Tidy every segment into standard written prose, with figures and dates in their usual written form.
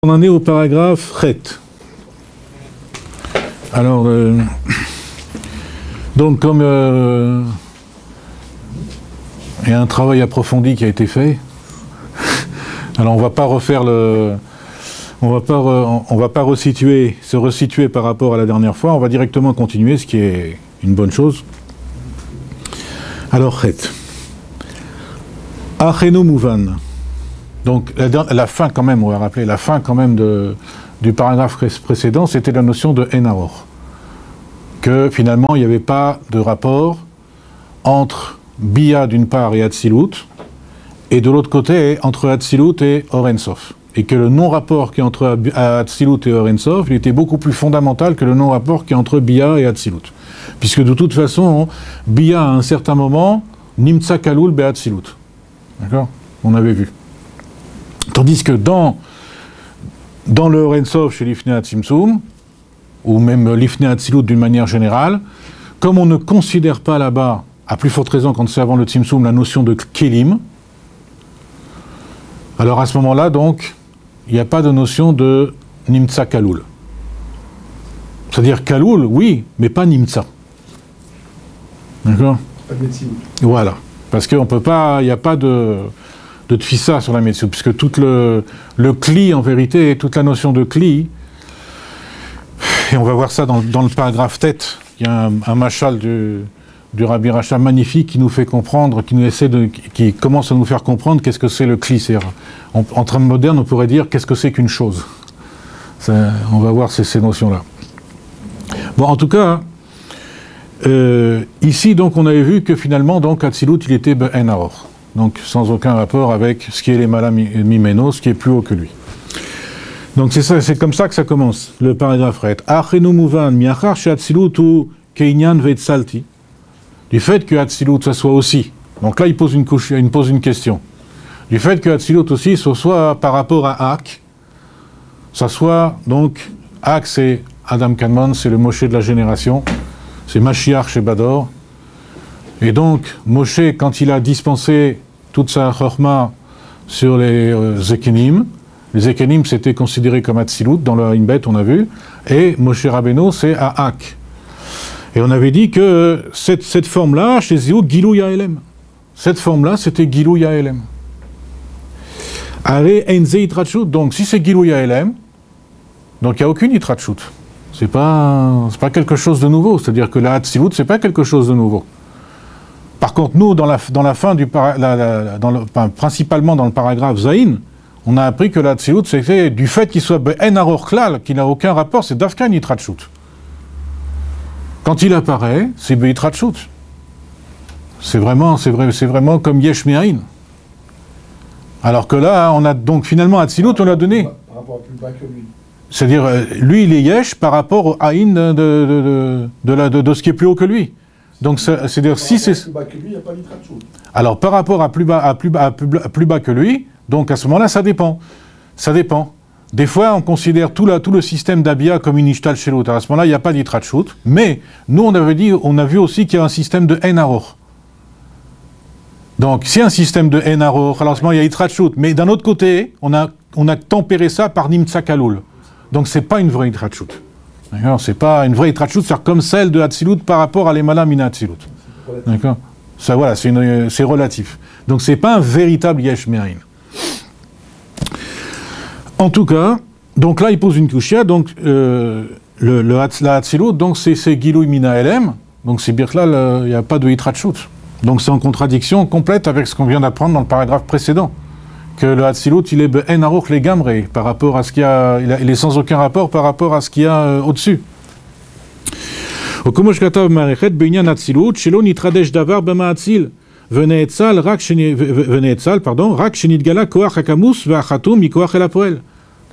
On en est au paragraphe Chet. Alors, donc comme il y a un travail approfondi qui a été fait, alors on va pas refaire on va pas se resituer par rapport à la dernière fois, on va directement continuer, ce qui est une bonne chose. Alors Chet. Achenu Mouvan. Donc la fin quand même, on va rappeler, la fin quand même du paragraphe précédent, c'était la notion de Enaror. Que finalement il n'y avait pas de rapport entre Bia d'une part et Hatzilut, et de l'autre côté entre Hatzilut et Or Ein Sof. Et que le non-rapport qui est entre Hatzilut et Or Ein Sof, il était beaucoup plus fondamental que le non-rapport qui est entre Bia et Hatzilut. Puisque de toute façon, Bia à un certain moment, Nimtza Kalul be Hatzilut. D'accord ? On avait vu. Tandis que dans le Or Ein Sof chez l'Ifnei HaTzimtzum, ou même l'Ifnei HaTzilut d'une manière générale, comme on ne considère pas là-bas, à plus forte raison quand c'est avant le Tzimtzum, la notion de Kelim, alors à ce moment-là, donc, il n'y a pas de notion de Nimtza Kalul. C'est-à-dire Kalul, oui, mais pas Nimtza. D'accord ? Voilà. Parce qu'on peut pas, il n'y a pas de tfissa sur la médecine, puisque tout le kli, en vérité, toute la notion de kli, et on va voir ça dans le paragraphe tête, il y a un machal du Rabbi Racha magnifique qui nous fait comprendre, qui commence à nous faire comprendre qu'est-ce que c'est le kli. En termes modernes, on pourrait dire qu'est-ce que c'est qu'une chose. On va voir ces notions-là. Bon, en tout cas, ici, donc, on avait vu que finalement, donc, Hatzilut, il était Enaror. Donc, sans aucun rapport avec ce qui est les Malam Mimeno, ce qui est plus haut que lui. Donc, c'est comme ça que ça commence, le paragraphe Ret. Achenu Mouvan, miachar she Hatzilut ou keinyan ve'etzalti. Du fait que Hatzilut, ça soit aussi. Donc là, il pose une question. Du fait que Hatzilut aussi, ce soit par rapport à Ak, ça soit, donc, Ak, c'est Adam Kanman, c'est le Moshe de la génération, c'est Mashiach chez Bador. Et donc, Moshe, quand il a dispensé toute sa chorma sur les Zekenim, les Zekenim c'était considéré comme Hatzilut, dans le Inbet on a vu, et Moshe Rabbeinu c'est à Ak. Et on avait dit que cette forme-là, chez Zéou, Gilou Yaelem. Cette forme-là, c'était Gilou Yaelem. Are Enze Itrachut, donc si c'est Gilou Yaelem, donc il n'y a aucune Itrachut. C'est pas quelque chose de nouveau, c'est-à-dire que la Hatzilut, c'est pas quelque chose de nouveau. Par contre, nous, dans la fin du principalement dans le paragraphe Zayin, on a appris que la Hatzilut, c'était du fait qu'il soit Enaror Klal, qu'il n'a aucun rapport, c'est Dafkan Itrachut. Quand il apparaît, c'est Beitrachut. C'est vraiment comme Yesh Me'ain. Alors que là, on a donc finalement Hatzilut, on l'a donné. Par rapport à plus bas que lui. C'est-à-dire, lui, il est Yesh par rapport au Aïn de ce qui est plus haut que lui. Donc, c'est-à-dire, si c'est. Plus bas que lui, il n'y a pas d'Itrachut. Alors, par rapport à plus bas que lui, donc à ce moment-là, ça dépend. Ça dépend. Des fois, on considère tout le système d'Abia comme une Ishtal Shelut. À ce moment-là, il n'y a pas d'Itrachut. Mais, nous, on a vu aussi qu'il y a un système de Enaror. Donc, si un système de Enaror, alors à ce moment, il y a Itrachut. Mais d'un autre côté, on a tempéré ça par Nimtza Kalul. Donc, c'est pas une vraie Itrachut. D'accord ? C'est pas une vraie Itrachut, c'est comme celle de Hatzilut par rapport à l'Emala Mina Hatzilut. D'accord ? Ça, voilà, c'est relatif. Donc, c'est pas un véritable Yesh Me'ain. En tout cas, donc là, il pose une kushia, donc la Hatzilut, donc c'est Gilui Mina Elem, donc c'est Birklal, il n'y a pas de Itrachut. Donc c'est en contradiction complète avec ce qu'on vient d'apprendre dans le paragraphe précédent, que le Hatzilut, il est Enaruch le Gamre, par rapport à ce qu'il y a, il est sans aucun rapport par rapport à ce qu'il y a au-dessus. Okomosh Katav Marechet, Benyan Hatzilut, Shelo Nitradesh Davar Bema Hatzil. Veneetzal, rak shenidgala koach hakamus ve'achatum mikoach el hapoel.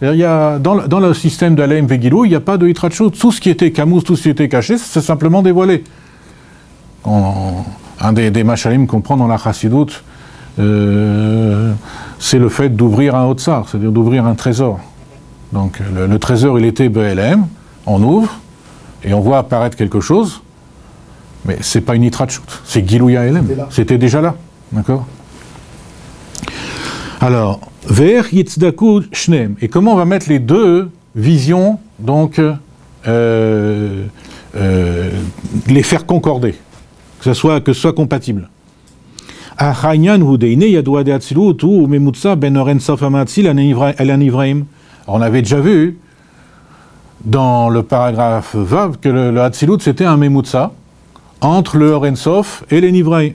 Il y a dans le système d'Alem Vegilou, il n'y a pas de Itrachut. Tout ce qui était kamous, tout ce qui était caché, c'est simplement dévoilé. Un des machalim qu'on prend dans la Chassidut, c'est le fait d'ouvrir un Otsar, c'est-à-dire d'ouvrir un trésor. Donc le trésor, il était BLM, on ouvre, et on voit apparaître quelque chose. Mais c'est pas une Itrachut, c'est Gilou Yaelem. C'était déjà là, d'accord ? Alors, Ver yitzdaku shneem. Et comment on va mettre les deux visions, donc, les faire concorder, que ce soit compatible. Alors on avait déjà vu dans le paragraphe Vav que le Hatzilut c'était un Memutsa entre le Or Ensof et les Nivraim.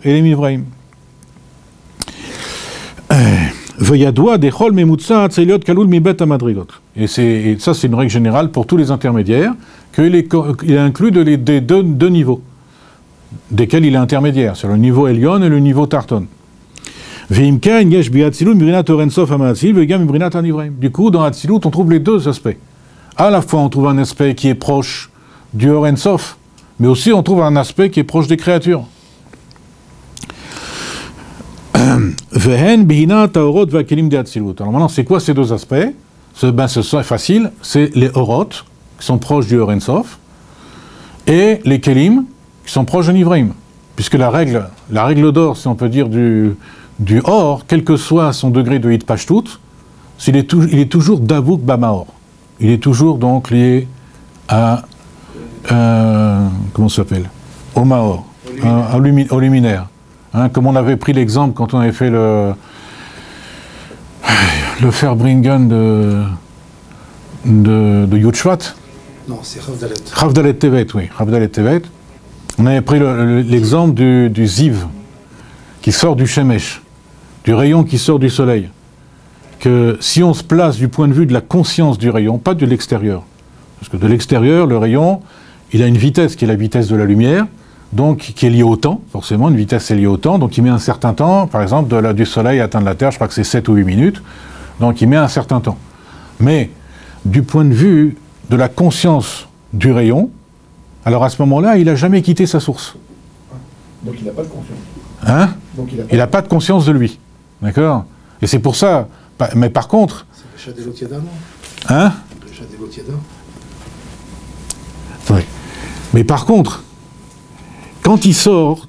Et ça c'est une règle générale pour tous les intermédiaires, qu'il inclut des deux niveaux, desquels il est intermédiaire, c'est le niveau Elion et le niveau Tarton. Du coup, dans Hatzilut, on trouve les deux aspects. À la fois, on trouve un aspect qui est proche du Or Ensof, mais aussi on trouve un aspect qui est proche des créatures. Alors maintenant, c'est quoi ces deux aspects? C'est facile, c'est les Orot, qui sont proches du Or Ensof, et les Kelim, qui sont proches de Nivraim. Puisque la règle d'or, si on peut dire, du Or, quel que soit son degré de Hitpashtut, il est toujours Davuk Bamaor. Il est toujours donc lié à, comment ça s'appelle? Au Maor, au luminaire. Hein, comme on avait pris l'exemple quand on avait fait le Farbringen de Yud Shvat. Non, c'est Chavdalet. Chavdalet Tevet, oui, Chavdalet Tevet. On avait pris l'exemple du Ziv, qui sort du Shemesh, du rayon qui sort du soleil. Que si on se place du point de vue de la conscience du rayon, pas de l'extérieur, parce que de l'extérieur, le rayon, il a une vitesse qui est la vitesse de la lumière, donc qui est liée au temps, forcément, une vitesse est liée au temps, donc il met un certain temps, par exemple, du soleil à atteindre la Terre, je crois que c'est 7 ou 8 minutes, donc il met un certain temps. Mais, du point de vue de la conscience du rayon, alors à ce moment-là, il n'a jamais quitté sa source. Donc il n'a pas de conscience. Hein? Donc il n'a pas de conscience de lui. D'accord? Et c'est pour ça, mais par contre... C'est le Shadélo Tiada, non? Hein? Le Shadélo Tiada. Oui. Mais par contre, quand il sort,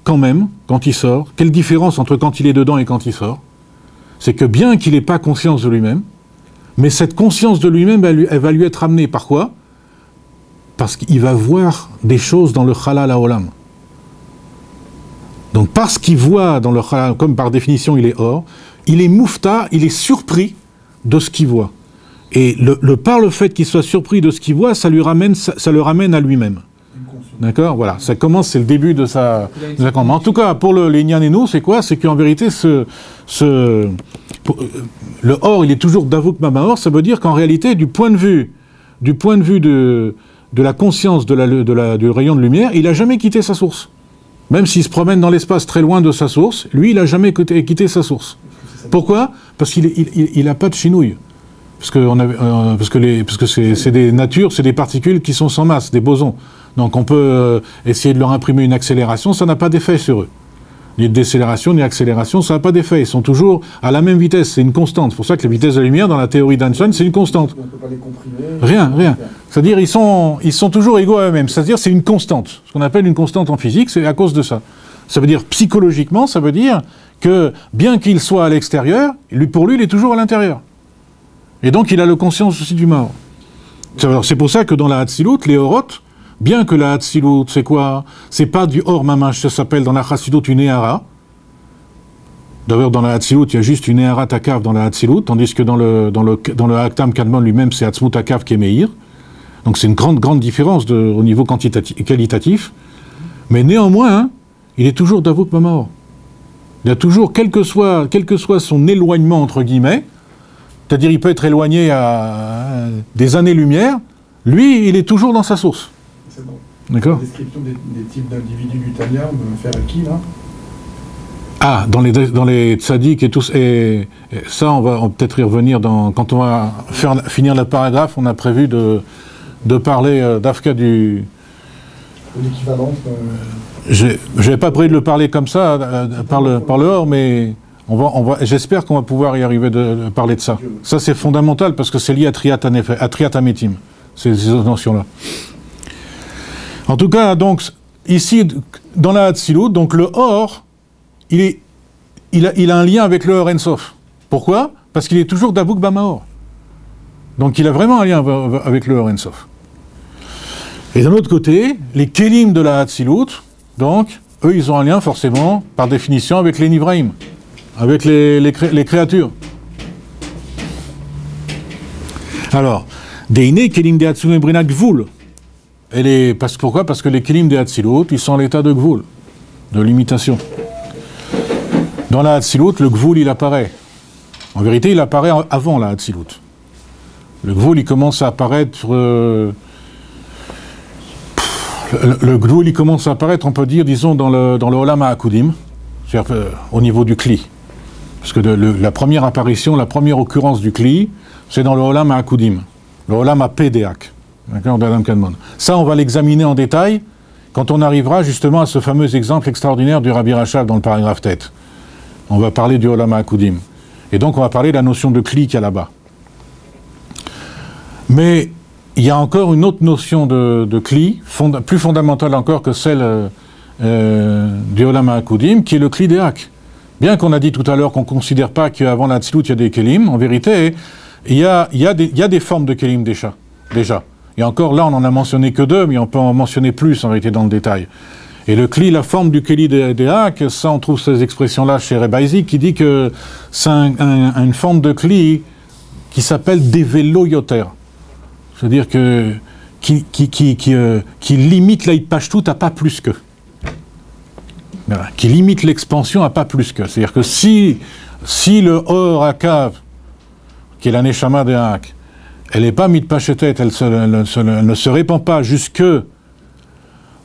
quelle différence entre quand il est dedans et quand il sort? C'est que bien qu'il n'ait pas conscience de lui-même, mais cette conscience de lui-même, elle va lui être amenée par quoi? Parce qu'il va voir des choses dans le Chalal HaOlam. Donc parce qu'il voit dans le Chalal, comme par définition il est Or, il est moufta, il est surpris de ce qu'il voit. Et par le fait qu'il soit surpris de ce qu'il voit, ça le ramène à lui-même. D'accord? Voilà, ça commence, c'est le début de sa... En tout cas, pour les Nyanenu, c'est quoi? C'est qu'en vérité, le Or, il est toujours Davuk Mamaor, ça veut dire qu'en réalité, du point de vue de la conscience du rayon de lumière, il n'a jamais quitté sa source. Même s'il se promène dans l'espace très loin de sa source, lui, il n'a jamais quitté sa source. Pourquoi? Parce qu'il n'a pas de chinouille. Parce que c'est des natures, c'est des particules qui sont sans masse, des bosons. Donc on peut essayer de leur imprimer une accélération, ça n'a pas d'effet sur eux. Ni de décélération, ni d'accélération, ça n'a pas d'effet. Ils sont toujours à la même vitesse, c'est une constante. C'est pour ça que la vitesse de la lumière, dans la théorie d'Einstein, c'est une constante. On ne peut pas les comprimer. Rien. C'est-à-dire ils sont toujours égaux à eux-mêmes. C'est-à-dire c'est une constante. Ce qu'on appelle une constante en physique, c'est à cause de ça. Ça veut dire psychologiquement, ça veut dire que bien qu'il soit à l'extérieur, pour lui, il est toujours à l'intérieur. Et donc il a le conscience aussi du Mao. C'est pour ça que dans la Hatzilut, les Orot, bien que la Hatzilut, c'est quoi? C'est pas du Or Mamash, ça s'appelle dans la Chassidut une Ehara. D'ailleurs, dans la Hatzilut, il y a juste une Ehara Takav dans la Hatzilut, tandis que dans le Haktam Kadmon lui-même, c'est Hatzmut Takav qui est Meir. Donc c'est une grande différence au niveau qualitatif. Mais néanmoins, hein, il est toujours Davuk Mamaor. Il a toujours, quel que soit son éloignement, entre guillemets, c'est-à-dire il peut être éloigné à des années-lumière, lui, il est toujours dans sa source. C'est bon. D'accord. La description des types d'individus du Tanya, on va faire à qui, là? Ah, dans les tzaddik et tout, et ça, on va peut-être y revenir quand on va finir le paragraphe, on a prévu de parler d'Afka du... L'équivalence... J'avais pas prévu de le parler comme ça, par le Or, mais j'espère qu'on va pouvoir y arriver de parler de ça. Ça, c'est fondamental, parce que c'est lié à Triat Ametim, ces notions-là. En tout cas, donc, ici, dans la Hatzilut, donc le Or, il a un lien avec le Or Ensof. Pourquoi? parce qu'il est toujours d'Abouk Bamaor. Donc il a vraiment un lien avec le Or Ein Sof. Et d'un autre côté, les Kélim de la Hatzilut, donc, eux, ils ont un lien forcément, par définition, avec les Nivraïm, avec les créatures. Alors, Deine Kélim de Hatzilut Brina Gvul. Pourquoi? Parce que les Kélim de Hatzilut, ils sont à l'état de Gvul, de limitation. Dans la Hatzilut, le Gvul, il apparaît. En vérité, il apparaît avant la Hatzilut. Le Gvul, il commence à apparaître... le Gvul, il commence à apparaître, on peut dire, disons, dans le Olam HaAkudim, c'est-à-dire au niveau du Kli. Parce que la première apparition, la première occurrence du Kli, c'est dans le Olam HaAkudim, le Olam HaPedeak, d'accord, d'Adam Kadmon. Ça, on va l'examiner en détail quand on arrivera justement à ce fameux exemple extraordinaire du Rabbi Rachab dans le paragraphe tête. On va parler du Olam HaAkudim. Et donc, on va parler de la notion de Kli qu'il y a là-bas. Mais il y a encore une autre notion de Kli, plus fondamentale encore que celle du Olam HaAkudim, qui est le Kli Deak. Bien qu'on a dit tout à l'heure qu'on ne considère pas qu'avant la Tzlut, il y a des Kelim, en vérité, il y a des formes de Kelim déjà. Et encore là, on n'en a mentionné que 2, mais on peut en mentionner plus en vérité dans le détail. Et le Kli, la forme du Kli Deak, ça on trouve ces expressions-là chez Rebbe Isaac, qui dit que c'est une forme de Kli qui s'appelle Develo Yoter. C'est-à-dire qui limite la Hitpashtout à pas plus que. Voilà, qui limite l'expansion à pas plus que. C'est-à-dire que si le Or Akav, qui est la Neshama de Hak, elle n'est pas mitpashetet, elle ne se répand pas jusque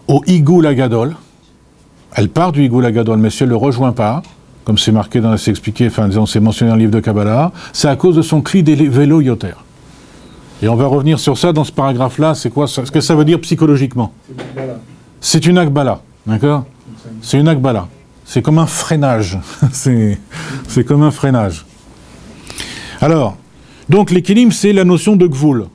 au Igul Agadol, elle part du Igul Agadol, mais si elle ne le rejoint pas, comme c'est marqué, c'est expliqué, enfin disons, c'est mentionné dans le livre de Kabbalah, c'est à cause de son Kli Develo Yoter. Et on va revenir sur ça dans ce paragraphe-là. C'est quoi ce que ça veut dire psychologiquement? C'est une Akbala, d'accord? C'est une Akbala. C'est comme un freinage. c'est comme un freinage. Alors, donc les Kélim, c'est la notion de Gvul.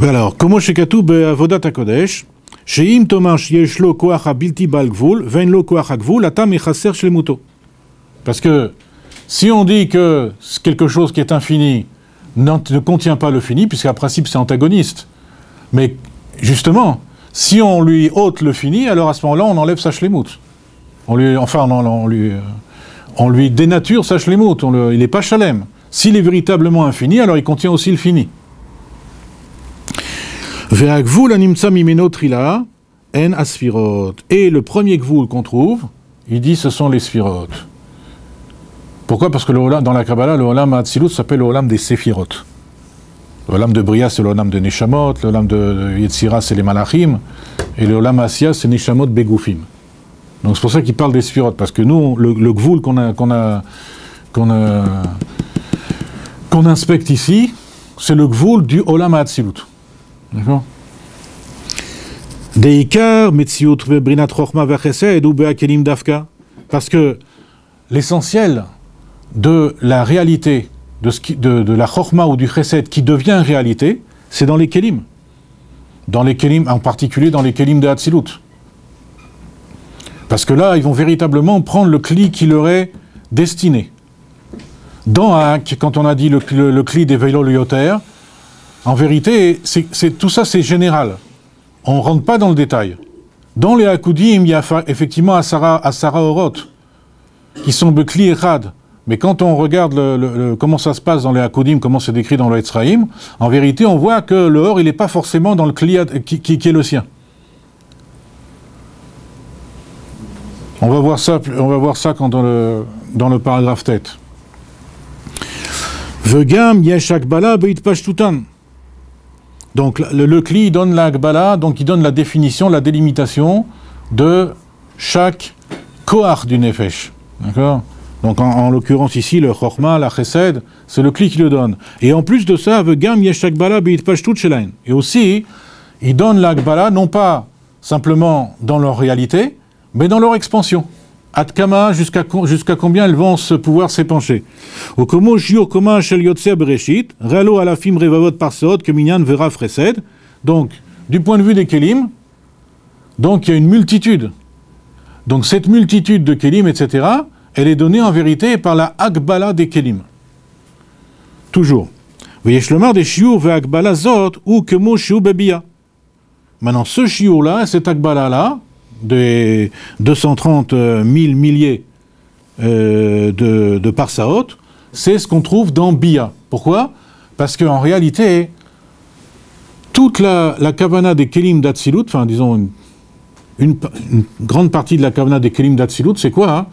Alors, comment chez Katou Avodat HaKodesh, Sheim Tomash Yeshlo Koach HaBilti Bal Gvul, Vein Lo Koach HaGvul, Atam Echaser Shlemuto. Parce que si on dit que quelque chose qui est infini ne contient pas le fini, puisqu'à principe c'est antagoniste, mais justement, si on lui ôte le fini, alors à ce moment-là on enlève sa shlemut. On lui dénature sa shlemut, il n'est pas shalem. S'il est véritablement infini, alors il contient aussi le fini. Ve'agvul animtsa mimeno trila en asfirot. Et le premier gvul qu'on trouve, il dit ce sont les sfirot. Pourquoi? Parce que dans la Kabbalah, le Olam HaAtzilut s'appelle le Olam des Séphirot. Le Olam de Bria, c'est le Olam de Neshamot, le Olam de Yetzira, c'est les Malachim, et le Olam Asya, c'est Neshamot Begoufim. Donc c'est pour ça qu'il parle des Séphirot, parce que nous, le Gvul qu'on inspecte ici, c'est le Gvul du Olam HaAtzilut. D'accord? Deikar, Metziut, Brinat Chochma Vachesed, ou Be'akelim Dafka. Parce que l'essentiel de la réalité, de la chorma ou du chesed qui devient réalité, c'est dans les kelim. Dans les kelim, en particulier dans les kelim de Hatzilut. Parce que là, ils vont véritablement prendre le kli qui leur est destiné. Dans Hak, quand on a dit le kli des Veilo Yoter, en vérité, tout ça c'est général. On ne rentre pas dans le détail. Dans les Hakudim, il y a effectivement Asara Orot, qui sont Bekli et Chad. Mais quand on regarde comment ça se passe dans les Hakudim, comment c'est décrit dans le Etzraïm, en vérité, on voit que le Or, il n'est pas forcément dans le Kli qui est le sien. On va voir ça quand dans le paragraphe tête. Vegam yeshak bala beitpashtutan. Donc le Kli donne la Akbala, donc il donne la définition, la délimitation de chaque koach du Nefesh. D'accord? Donc en l'occurrence ici, le Chochma, la Chesed, c'est le Kli qui le donne. Et en plus de ça, Vegam Yeshak Bala Beitpashtut Shelain. Et aussi, il donne l'Akbala non pas simplement dans leur réalité, mais dans leur expansion. Atkama, jusqu'à combien elles vont pouvoir s'épancher. Okomo Shio Koma Shel Yotse Bereshit, Relo Alafim Revavot Parseot, Keminyan Vera Fresed. Donc, du point de vue des Kelim, donc il y a une multitude. Donc cette multitude de Kélim, etc., elle est donnée en vérité par la Akbala des Kélim. Toujours. V'yeshlomar des shiur ve'akbala zot ou kemo shiur bebia. Maintenant, ce shiur-là, cette Akbala-là, des 230 000 milliers de parsaot, c'est ce qu'on trouve dans Bia. Pourquoi? Parce qu'en réalité, toute la kavana des Kélim d'Atsilut, enfin disons une grande partie de la kavana des Kélim d'Atsilut, c'est quoi, hein?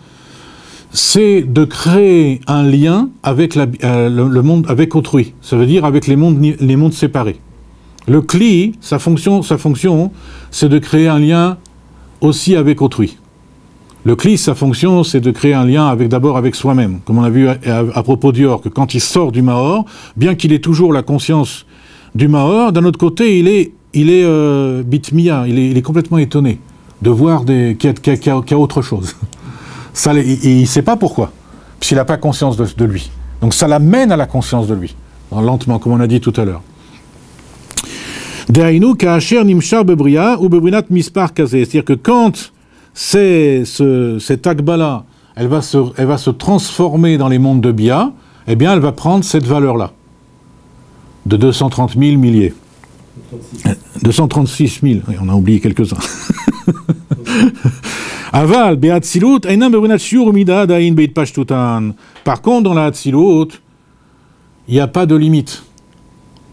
C'est de créer un lien avec le monde, avec autrui. Ça veut dire avec les mondes séparés. Le Kli, sa fonction, c'est de créer un lien aussi avec autrui. Le Kli, sa fonction, c'est de créer un lien d'abord avec soi-même. Comme on a vu à propos du Or, que quand il sort du Mahor, bien qu'il ait toujours la conscience du Mahor, d'un autre côté, il est bitmiya, il est complètement étonné de voir qu'il y a autre chose. Ça, il ne sait pas pourquoi, puisqu'il n'a pas conscience de lui. Donc ça l'amène à la conscience de lui, lentement, comme on a dit tout à l'heure. Dehainu ka'asher nimshar bebria ou bebrinat mispar kazeh. C'est-à-dire que quand cette Akbala, elle va se transformer dans les mondes de Bia, eh bien elle va prendre cette valeur-là, de 230 000 milliers. 236 000, oui, on a oublié quelques-uns. Aval, be'atzilut, einam bebrinat shiur mida dain beit pashtutan. Par contre, dans la Hatzilut, il n'y a pas de limite.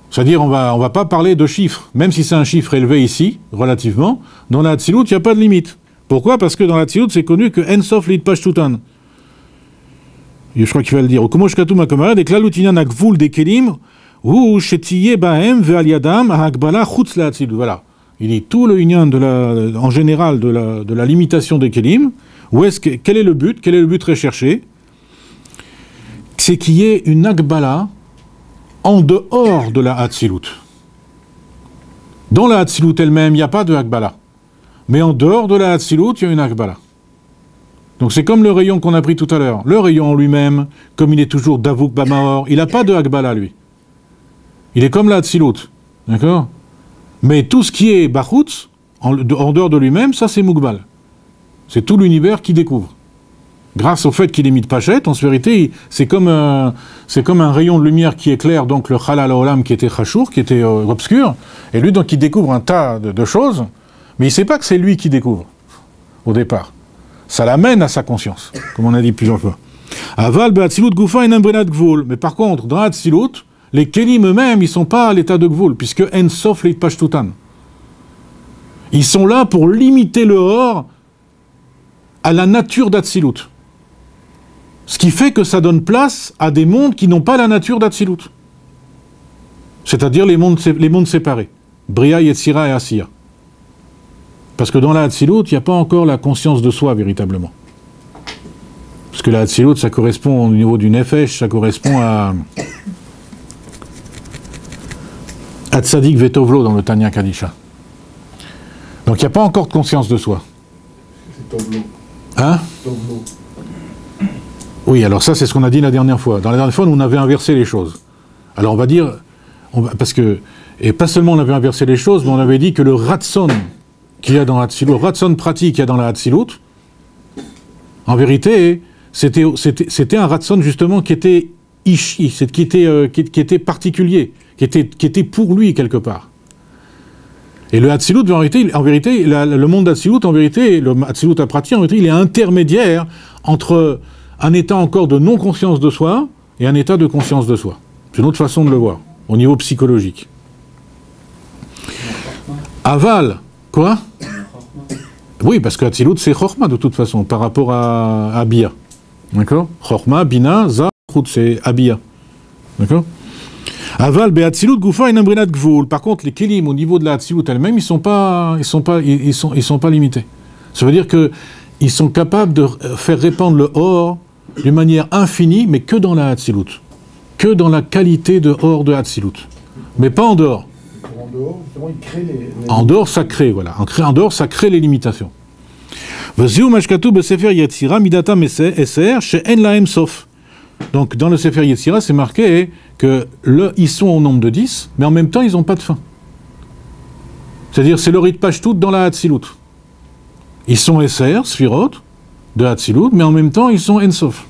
C'est-à-dire, on va pas parler de chiffres, même si c'est un chiffre élevé ici, relativement. Dans la Hatzilut, il n'y a pas de limite. Pourquoi? Parce que dans la Hatzilut, c'est connu que en sof lit pashtutan. Je crois qu'il va le dire. Au kumosh katum hakamara, des klalutinan akvul des kelim, ou shetiye bahem ve'al yadam ha'akbala chutz la Hatzilut. Voilà. Il dit tout le union en général de la limitation des kelim. Quel est le but? Quel est le but recherché? C'est qu'il y ait une akbala en dehors de la Hatzilut. Dans la Hatzilut elle-même, il n'y a pas de akbala. Mais en dehors de la Hatzilut, il y a une akbala. Donc c'est comme le rayon qu'on a pris tout à l'heure. Le rayon en lui-même, comme il est toujours Davuk Bamaor, il n'a pas de akbala, lui. Il est comme la Hatzilut. D'accord? Mais tout ce qui est Bachutz, en dehors de lui-même, ça c'est Mugbal. C'est tout l'univers qui découvre. Grâce au fait qu'il émite Pachet, en vérité, c'est comme un rayon de lumière qui éclaire donc le Chalal Olam qui était Chachour, qui était obscur, et lui donc il découvre un tas de choses, mais il ne sait pas que c'est lui qui découvre, au départ. Ça l'amène à sa conscience, comme on a dit plusieurs fois. Aval be'atzilut gufa enam brinat gvul. Mais par contre, dans l'Atzilut, les Kélim eux-mêmes, ils ne sont pas à l'état de gvul, puisque en sof leit pashtutan. Ils sont là pour limiter le Or à la nature d'Atzilut. Ce qui fait que ça donne place à des mondes qui n'ont pas la nature d'Atzilut. C'est-à-dire les mondes séparés. Bria, Yetzira et Asiya. Parce que dans la Hatzilut, il n'y a pas encore la conscience de soi, véritablement. Parce que la Hatzilut, ça correspond au niveau du Nefesh, ça correspond à Tzadik Vetovlo dans le Tanya Kadisha. Donc il n'y a pas encore de conscience de soi. C'est Tovlo. Hein? Tovlo. Oui, alors ça, c'est ce qu'on a dit la dernière fois. Dans la dernière fois, nous, on avait inversé les choses. Alors on va dire, parce que, et pas seulement on avait inversé les choses, mais on avait dit que le Ratson qu'il y a dans la Hatzilut, le Ratson pratique qu'il y a dans la Hatzilut, en vérité, c'était un Ratson justement qui était ishi, qui était particulier, qui était pour lui quelque part. Et le Hatzilut, en vérité, le monde d'Hatzilut, en vérité, le Hatzilut à pratique, en vérité, il est intermédiaire entre un état encore de non-conscience de soi et un état de conscience de soi. C'est une autre façon de le voir, au niveau psychologique. Aval, quoi? Oui, parce que Hatzilut, c'est Chorma, de toute façon, par rapport à Bia. D'accord? Chorma, Bina, Za, Chut, c'est Abia. D'accord? Aval, Be'atzilut, Gufa, Enambrinat, Gvul. Par contre, les Kélim, au niveau de la Hatzilut elle-même, ils sont pas limités. Ça veut dire que ils sont capables de faire répandre le Or d'une manière infinie, mais que dans la Hatzilut. Que dans la qualité de Or de Hatzilut. Mais pas en dehors. En dehors, justement, il crée les... En dehors, ça crée, voilà. En dehors, ça crée les limitations. Donc, dans le Sefer Yetzira, c'est marqué que ils sont au nombre de 10, mais en même temps, ils n'ont pas de fin. C'est-à-dire, c'est leur Itpashtout dans la Hatzilut. Ils sont Esser, Sphirot, de Hatzilut, mais en même temps, ils sont Ensof.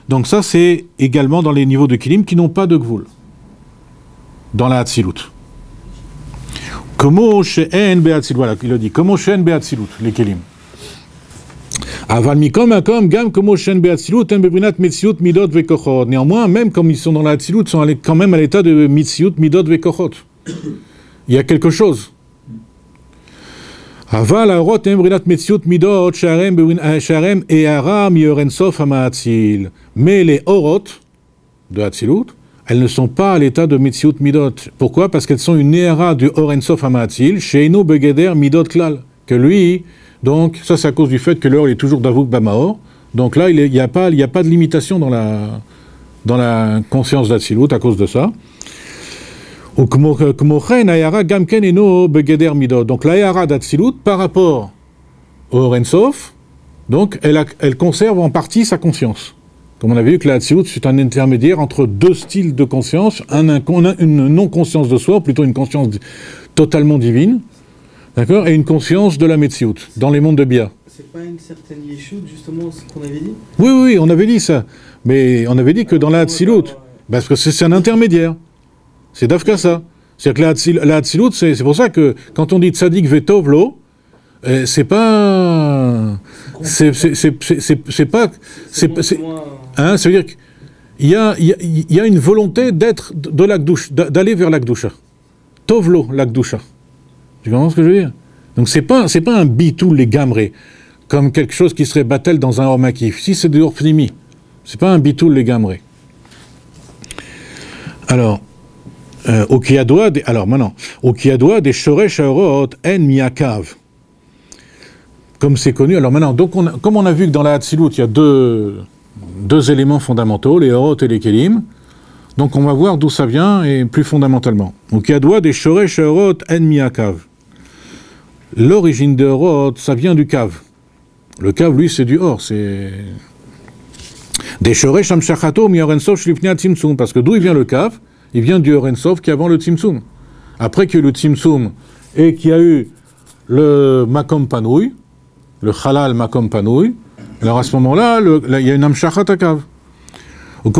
Donc ça, c'est également dans les niveaux de Kelim qui n'ont pas de Gvul, dans la Hatzilut. Comment she'en be'atzilut, voilà, il le dit, comment she'en be'atzilut, les Kelim. Aval mikom akom gam comment she'en be'atzilut en bebrinat mitziut midot vekochot. Néanmoins, même comme ils sont dans la Hatzilut, ils sont quand même à l'état de mitziut midot vekochot. Il y a quelque chose. Aval arot en bebrinat mitziut midot sharem et aram yoren sof hamaatzil. Mais les orot de Hatzilut, elles ne sont pas à l'état de Mitziut Midot. Pourquoi? Parce qu'elles sont une Néhara du Orensof Hamaatzil, Sheinu Begeder Midot Klal. Que lui, donc, ça c'est à cause du fait que l'or est toujours Davuk Bamaor. Donc là, il n'y a pas de limitation dans la conscience d'Hatzilut à cause de ça. Donc la Néhara d'Hatzilut, par rapport au Orensof, donc elle conserve en partie sa conscience. Comme on avait vu que la Hatzilut, c'est un intermédiaire entre deux styles de conscience, une non-conscience de soi, ou plutôt une conscience totalement divine, d'accord, et une conscience de la Metziut, dans les mondes de Bia. C'est pas une certaine Yeshut, justement, ce qu'on avait dit? Oui, on avait dit ça. Mais on avait dit que dans la Hatzilut, parce que c'est un intermédiaire. C'est Dafka ça. C'est-à-dire que la Hatzilut, c'est pour ça que quand on dit Tzadik Vetovlo, c'est pas... C'est pas... Hein, ça veut dire qu'il y a une volonté d'être de l'Akdoucha, d'aller vers l'Akdoucha. Tovlo l'Akdoucha. Tu comprends ce que je veux dire? Donc c'est pas un bitou les gamré, comme quelque chose qui serait battel dans un ormakif. Si c'est du orphnimi, c'est pas un bitou les gamré. Alors, au Kiadoua, des Shoresh Haorot en Miakav. Comme c'est connu. Alors maintenant, donc comme on a vu que dans la Hatzilut, il y a deux éléments fondamentaux, les Horot et les Kelim. Donc on va voir d'où ça vient, et plus fondamentalement. Donc il y a doigt des Shoresh Horot en Miakav. L'origine de Horot, ça vient du Kav. Le Kav, lui, c'est du Or, c'est... Des Shoresh Amshachato mi Orensof Shlifnia Tzimtzum. Parce que d'où il vient le Kav? Il vient du Orensof qui est avant le Tzimtzum. Après qu'il y a eu le Tzimtzum et qu'il y a eu le Makom Panoui, le Halal Makom Panoui, alors à ce moment-là, il y a une Amshachat Kav. Donc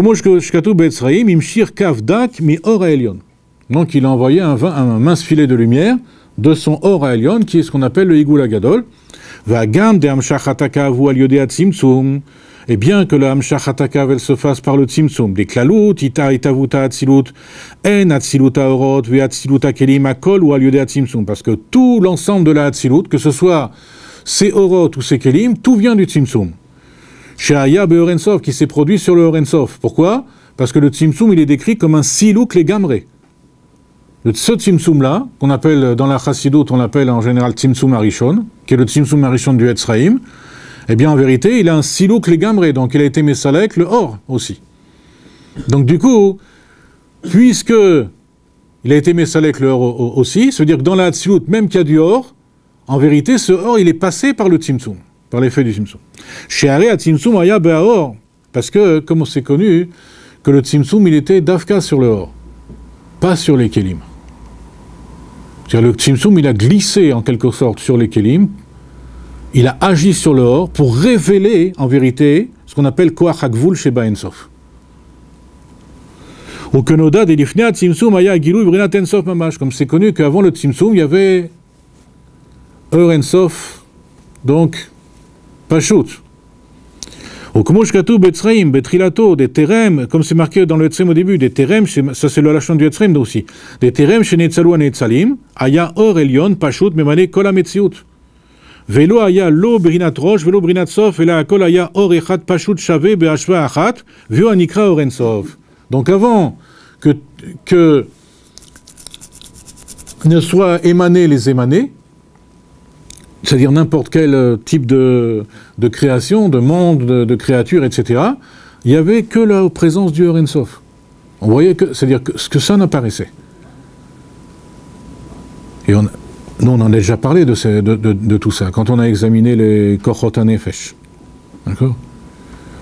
il a envoyé un mince filet de lumière de son Or à Elion, qui est ce qu'on appelle le Higul Agadol. Et bien que la Amshachat Kav elle se fasse par le Tzimtzum, des Klalut, Ita Itavuta Atzilut, En Atziluta Orot, Ve Atziluta Kelim Akol ou Aliodé Tzimtzum, parce que tout l'ensemble de la Atzilut, que ce soit ces Orot ou ces Kelim, tout vient du Tzimtzum. Chez Aya Be'orensov, qui s'est produit sur le Orensov. Pourquoi? Parce que le Tzimtzum, il est décrit comme un silouk les gamré. Ce Tzimtzum-là, qu'on appelle dans la Chassidut, on l'appelle en général Tzimtzum Arishon, qui est le Tzimtzum Arishon du Etzraïm, eh bien en vérité, il a un silouk les gamré, donc il a été Messalek, le Or aussi. Donc du coup, puisque il a été Messalek, le Or aussi, ça veut dire que dans la Hatzilut, même qu'il y a du Or, en vérité, ce Or, il est passé par le Tzimtzum, par l'effet du Tzimtzum. Chez Aré, Tzimtzum Aya Be'aor, parce que, comme c'est connu, que le Tzimtzum, il était Dafka sur le Or, pas sur les Kelim. C'est-à-dire le Tzimtzum, il a glissé en quelque sorte sur les Kelim, il a agi sur le Or pour révéler, en vérité, ce qu'on appelle Koach HaGvul Sheba Ensof. Au Kenoda, des Lifnea, Tzimtzum Aya Gilou Ibrinat Ensof Mamash, comme c'est connu qu'avant le Tzimtzum, il y avait Eur Ensof, donc Pashut. Au Kumosh Katou Betzraim, Betrilato, des Terem, comme c'est marqué dans le Etzraim au début, des Terem, ça c'est le lachon du Etzraim aussi, des Terem chez Netzalu Netzalim, Aya Or Elion, Pashut, Memane Kol HaMetziut. Velo Aya Lo Brinat Rosh, Velo Brinat Sof, et là Kol Aya Or Echat Pashut Shave, Beashva Achat, Vio Anikra Or Ensof. Donc avant que ne soient émanés les émanés, c'est-à-dire n'importe quel type de création, de monde, de créature, etc., il n'y avait que la présence du Orensof. On voyait que, c'est-à-dire que ça n'apparaissait. Et nous, on en a déjà parlé de tout ça, quand on a examiné les Kochot HaNefesh. D'accord?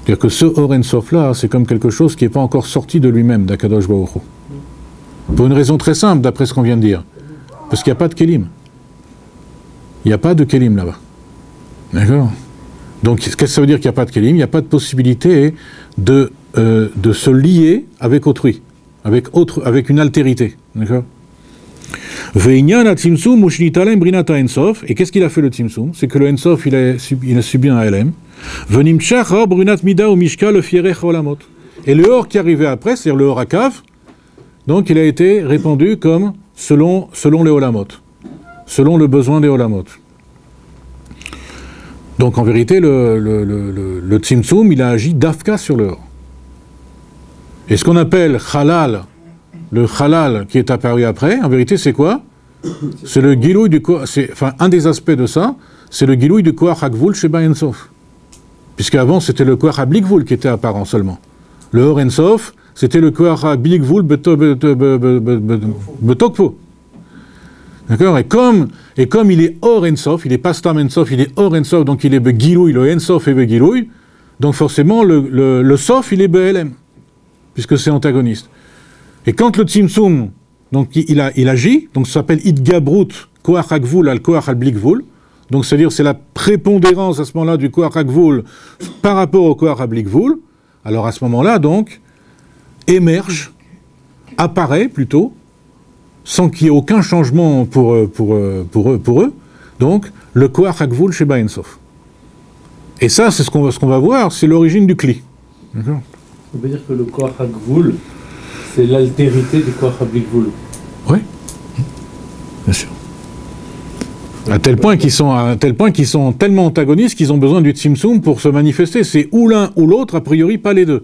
C'est-à-dire que ce Orensof-là, c'est comme quelque chose qui n'est pas encore sorti de lui-même, d'Akadosh Baruch Hu. Pour une raison très simple, d'après ce qu'on vient de dire. Parce qu'il n'y a pas de Kélim. Il n'y a pas de Kélim là-bas. D'accord? Donc, qu'est-ce que ça veut dire qu'il n'y a pas de Kélim? Il n'y a pas de possibilité de se lier avec autrui, avec une altérité. D'accord? Et qu'est-ce qu'il a fait le Tzimtzum? C'est que le Ensof, il a subi un ALM. Et le Or qui arrivait après, c'est-à-dire le Or Akav, donc il a été répandu comme selon les Olamot, selon le besoin des Olamot. Donc en vérité, le Tzimtzum, il a agi d'Afka sur le Or. Et ce qu'on appelle Chalal, le Chalal qui est apparu après, en vérité, c'est quoi? C'est le Gilouï du Koach, enfin un des aspects de ça, c'est le Gilouï du Koach HaGvul Sheba Ensof. Puisqu'avant, c'était le Koach HaBlikvul qui était apparent seulement. Le Or Ensof, c'était le Koach HaBlikvul Betokpo. D'accord? Et comme il est Or Ensof, il est pas Stam Ensof, il est Or Ensof, donc il est Begilouï, le Ensof est Begilouï, donc forcément le Sof, il est BLM, puisque c'est antagoniste. Et quand le Tzimtzum, donc il agit, donc ça s'appelle Idgabrut Koach HaGvul al Koach HaBlikvul, donc c'est-à-dire c'est la prépondérance à ce moment-là du Koach HaGvul par rapport au Koach HaBlikvul, alors à ce moment-là donc émerge, apparaît plutôt, sans qu'il y ait aucun changement pour eux, donc le Koach HaGvul Sheba Ensof. Et ça, c'est ce qu'on va voir, c'est l'origine du Kli. D'accord? On veut dire que le Koach HaGvul, c'est l'altérité du Koach HaBlikvul. Oui, bien sûr. À tel point qu'ils sont tellement antagonistes qu'ils ont besoin du Tzimtzum pour se manifester. C'est ou l'un ou l'autre, a priori pas les deux.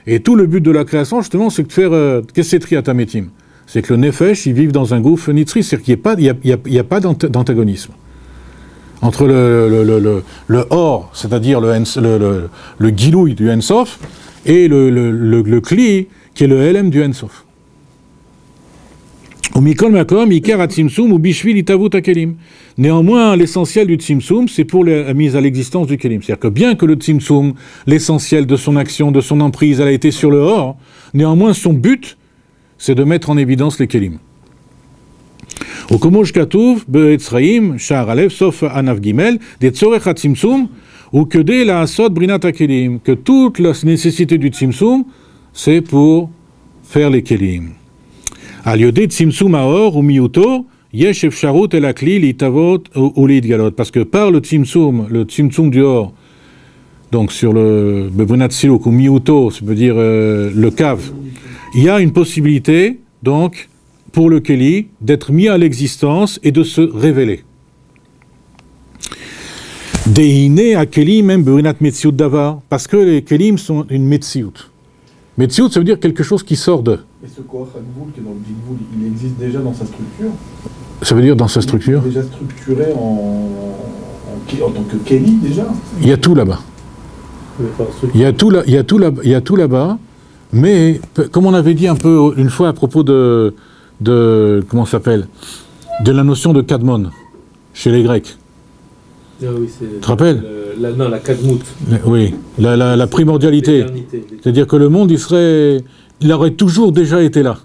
Et tout le but de la création, justement, c'est de faire qu'est-ce que c'est Triatametim? C'est que le Nefesh, ils vivent dans un gouffre nitzri, c'est-à-dire qu'il n'y a pas d'antagonisme. Entre le Or, c'est-à-dire le Gilouï du Ensof, et le Kli, qui est le LM du Ensof. Néanmoins, l'essentiel du Tzimtzum, c'est pour la mise à l'existence du Kelim. C'est-à-dire que bien que le Tzimtzum, l'essentiel de son action, de son emprise, elle a été sur le Or, néanmoins son but, c'est de mettre en évidence les Kelim. Au Komosh Katuv, Be'etzraim, Sha'ar Alev, sauf Anav Gimel, des Tzorech HaTzimtzum, ou que dès la Asot Brinat HaKelim, que toute la nécessité du Tzimtzum, c'est pour faire les Kelim. Al Yodé Tzimtzum Haor ou Miuto, Yesh Efsharut El Akli Litavot ou Litgalot. Parce que par le Tzimtzum du Or, donc sur le Bebrinat Siluk ou Miuto, ça veut dire le Kav, il y a une possibilité, donc, pour le Keli, d'être mis à l'existence et de se révéler. Deine à Kelim, même Bebrinat Metziut Davar, parce que les Kelim sont une Metziut. Metziut, ça veut dire quelque chose qui sort de. Et ce Koach HaGvul qui est dans le Blikvul, il existe déjà dans sa structure? Ça veut dire dans sa structure? Il est déjà structuré en tant que Keli déjà? Il y a tout là-bas. Il y a tout là-bas, mais comme on avait dit un peu une fois à propos de comment ça s'appelle, de la notion de Kadmon chez les Grecs. Ah oui, c'est tu te rappelles? La Kadmout. Oui, la primordialité. C'est-à-dire que le monde, il aurait toujours déjà été là.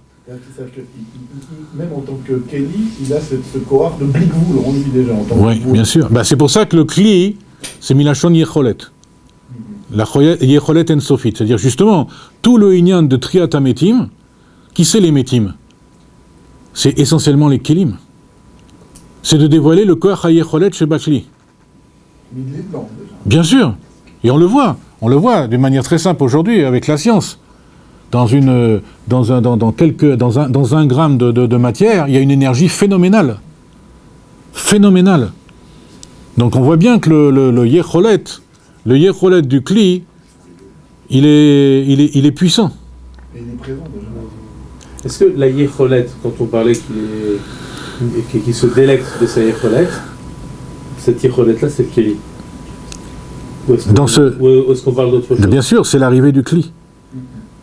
Même en tant que Keli, il a ce Koach de Blikvul en lui déjà. Oui, bien sûr. C'est pour ça que le Kli, c'est Milachon Yecholet. La Yecholet Ensofit. C'est-à-dire justement, tout le Inyan de Triatametim, qui c'est les Metim? C'est essentiellement les Kelim. C'est de dévoiler le Koach HaYecholet chez Bakli. Bien sûr, et on le voit d'une manière très simple aujourd'hui avec la science. Dans un gramme de matière, il y a une énergie phénoménale. Donc on voit bien que le Yecholet du Kli, il est puissant. Et il est présent déjà. Est-ce que la Yecholet, quand on parlait qu'il se délecte de sa Yecholet, cette Yecholet-là, c'est le Keli? Ou est-ce qu'on parle d'autre chose? Bien sûr, c'est l'arrivée du Kli.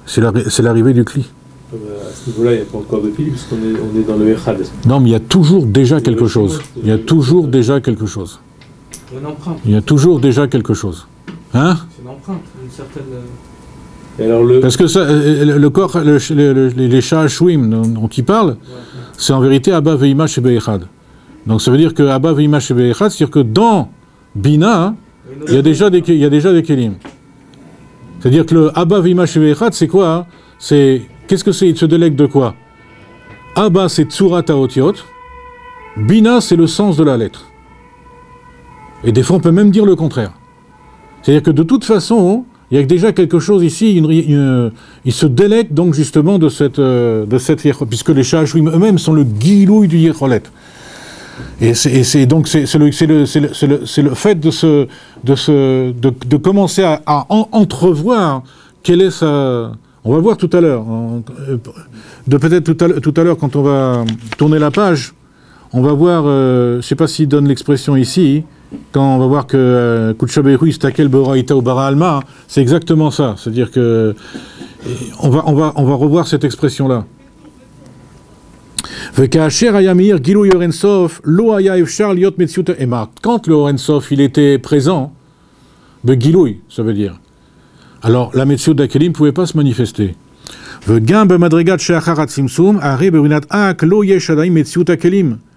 C'est l'arrivée du Kli. À ce niveau-là, il n'y a pas encore de Kli, puisqu'on est dans le Echad. Non, mais il y a toujours déjà quelque chose. Il y a toujours déjà quelque chose. Une empreinte. Il y a toujours déjà quelque chose. Hein? C'est une empreinte, une certaine... Et alors Parce que ça, le corps, les Sha'ashouim dont il parle, c'est en vérité Abba Veima Shebe Echad. Donc ça veut dire que Abba Veima Shebe Echad, c'est-à-dire que dans Bina, il y a déjà des Kelim. C'est-à-dire que le Abba Veima Shebe Echad, c'est quoi? Qu'est-ce que c'est? Il se délègue de quoi? Abba, c'est Tsurat Haotiot. Bina, c'est le sens de la lettre. Et des fois, on peut même dire le contraire. C'est-à-dire que de toute façon, il y a déjà quelque chose ici, il se délègue donc justement de cette puisque les Sha'ashouim eux-mêmes sont le guilouille du Yecholet. Et c'est le fait de commencer à entrevoir quelle est sa... On va voir tout à l'heure, peut-être tout à l'heure quand on va tourner la page, on va voir, je ne sais pas s'il donne l'expression ici, quand on va voir que Kutshabehu istakel beraita ou bara alma, c'est exactement ça. C'est-à-dire que on va revoir cette expression-là. Quand le Orensof il était présent, Gilouy, ça veut dire. Alors la Metziut d'Akelim ne pouvait pas se manifester.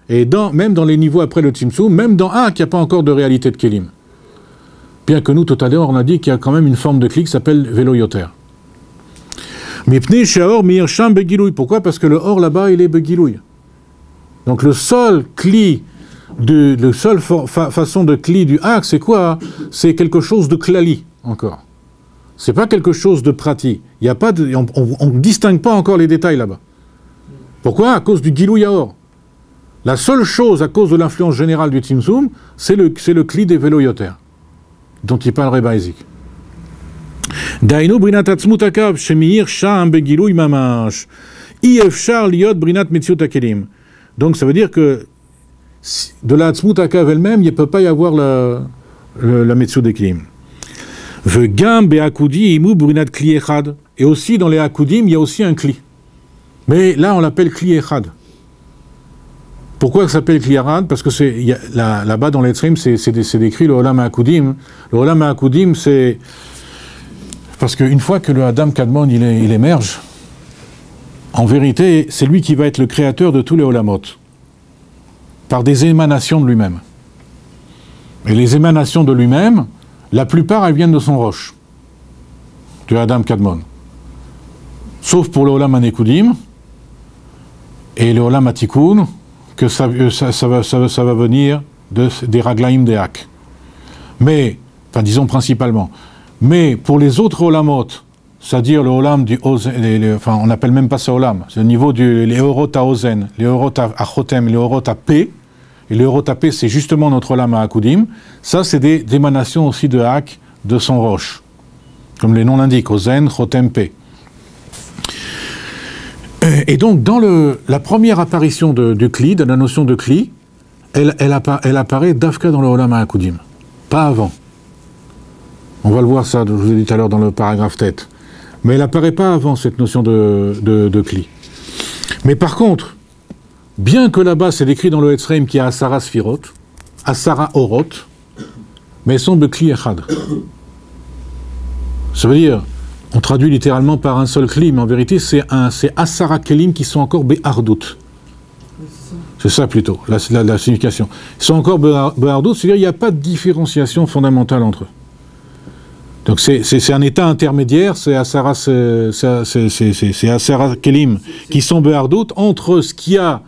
Et même dans les niveaux après le Tzimtzum, même dans un qui n'y a pas encore de réalité de Kelim. Bien que nous, tout à l'heure, on a dit qu'il y a quand même une forme de Kli qui s'appelle Velo Yoter. Pourquoi? Parce que le Or là-bas, il est Begilouy. Donc le seul Kli, le seule façon de Kli du Hak, c'est quoi? C'est quelque chose de Klali, encore. C'est pas quelque chose de pratique. Il y a pas on ne distingue pas encore les détails là-bas. Pourquoi? À cause du Gilou Yaor. La seule chose, à cause de l'influence générale du Tzimtzum, c'est le Kli des Veloyoter, dont il parle Reba Ezik. Dainu brinat atzmut akav shemir sham begilui mamash ifshar liot brinat metziut hakelim. Donc ça veut dire que de la atzmut akav elle-même, il ne peut pas y avoir la metziut des kelim. Vegam beakudi imu brinat kli echad. Et aussi dans les akudim, il y a aussi un kli. Mais là, on l'appelle kli echad. Pourquoi ça s'appelle Kli Echad? Parce que là-bas dans l'Etzrim, c'est décrit le Olam HaAkudim. Le Olam HaAkudim, c'est... Parce qu'une fois que le Adam Kadmon, il émerge, en vérité, c'est lui qui va être le créateur de tous les Olamot, par des émanations de lui-même. Et les émanations de lui-même, la plupart, elles viennent de son roche, du Adam Kadmon. Sauf pour le Olam HaNekudim et le Olam HaTikun, que ça va venir des Raglaïm des Hak. Mais, enfin disons principalement, mais pour les autres Olamot, c'est-à-dire le Olam du Ozen, enfin on n'appelle même pas ça Olam, c'est le niveau les Orot à Ozen, les Orot à Chotem, les Orot à P, et les Orot à P c'est justement notre Olam à Akudim, ça c'est des émanations aussi de Hak de son roche, comme les noms l'indiquent, Ozen, Chotem, P. Et donc, dans la première apparition du Kli, de la notion de Kli, elle apparaît d'Afka dans le Olam HaAkudim, pas avant. On va le voir ça, je vous ai dit tout à l'heure dans le paragraphe tête. Mais elle apparaît pas avant, cette notion de Kli. Mais par contre, bien que là-bas, c'est décrit dans le Etzreim qu'il y a Asara Sfirot, Asara Orot, mais elles sont de Kli Echad. Ça veut dire... On traduit littéralement par un seul kli, mais en vérité, c'est Asara Kelim qui sont encore Be'ardout. C'est ça plutôt, la signification. Ils sont encore Be'ardout, c'est-à-dire qu'il n'y a pas de différenciation fondamentale entre eux. Donc c'est un état intermédiaire, c'est Asara Kelim qui sont Be'ardout entre ce qu'il y a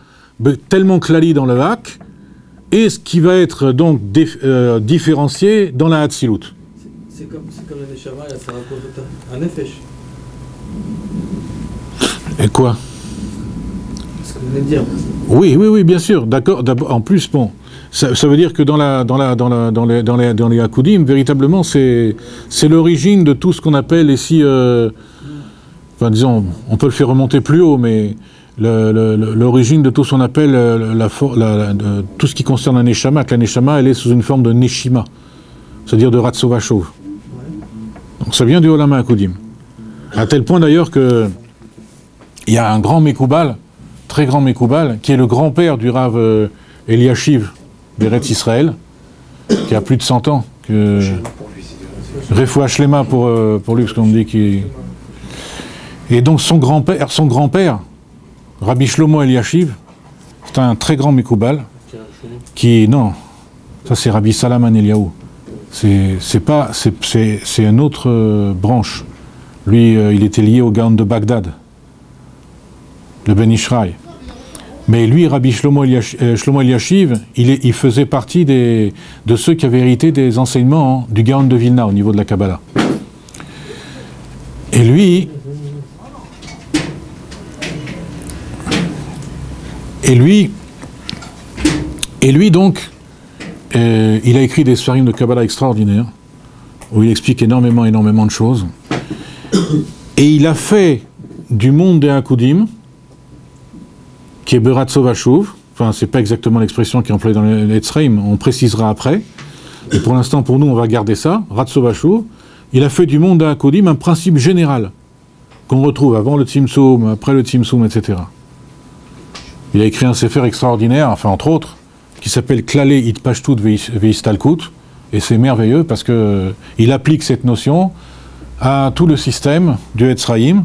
tellement klali dans le Hak et ce qui va être donc différencié dans la Hatzilut. C'est comme la Neshama et la Sarah Kovota. Un Nefesh. Et quoi? Ce que vous venez de dire. Oui, bien sûr. D'accord. En plus, bon, ça veut dire que dans les Akudim, véritablement, c'est l'origine de tout ce qu'on appelle ici, enfin, disons, on peut le faire remonter plus haut, mais l'origine de tout ce qu'on appelle tout ce qui concerne la Neshama, que la Neshama, elle est sous une forme de Neshima, c'est-à-dire de Ratsova Chauve. Donc ça vient du Olam HaAkudim. À tel point d'ailleurs que il y a un grand Mekoubal, très grand Mekoubal, qui est le grand-père du Rav Eliashiv d'Eretz Israël, qui a plus de 100 ans. Refoua Shlema pour lui, parce qu'on me dit qu'il Et donc son grand-père, Rabbi Shlomo Eliashiv, c'est un très grand Mekoubal, non, ça c'est Rabbi Salaman Eliaou. C'est une autre branche. Lui, il était lié au Gaon de Bagdad, le Ben Ishraï. Mais lui, Rabbi Shlomo Eliashiv, il faisait partie de ceux qui avaient hérité des enseignements du Gaon de Vilna au niveau de la Kabbalah. Et lui donc, il a écrit des sfarim de Kabbalah extraordinaires, où il explique énormément de choses. Et il a fait du monde des Hakudim, qui est Beratso Vashuv, enfin c'est pas exactement l'expression qui est employée dans les Etzraim, on précisera après, et pour l'instant pour nous on va garder ça, Ratso Vashuv, il a fait du monde des Hakudim un principe général, qu'on retrouve avant le Tzimtzum, après le Tzimtzum, etc. Il a écrit un sefer extraordinaire, enfin entre autres, qui s'appelle Klalé Itpashtut Veistalkut, et c'est merveilleux parce que il applique cette notion à tout le système du Etzraim.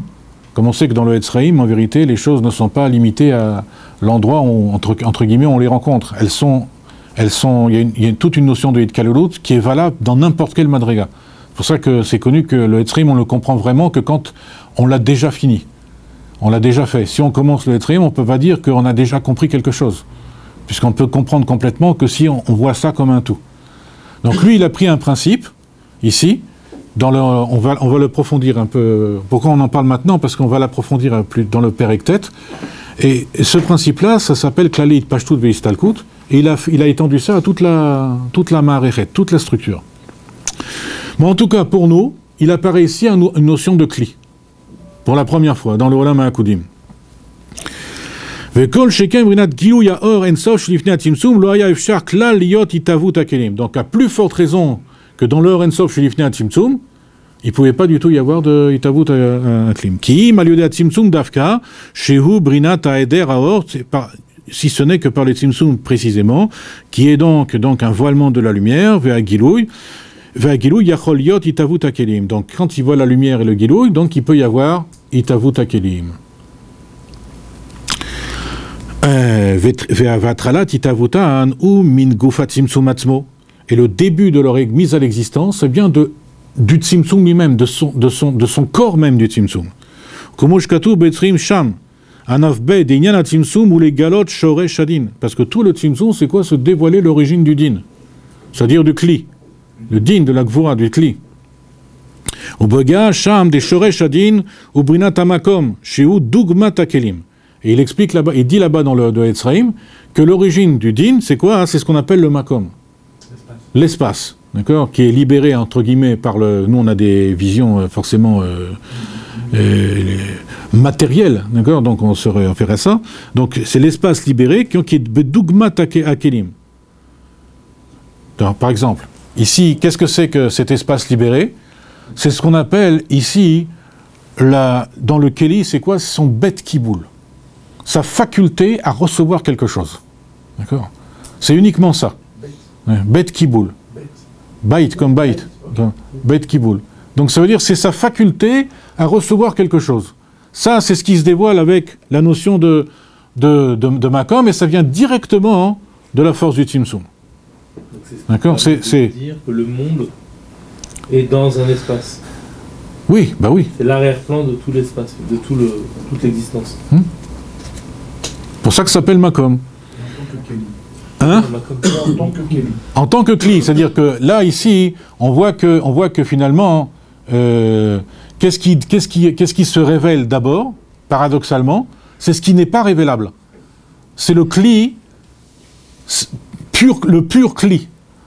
Comme on sait que dans le Etzraim, en vérité, les choses ne sont pas limitées à l'endroit où, entre guillemets, on les rencontre. Il y a toute une notion de Hitkalelut qui est valable dans n'importe quel madriga. C'est pour ça que c'est connu que le Etzraim, on le comprend vraiment que quand on l'a déjà fini. On l'a déjà fait. Si on commence le Etzraim, on ne peut pas dire qu'on a déjà compris quelque chose. Puisqu'on peut comprendre complètement que si on voit ça comme un tout. Donc lui, il a pris un principe, ici, on va l'approfondir un peu. Pourquoi on en parle maintenant? Parce qu'on va l'approfondir plus dans le Perek-Tet. Et ce principe-là, ça s'appelle Klalé Itpashtut Veistalkut, et il a étendu ça à toute la Ma'arechet, toute la structure. Bon, en tout cas, pour nous, il apparaît ici une notion de Kli. Pour la première fois, dans le Olam HaKudim. Donc, à plus forte raison que dans l'heure Ensof Shilifnei Atzimtzum, il ne pouvait pas du tout y avoir de Itavut Aklim. Ki Maliode Atzimtzum Dafka, Shehu Brinat Aeder Aor, si ce n'est que par les Tzimtzum précisément, qui est donc un voilement de la lumière, Vea Gilouy Yachol Yot Itavut Akelim. Donc, quand il voit la lumière et le Gilouy, donc il peut y avoir Itavut Akelim. Ve'avatralat Itavutan ou Min Gufat Tzimtzum Atzmo. Et le début de leur mise à l'existence, c'est bien du Tzimtzum lui-même, de son corps même du Tzimtzum. Kumushkatu Betzrim Sham, Anafbe Dinyan Tzimtzum ou les Galot Shore Shadin. Parce que tout le Tzimtzum, c'est quoi? Se dévoiler l'origine du din. C'est-à-dire du Kli. Le din de la Gvura, du Kli. Ou Bega Sham des Shore Shadin ou Brinat Amakom, Shiu Dugmat Akelim. Et il explique là-bas, il dit là-bas dans le Etzraim, que l'origine du din, c'est quoi? C'est ce qu'on appelle le Makom. L'espace, d'accord, qui est libéré entre guillemets par le. Nous, on a des visions forcément matérielles, d'accord, donc on se réfère à ça. Donc c'est l'espace libéré qui est bedugmat akelim. Par exemple, ici, qu'est-ce que c'est que cet espace libéré? C'est ce qu'on appelle ici, dans le keli, c'est quoi? C'est son bet kiboul, sa faculté à recevoir quelque chose, d'accord. C'est uniquement ça. Bet kiboul. Bait comme bait. Bet kiboul. Donc ça veut dire c'est sa faculté à recevoir quelque chose. Ça, c'est ce qui se dévoile avec la notion de Makom, et ça vient directement de la force du Tzimtzum. D'accord? C'est dire que le monde est dans un espace. Oui, bah oui. C'est l'arrière-plan de tout l'espace, de toute l'existence. Pour ça que ça s'appelle Makom. Hein? En tant que Kli, c'est-à-dire que là, ici, on voit que finalement, qu'est-ce qui se révèle d'abord, paradoxalement, c'est ce qui n'est pas révélable. C'est le Kli, le pur Kli.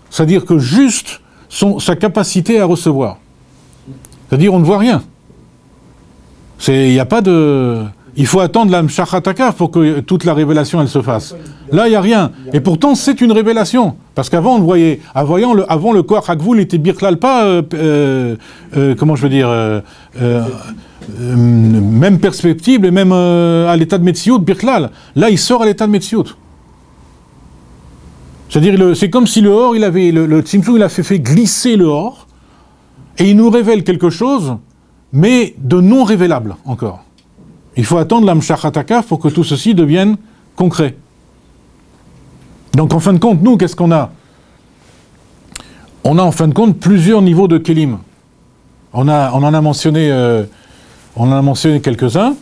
C'est-à-dire que juste sa capacité à recevoir. C'est-à-dire on ne voit rien. Il n'y a pas de... Il faut attendre la Mshachataka pour que toute la révélation elle se fasse. Là, il n'y a rien. Et pourtant, c'est une révélation. Parce qu'avant, on le voyait. Avant le Koach HaGvul était birklal pas, comment je veux dire, même perspective et même à l'état de Metsiout, birklal. Là, il sort à l'état de Metsiout. C'est-à-dire, c'est comme si le Or, le Tzimtzum, il a fait glisser le Or, et il nous révèle quelque chose, mais de non révélable encore. Il faut attendre l'Amshachat HaKaf pour que tout ceci devienne concret. Donc en fin de compte, nous, qu'est-ce qu'on a? On a en fin de compte plusieurs niveaux de Kélim. On en a mentionné quelques-uns.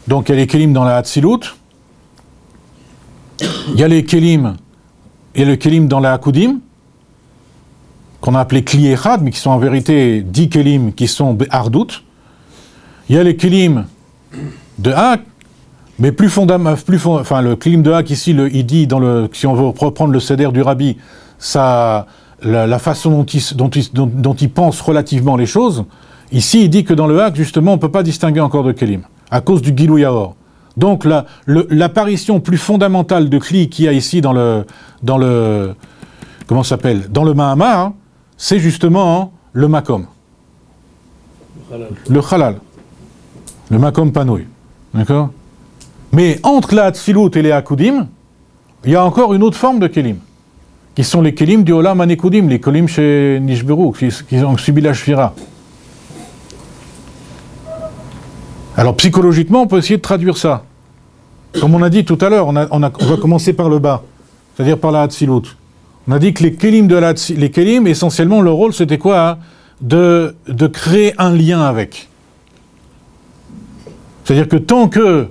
Donc il y a les Kélim dans la Hatzilut. Il y a les Kélim et le Kélim dans la Hakudim, qu'on a appelé Kli Echad, mais qui sont en vérité 10 Kélim qui sont Be'ardout. Il y a les Kélim de Hak, mais enfin le Kélim de Hak ici, il dit, si on veut reprendre le Seder du Rabbi, ça, la façon dont il pense relativement les choses, ici il dit que dans le Hak, justement, on ne peut pas distinguer encore de Kélim, à cause du Gilou Yaor. Donc l'apparition plus fondamentale de Kli qu'il y a ici dans le comment ça s'appelle, dans le Mahamar, hein, c'est justement le Makom. Le Halal. Le Makom Panouï. D'accord? Mais entre la Hatzilut et les Hakudim, il y a encore une autre forme de Kélim, qui sont les Kélim du Olam Hanekudim, les Kélim chez Nishberu, qui ont subi la Shvira. Alors psychologiquement, on peut essayer de traduire ça. Comme on a dit tout à l'heure, on va commencer par le bas, c'est-à-dire par la Hatzilut. On a dit que les Kélim les Kélim, essentiellement, leur rôle, c'était quoi, hein? De créer un lien avec. C'est-à-dire que tant que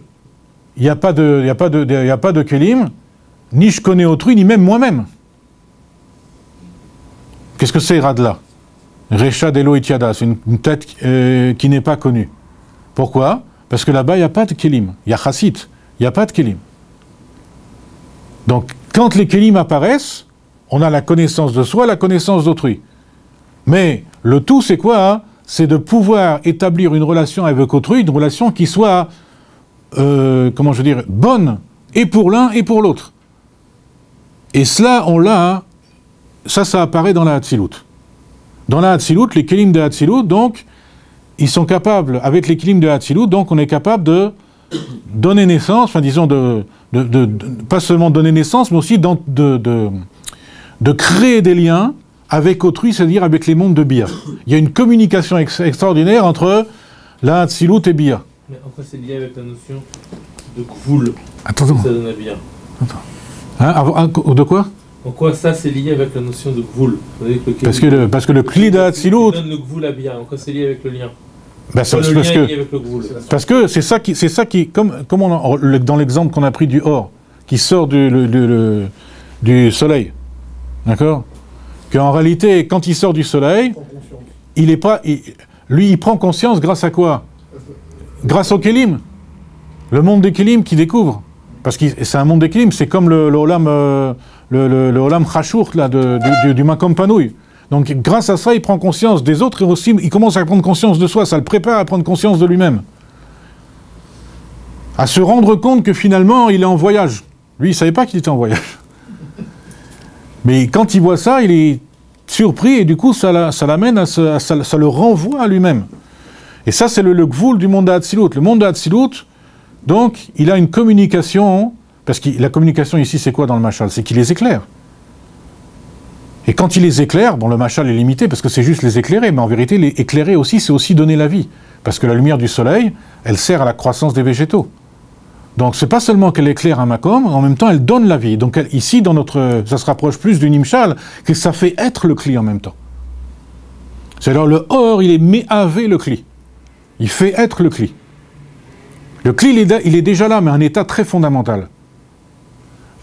il n'y a pas de Kélim, ni je connais autrui, ni même moi-même. Qu'est-ce que c'est Radla? Recha Delo Itiada, c'est une tête qui n'est pas connue. Pourquoi? Parce que là-bas, il n'y a pas de Kélim. Il y a Chassid, il n'y a pas de Kélim. Donc, quand les Kélim apparaissent, on a la connaissance de soi, la connaissance d'autrui. Mais le tout, c'est quoi, hein? C'est de pouvoir établir une relation avec autrui, une relation qui soit, comment je veux dire, bonne, et pour l'un et pour l'autre. Et cela, on l'a, hein, ça apparaît dans la Hatzilut. Dans la Hatzilut, les Kélim de Hatzilut, donc, ils sont capables, avec les Kélim de Hatzilut, donc on est capable de donner naissance, enfin disons, pas seulement donner naissance, mais aussi de créer des liens avec autrui, c'est-à-dire avec les mondes de Bia. Il y a une communication extraordinaire entre la Hatzilut et Bia. Mais en quoi c'est lié avec la notion de Gvoul? Attends. Ça donne à Bia. Hein, de quoi? En quoi ça c'est lié avec la notion de Gvoul? Parce que le Kli de Hatzilut... donne le Gvoul à Bia. En quoi c'est lié avec le lien? Ben parce que c'est ça qui comme dans l'exemple qu'on a pris du or, qui sort du soleil. D'accord? Qu'en réalité, quand il sort du soleil, il prend conscience grâce à quoi? Grâce au Kélim. Le monde des Kélim qu'il découvre. Parce que c'est un monde des Kélim, c'est comme le Olam Chashur là, du Makom Panouï. Donc grâce à ça, il prend conscience des autres et aussi, il commence à prendre conscience de soi, ça le prépare à prendre conscience de lui-même. À se rendre compte que finalement, il est en voyage. Lui, il ne savait pas qu'il était en voyage. Mais quand il voit ça, il est surpris et du coup, ça l'amène ça le renvoie à lui-même. Et ça, c'est le Gvoul du monde d'Hatzilut. Le monde d'Hatzilut, donc, il a une communication, parce que la communication ici, c'est quoi dans le Machal? C'est qu'il les éclaire. Et quand il les éclaire, bon, le Machal est limité parce que c'est juste les éclairer, mais en vérité, les éclairer aussi, c'est aussi donner la vie. Parce que la lumière du soleil, elle sert à la croissance des végétaux. Donc, c'est pas seulement qu'elle éclaire un makom, en même temps, elle donne la vie. Donc, ici, ça se rapproche plus du Nimshal, que ça fait être le Kli en même temps. C'est alors le Or, il est méhavé le Kli. Il fait être le Kli. Le Kli, il est déjà là, mais un état très fondamental.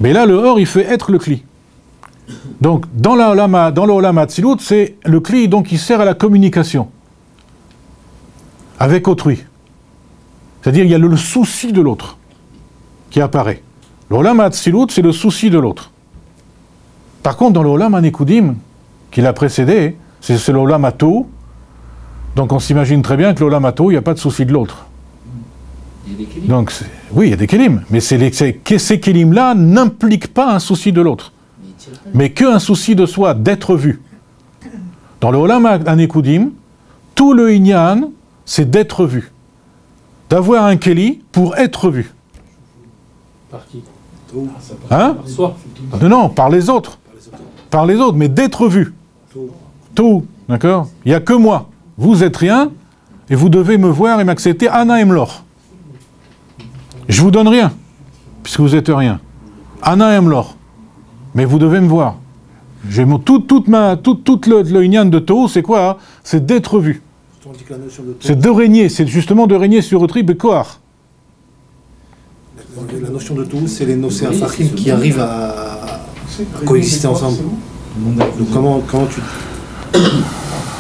Mais là, le Or, il fait être le Kli. Donc, dans le Olam Hatzilut, c'est le Kli, donc, il sert à la communication avec autrui. C'est-à-dire, il y a le souci de l'autre qui apparaît. Le Olam Hatzilut, c'est le souci de l'autre. Par contre, dans le Olam Hanekudim, qui l'a précédé, c'est le Olam Hatou. Donc, on s'imagine très bien que le Olam Hatou, il n'y a pas de souci de l'autre. Il y a des kélim. Donc, oui, il y a des kélim, mais ces kélim-là n'impliquent pas un souci de l'autre, mais qu'un souci de soi, d'être vu. Dans le Olam Hanekudim, tout le Inyan, c'est d'être vu. D'avoir un kéli pour être vu. Par qui? Hein? Par soi. Non, par les autres. Par les autres, mais d'être vu. Tout, d'accord? Il n'y a que moi. Vous êtes rien, et vous devez me voir et m'accepter Anna Emlor. Je vous donne rien, puisque vous êtes rien. Ana Emlor. Mais vous devez me voir. J'ai toute le Inyan de Toho, c'est quoi? C'est d'être vu. C'est de régner, c'est justement de régner sur le tribe Koar. La notion de Toho, c'est les Nosé Fachim qui arrivent à coexister ensemble. Donc comment tu...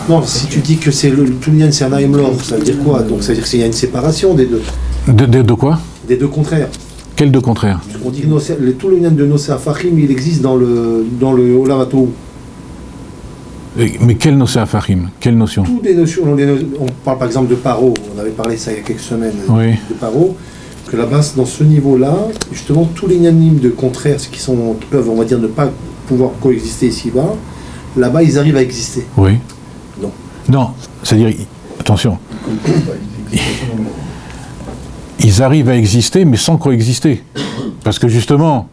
Non, si tu dis que c'est tout l'Inyan, c'est un Emlor, ça veut dire quoi? Donc ça veut dire qu'il y a une séparation des deux. De quoi? Des deux contraires. Quels deux contraires? On dit que tout le lien de Nosé Fachim, il existe dans le Olam HaTohu. Mais quelle notion Fahim? Quelle notion? Toutes les notions, on parle par exemple de Paro, on avait parlé ça il y a quelques semaines, oui. De Paro, que là-bas, dans ce niveau-là, justement, tous les inanimes de contraires qui peuvent, on va dire, ne pas pouvoir coexister ici-bas, là-bas, ils arrivent à exister. Oui. Non. Non, c'est-à-dire, attention. Ils arrivent à exister, mais sans coexister. Parce que justement,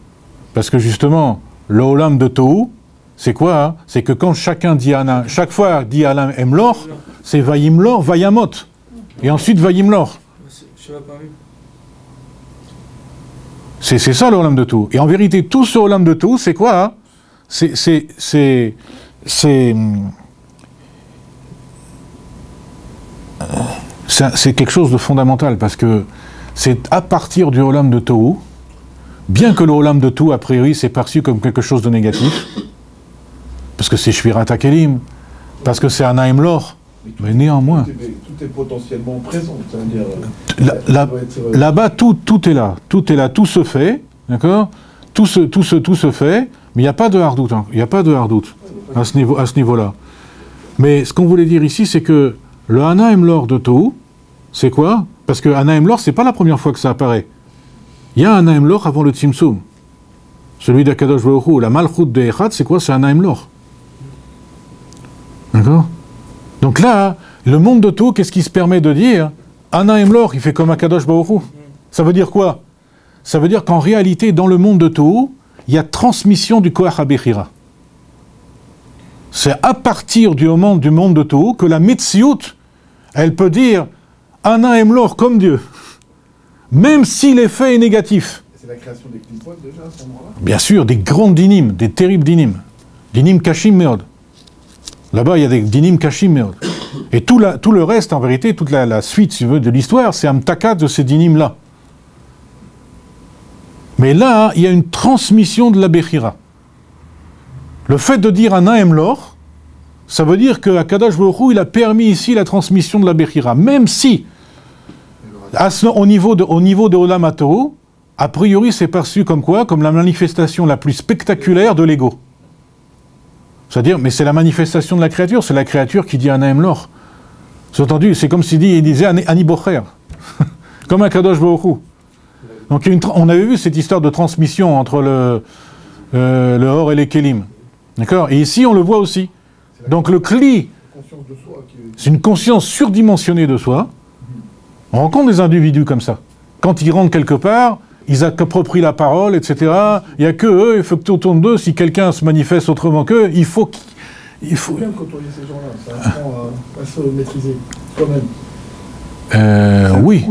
le Olam de Tohu, c'est quoi? Hein? C'est que quand chacun dit chaque fois dit Alam Emlor, c'est Vayimlor, Vayamot. Et ensuite Vayimlor. C'est ça le Olam de Tohu. Et en vérité, tout ce Olam de Tohu, c'est quoi? Hein? C'est quelque chose de fondamental, parce que c'est à partir du Olam de Tohu, bien que le Olam de Tohu, a priori, c'est perçu comme quelque chose de négatif, parce que c'est Shvirat HaKelim, parce que c'est un Emlor, mais néanmoins... Tout est potentiellement présent, c'est-à-dire... Là-bas, tout est là, tout se fait, d'accord? Tout se fait, mais il n'y a pas de hardout, hein, il n'y a pas de hardout à ce niveau-là. Mais ce qu'on voulait dire ici, c'est que le Ana Emlor de Tohu, c'est quoi? Parce que Ana Emlor, c'est pas la première fois que ça apparaît. Il y a un Ana Emlor avant le Tzimtzum. Celui d'Akadosh Baruch Hu, la Malchut de Echad, c'est quoi? C'est un Ana Emlor. D'accord? Donc là, le monde de Tohu, qu'est-ce qui se permet de dire? Ana Emlor, il fait comme Akadosh Baruch Hu. Ça veut dire quoi? Ça veut dire qu'en réalité, dans le monde de Tohu, il y a transmission du Koach HaBechira. C'est à partir du monde de Tohu que la Metsiout, elle peut dire Ana Emlor comme Dieu, même si l'effet est négatif. C'est la création des clipotes déjà à ce moment-là? Bien sûr, des grandes dinim, des terribles dinim. Dinim Kashim Meod. Là-bas, il y a des dinim Kashim Meod. Et tout le reste, en vérité, toute la suite, si tu veux, de l'histoire, c'est un mtaka de ces dinim-là. Mais là, il y a une transmission de la Bechira. Le fait de dire Ana Emlor, ça veut dire que Akadosh Baruch Hu, il a permis ici la transmission de la Bechira. Même si, au niveau de Olam HaTohu, a priori, c'est perçu comme quoi? Comme la manifestation la plus spectaculaire de l'ego. C'est-à-dire, mais c'est la manifestation de la créature, c'est la créature qui dit Ana Emlor. C'est entendu, c'est comme s'il disait Ani Bocher, comme un Kadosh Baruch Hu. Donc on avait vu cette histoire de transmission entre le Or et les Kélim. D'accord? Et ici, on le voit aussi. Donc le Kli, c'est une conscience surdimensionnée de soi. On rencontre des individus comme ça. Quand ils rentrent quelque part, ils approprient la parole, etc. Il n'y a que eux, il faut que tu autour d'eux, si quelqu'un se manifeste autrement qu'eux, il faut... Il faut bien côtoyer ces gens-là, ça apprend à se maîtriser, quand même. Oui,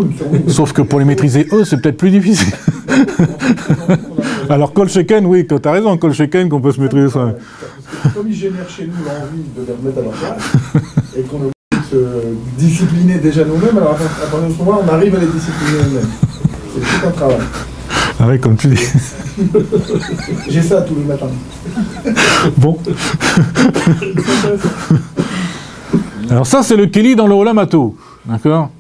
sauf que pour les maîtriser eux, c'est peut-être plus difficile. Alors Kol Sheken, oui, tu as raison, Kol Sheken, qu'on peut se maîtriser ça. Comme ils génèrent chez nous l'envie de les remettre à leur place, et qu'on a envie de se discipliner déjà nous-mêmes, alors à partir de ce moment-là, on arrive à les discipliner nous-mêmes. C'est tout un travail. Ah oui, comme tu dis. J'ai ça tous les matins. Bon. Alors ça, c'est le Keli dans le Olam HaTohu. D'accord?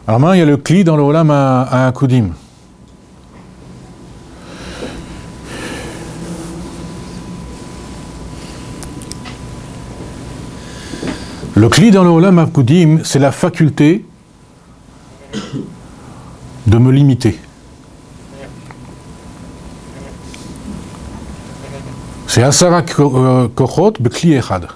Alors maintenant, il y a le Kli dans le Olam HaKudim. Le Kli dans le Olam HaKudim, c'est la faculté de me limiter. C'est Asara Kochot Bekli Echad.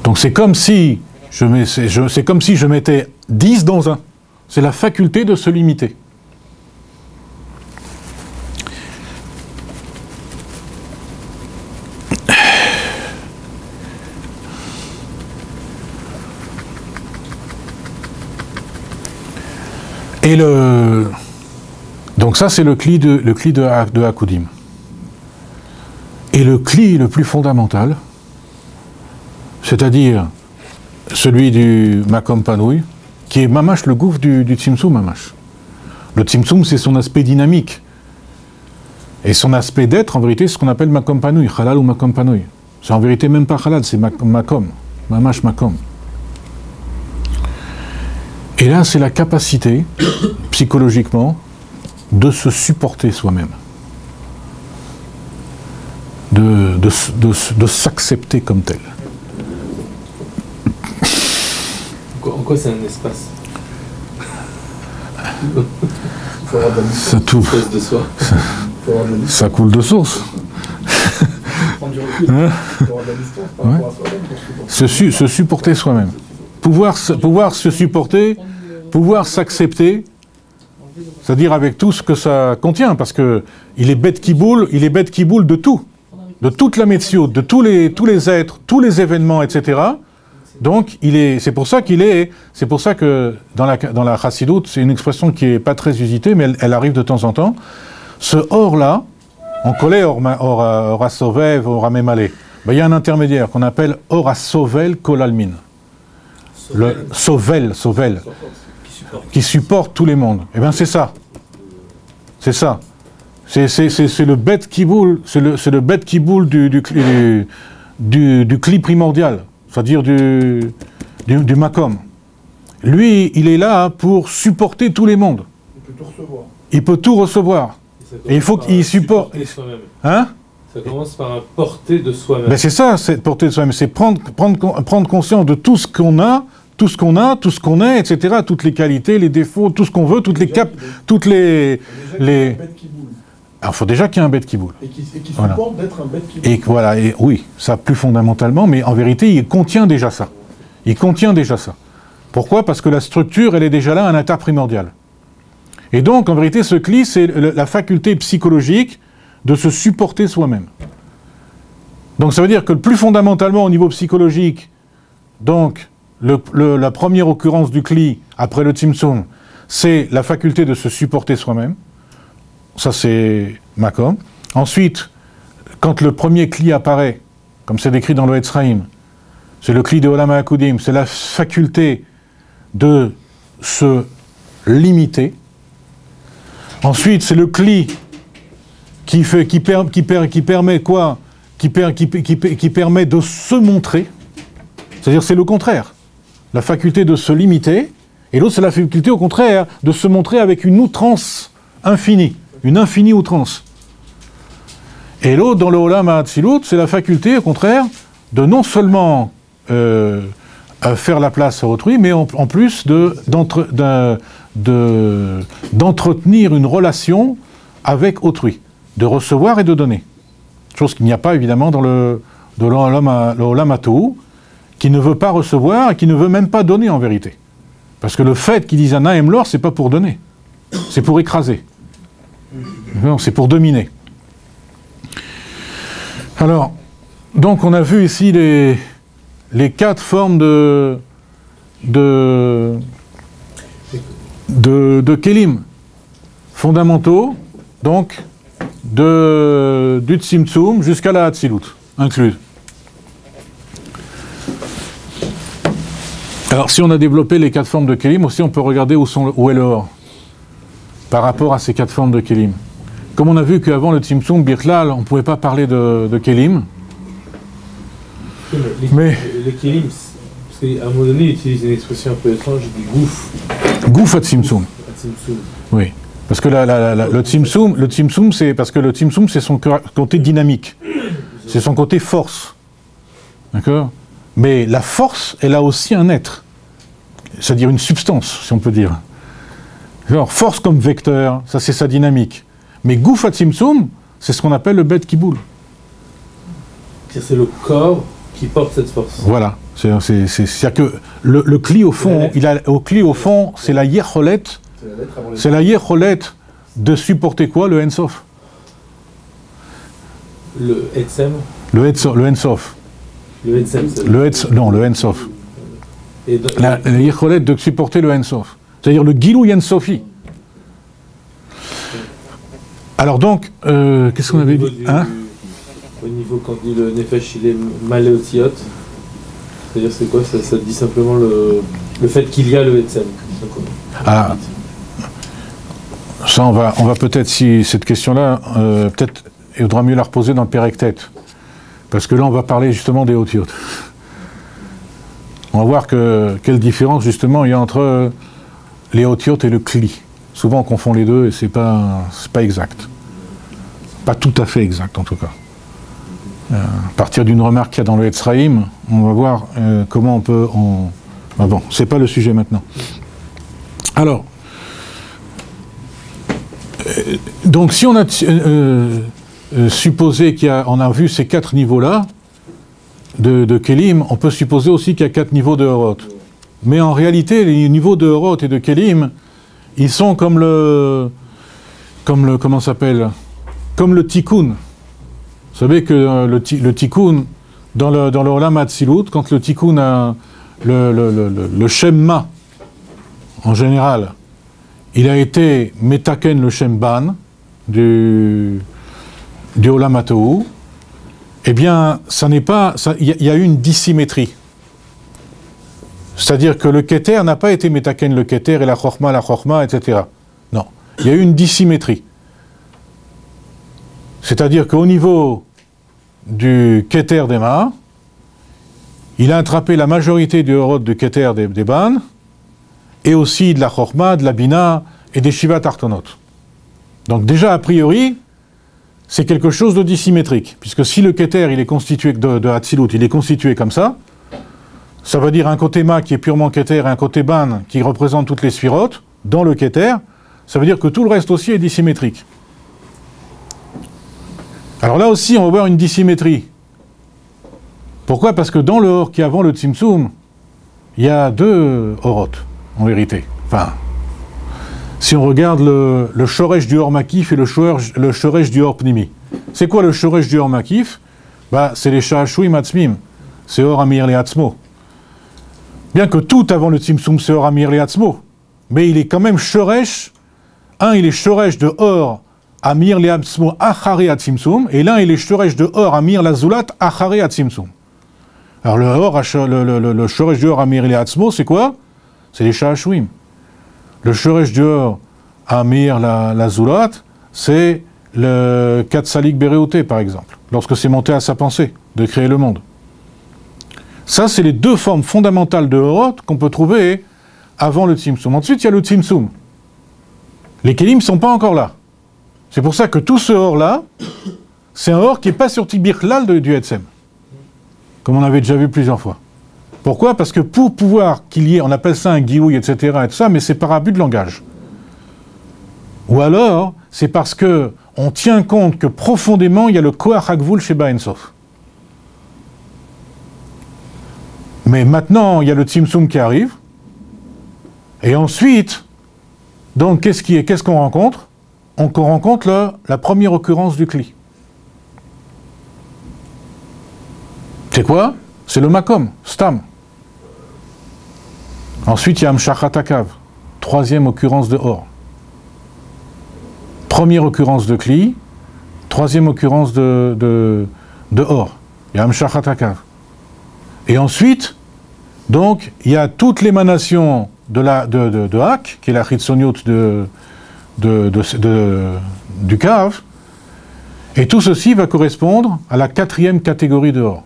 Donc c'est comme si je mettais 10 dans un. C'est la faculté de se limiter. Et donc ça, c'est le cli de Hakudim. Et le cli le plus fondamental, c'est-à-dire celui du Makom Panouï, qui est mamash le gouffre du Tzimtzum mamash. Le Tzimtzum, c'est son aspect dynamique. Et son aspect d'être, en vérité, c'est ce qu'on appelle Makom Panouï, Halal ou Makom Panouï. C'est en vérité même pas Halal, c'est Makom, mamash Makom. Et là, c'est la capacité, psychologiquement, de se supporter soi-même. De s'accepter comme tel. En quoi c'est un espace? Ça tout. De soi. Ça coule de source. Se supporter soi-même. Pouvoir se supporter, pouvoir s'accepter, c'est-à-dire avec tout ce que ça contient, parce que il est bête qui boule de tout, de toute la métio, de tous les êtres, tous les événements, etc. Donc c'est pour ça que dans la chassidoute, c'est une expression qui est pas très usitée, mais elle arrive de temps en temps. Ce or-là, on collait or à sovev, or à mémalé. Il y a un intermédiaire qu'on appelle or à sovel kolalmin. Le sovel, qui supporte tous les mondes. Eh bien, c'est ça. C'est ça. C'est le bête qui boule, c'est le bête qui boule du cli primordial, c'est-à-dire du makom. Lui, il est là pour supporter tous les mondes. Il peut tout recevoir. Il peut tout recevoir. Et il faut qu'il supporte. Hein? Ça commence par un porter de soi-même. Ben c'est ça, c'est porter de soi-même. C'est prendre conscience de tout ce qu'on a, tout ce qu'on est, etc. Toutes les qualités, les défauts, tout ce qu'on veut, toutes les caps, toutes les. Alors, il faut déjà qu'il y ait un bête qui boule. Et qui supporte d'être un bête qui boule. Et voilà, et oui, ça plus fondamentalement, mais en vérité, il contient déjà ça. Pourquoi? Parce que la structure, elle est déjà là, un état primordial. Et donc, en vérité, ce cli, c'est la faculté psychologique de se supporter soi-même. Donc, ça veut dire que plus fondamentalement, au niveau psychologique, donc, la première occurrence du cli, après le Tzimtzum, c'est la faculté de se supporter soi-même. Ça, c'est Makom. Ensuite, quand le premier cli apparaît, comme c'est décrit dans le Etzraïm, c'est le cli de Olam HaKudim, c'est la faculté de se limiter. Ensuite, c'est le cli qui permet quoi? Qui permet de se montrer. C'est-à-dire, c'est le contraire. La faculté de se limiter. Et l'autre, c'est la faculté, au contraire, de se montrer avec une outrance infinie. Une infinie outrance. Et l'autre, dans le Olam HaAtzilut, c'est la faculté, au contraire, de non seulement faire la place à autrui, mais en plus d'entretenir une relation avec autrui, de recevoir et de donner. Chose qu'il n'y a pas évidemment dans le Olam HaTohu, qui ne veut pas recevoir et qui ne veut même pas donner en vérité. Parce que le fait qu'ils disent un Nahem Lor, c'est pas pour donner, c'est pour écraser. Non, c'est pour dominer. Alors, donc on a vu ici les quatre formes de kelim fondamentaux, donc du Tzimtzum jusqu'à la Hatzilut, inclus. Alors, si on a développé les quatre formes de kelim, aussi on peut regarder où est le or par rapport à ces quatre formes de kelim. Comme on a vu qu'avant le Tzimtzum, Birklal, on ne pouvait pas parler de kelim. Mais les kelim, parce qu'à un moment donné, il utilise une expression un peu étrange, il dit gouf. Gouf à Tzimtzum. Oui. Parce que le Tzimtzum, c'est parce que le Tzimtzum, c'est son côté dynamique. C'est son côté force. D'accord? Mais la force, elle a aussi un être. C'est-à-dire une substance, si on peut dire. Genre, force comme vecteur, ça c'est sa dynamique. Mais Gouf à Tzimtzum, c'est ce qu'on appelle le bête qui boule. C'est le corps qui porte cette force. Voilà. C'est-à-dire que le cli au fond, c'est la yecholet. C'est la yecholet de supporter quoi? Le Ensof. Le Etsem. Le Ensof. Le Etsem. Non, le Ensof. La yecholet de supporter le Ensof. C'est-à-dire le Gilou Ensofi. Alors donc, qu'est-ce qu'on avait dit au niveau, quand on dit le Nefesh, il est maléotiot, c'est-à-dire c'est quoi ça dit simplement le fait qu'il y a le Etzem. Ah, ça on va peut-être, si cette question-là, peut-être il vaudra mieux la reposer dans le Périctet, parce que là on va parler justement des Otiotes. On va voir quelle différence justement il y a entre les Otiotes et le Kli. Souvent on confond les deux et c'est pas exact. Pas tout à fait exact en tout cas. À partir d'une remarque qu'il y a dans le Etzraïm, on va voir comment on peut... Ah bon, c'est pas le sujet maintenant. Alors, donc si on a supposé qu'on a vu ces 4 niveaux-là de Kélim, on peut supposer aussi qu'il y a 4 niveaux de Horot. Mais en réalité, les niveaux de Horot et de Kélim, ils sont comme le comment ça s'appelle, comme le Tikkun. Vous savez que le Tikkun, dans le Olam Hatzilut, quand le Tikkun a le Shemma, en général, il a été Metaken le Shemban du Olam Hatohu, eh bien, ça n'est pas... Il y a eu une dissymétrie. C'est-à-dire que le Keter n'a pas été Metaken le Keter et la Chochma, etc. Non. Il y a eu une dissymétrie. C'est-à-dire qu'au niveau du Keter d'Ema, il a attrapé la majorité du Horot du Keter des Ban, et aussi de la Chochma, de la Bina et des Shiva Tartonot. Donc déjà, a priori, c'est quelque chose de dissymétrique, puisque si le Keter il est constitué de Hatzilut, il est constitué comme ça veut dire un côté Ma qui est purement Keter et un côté Ban qui représente toutes les sphirotes, dans le Keter, ça veut dire que tout le reste aussi est dissymétrique. Alors là aussi, on va voir une dissymétrie. Pourquoi? Parce que dans le Or qui est avant le Tzimtzum, il y a 2 Horot, en vérité. Enfin, si on regarde le Shoresh du Or Makif et le Shoresh du Or Pnimi. C'est quoi le Shoresh du Or Makif? C'est les Sha'ashuim Atzmim. C'est Or Amir le Atzmo. Bien que tout avant le Tzimtzum, c'est Or Amir le Atzmo. Mais il est quand même Shoresh. Il est Shoresh de Or Amir le Atzmo Achare Atzimtzum. Et l'un, il est Shoresh de Or Amir la Zulat Achare Atzimtzum. Alors le Shoresh du Or Amir le Atzmo, c'est quoi? C'est les Sha'ashuim. Le Shoresh du Or Amir la Zulat, c'est le Katsalik Bereouté, par exemple, lorsque c'est monté à sa pensée de créer le monde. Ça, c'est les 2 formes fondamentales de Horot qu'on peut trouver avant le Tzimtzum. Ensuite, il y a le Tzimtzum. Les Kélim ne sont pas encore là. C'est pour ça que tout ce Or-là, c'est un Or qui n'est pas sur Tibirlal du Etzem, comme on avait déjà vu plusieurs fois. Pourquoi? Parce que pour pouvoir qu'il y ait, on appelle ça un guiouille, etc., et tout ça, mais c'est par abus de langage. Ou alors, c'est parce que on tient compte que profondément, il y a le Koach HaGvul Sheba Ein Sof. Mais maintenant, il y a le Tzimtzum qui arrive, et ensuite, donc, qu'est-ce qu'on rencontre? On rencontre la première occurrence du Kli. C'est quoi? C'est le Makom, Stam. Ensuite, il y a Amshachat HaKav, 3e occurrence de Or. Première occurrence de Kli, 3e occurrence de Or. Il y a Amshachat HaKav. Et ensuite, donc, il y a toute l'émanation de Hak, qui est la Chitzoniut du Kav, et tout ceci va correspondre à la 4e catégorie de Or.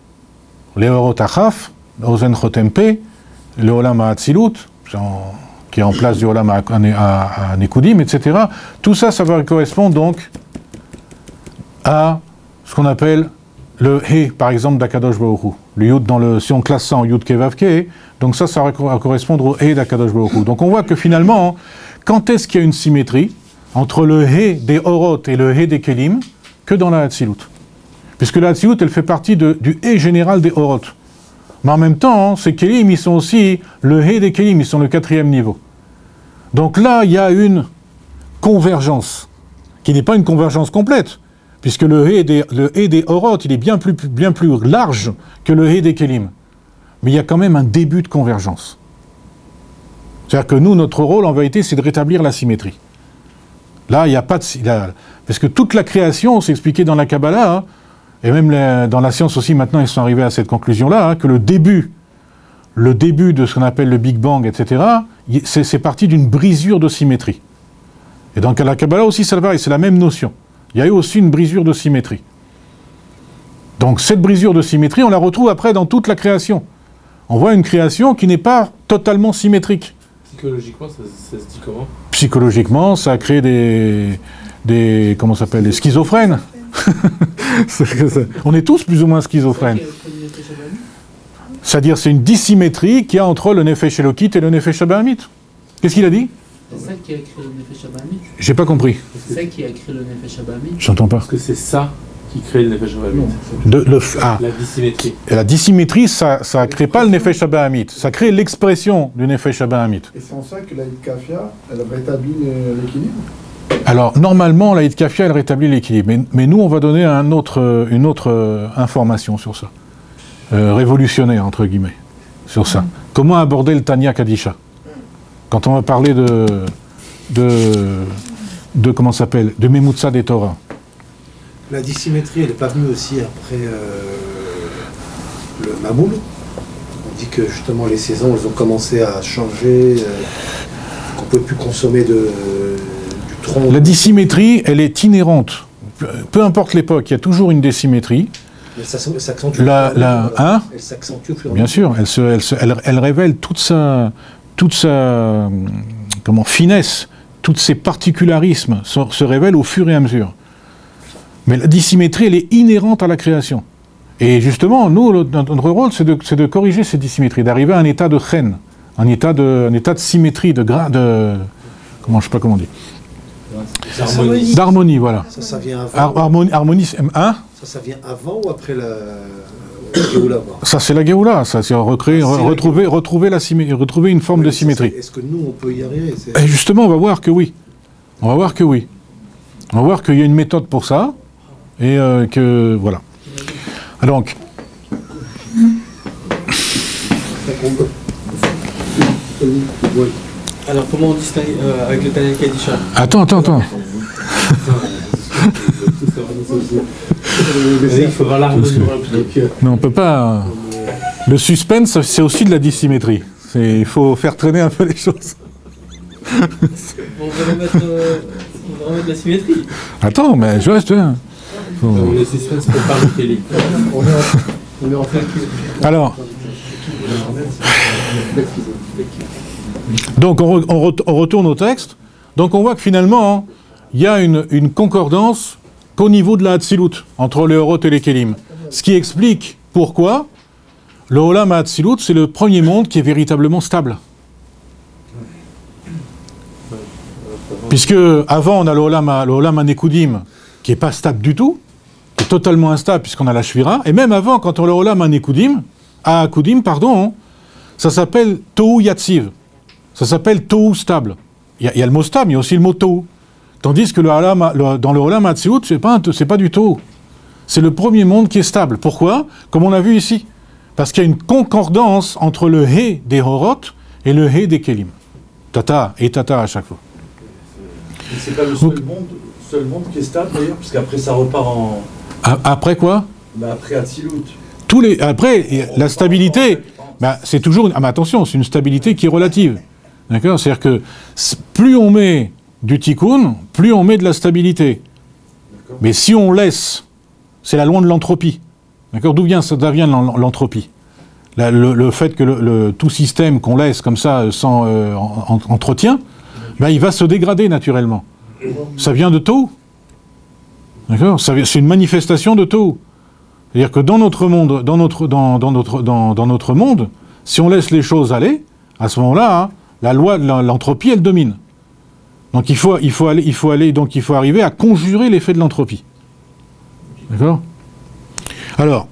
Les Horot Achaf, Ozen Chotempe, le Olam HaAtzilut, qui est en place du Olam à Nekudim, etc. Tout ça, ça va correspondre donc à ce qu'on appelle le He, par exemple, d'Akadosh Baruch Hu. Le Yud, si on classe ça en Yud Kevavke, donc ça va correspondre au He d'Akadosh Baruch Hu. Donc on voit que finalement, quand est-ce qu'il y a une symétrie entre le He des Horot et le He des Kelim, que dans la Hatzilut. Puisque la Hatzilut, elle fait partie du He général des Horot. Mais en même temps, ces Kelim, ils sont aussi le He des Kelim, ils sont le 4e niveau. Donc là, il y a une convergence, qui n'est pas une convergence complète, puisque le He des Horot, il est bien plus large que le He des Kelim. Mais il y a quand même un début de convergence. C'est-à-dire que nous, notre rôle, en vérité, c'est de rétablir la symétrie. Là, il n'y a pas de... Parce que toute la création, c'est expliqué dans la Kabbalah, hein, et même dans la science aussi, maintenant, ils sont arrivés à cette conclusion-là, hein, que le début de ce qu'on appelle le Big Bang, etc., c'est parti d'une brisure de symétrie. Et donc à la Kabbalah aussi, ça va, et c'est la même notion. Il y a eu aussi une brisure de symétrie. Donc cette brisure de symétrie, on la retrouve après dans toute la création. On voit une création qui n'est pas totalement symétrique. Psychologiquement, ça se dit comment? Psychologiquement, ça a créé des comment ça s'appelle, des schizophrènes. On est tous plus ou moins schizophrènes. C'est-à-dire, c'est une dissymétrie qu'il y a entre le Nefesh Elokit et le Nefesh Abahamit. Qu'est-ce qu'il a dit? C'est ça qui a créé le Nefesh Abahamit. J'ai pas compris. C'est ça qui a créé le Nefesh Abahamit. J'entends pas. Parce que c'est ça qui crée le Nefesh Abahamit. La dissymétrie. Et la dissymétrie, ça ne crée pas le Nefesh Abahamit. Ça crée l'expression du Nefesh Abahamit. Et c'est en ça que la Hitkafia, elle rétablit l'équilibre? Alors, normalement, la Hitkafia, elle rétablit l'équilibre. Mais nous, on va donner une autre information sur ça. Révolutionnaire, entre guillemets, sur ça. Comment aborder le Tanya Kadisha? Quand on va parler de comment ça s'appelle, de Memutsa des Torah. La dissymétrie, elle n'est pas venue aussi après le Maboul. On dit que justement les saisons, elles ont commencé à changer, qu'on ne peut plus consommer du tronc. La dissymétrie, elle est inhérente. Peu importe l'époque, il y a toujours une dissymétrie. Mais ça s'accentue. Hein? Elle s'accentue au fur et à Bien sûr, elle révèle toute sa finesse, tous ses particularismes se révèlent au fur et à mesure. Mais la dissymétrie, elle est inhérente à la création. Et justement, nous, notre rôle, c'est de corriger ces dissymétries, d'arriver à un état de chen, un état de symétrie, comment, je sais pas comment on dit. D'harmonie, voilà. Ça vient avant. Harmonie, hein? Ça vient avant ou après la Géoula? Ça, c'est la Géoula, ça, c'est retrouver une forme de symétrie. Est-ce que nous, on peut y arriver? Et justement, on va voir que oui. On va voir qu'il y a une méthode pour ça, et que, voilà. Donc... Alors, comment on distingue avec le Tanya Kadisha? Attends. Il faut voir l'harmonie. Non, on peut pas... Le suspense, c'est aussi de la dissymétrie. Il faut faire traîner un peu les choses. On va remettre la symétrie. Attends, mais je reste... Le suspense peut pas Kelly. On est en fait... Alors... Donc, on retourne au texte. Donc, on voit que finalement, il y a une concordance qu'au niveau de la Hatzilut, entre le Horot et les Kélim. Ce qui explique pourquoi le Olam Hatzilut, c'est le premier monde qui est véritablement stable. Puisque, avant, on a le Olam Anekudim, qui n'est pas stable du tout, qui est totalement instable, puisqu'on a la Shvira. Et même avant, quand on a le Olam Anekudim, ça s'appelle Tohu Yatziv. Ça s'appelle Tohu stable. Il y a le mot stable, mais il y a aussi le mot Tohu. Tandis que dans le Olam Hatzilut, c'est pas du Tohu. C'est le premier monde qui est stable. Pourquoi? Comme on a vu ici. Parce qu'il y a une concordance entre le He des Horot et le He des Kélim. Tata et Tata à chaque fois. Et c'est pas le seul monde qui est stable d'ailleurs, parce qu'après ça repart en... Après quoi? Après Hatzilut. Après, la stabilité, c'est toujours... mais attention, c'est une stabilité qui est relative. D'accord? C'est-à-dire que plus on met du tikkun, plus on met de la stabilité. Mais si on laisse, c'est la loi de l'entropie. D'accord? D'où vient l'entropie? Le fait que tout système qu'on laisse comme ça, sans entretien, il va se dégrader naturellement. Ça vient de Tohu. D'accord? C'est une manifestation de Tohu. C'est-à-dire que dans notre monde, si on laisse les choses aller, à ce moment-là, la loi de l'entropie, elle domine. Donc il faut arriver à conjurer l'effet de l'entropie. D'accord? Alors,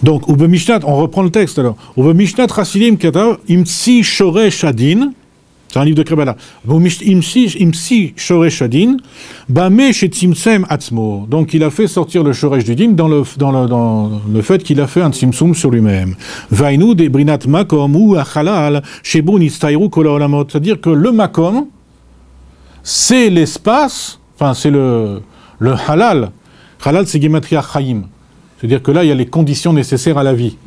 donc, Mishnat, on reprend le texte alors. Mishnat Chasidim Katav, Imtsi Shoresh Adin, c'est un livre de Kabbalah. Imsi Shoresh Adin, Bame Shetzimsem Atzmo. Donc il a fait sortir le Shoresh du Dim dans le fait qu'il a fait un Tzimtzum sur lui-même. Vainu de Brinat Makom ou Achalal, Shebu Nistairu Kol Olamot. C'est-à-dire que le Makom, c'est l'espace, enfin c'est le halal. Halal, c'est Gematria Chaim. C'est-à-dire que là, il y a les conditions nécessaires à la vie.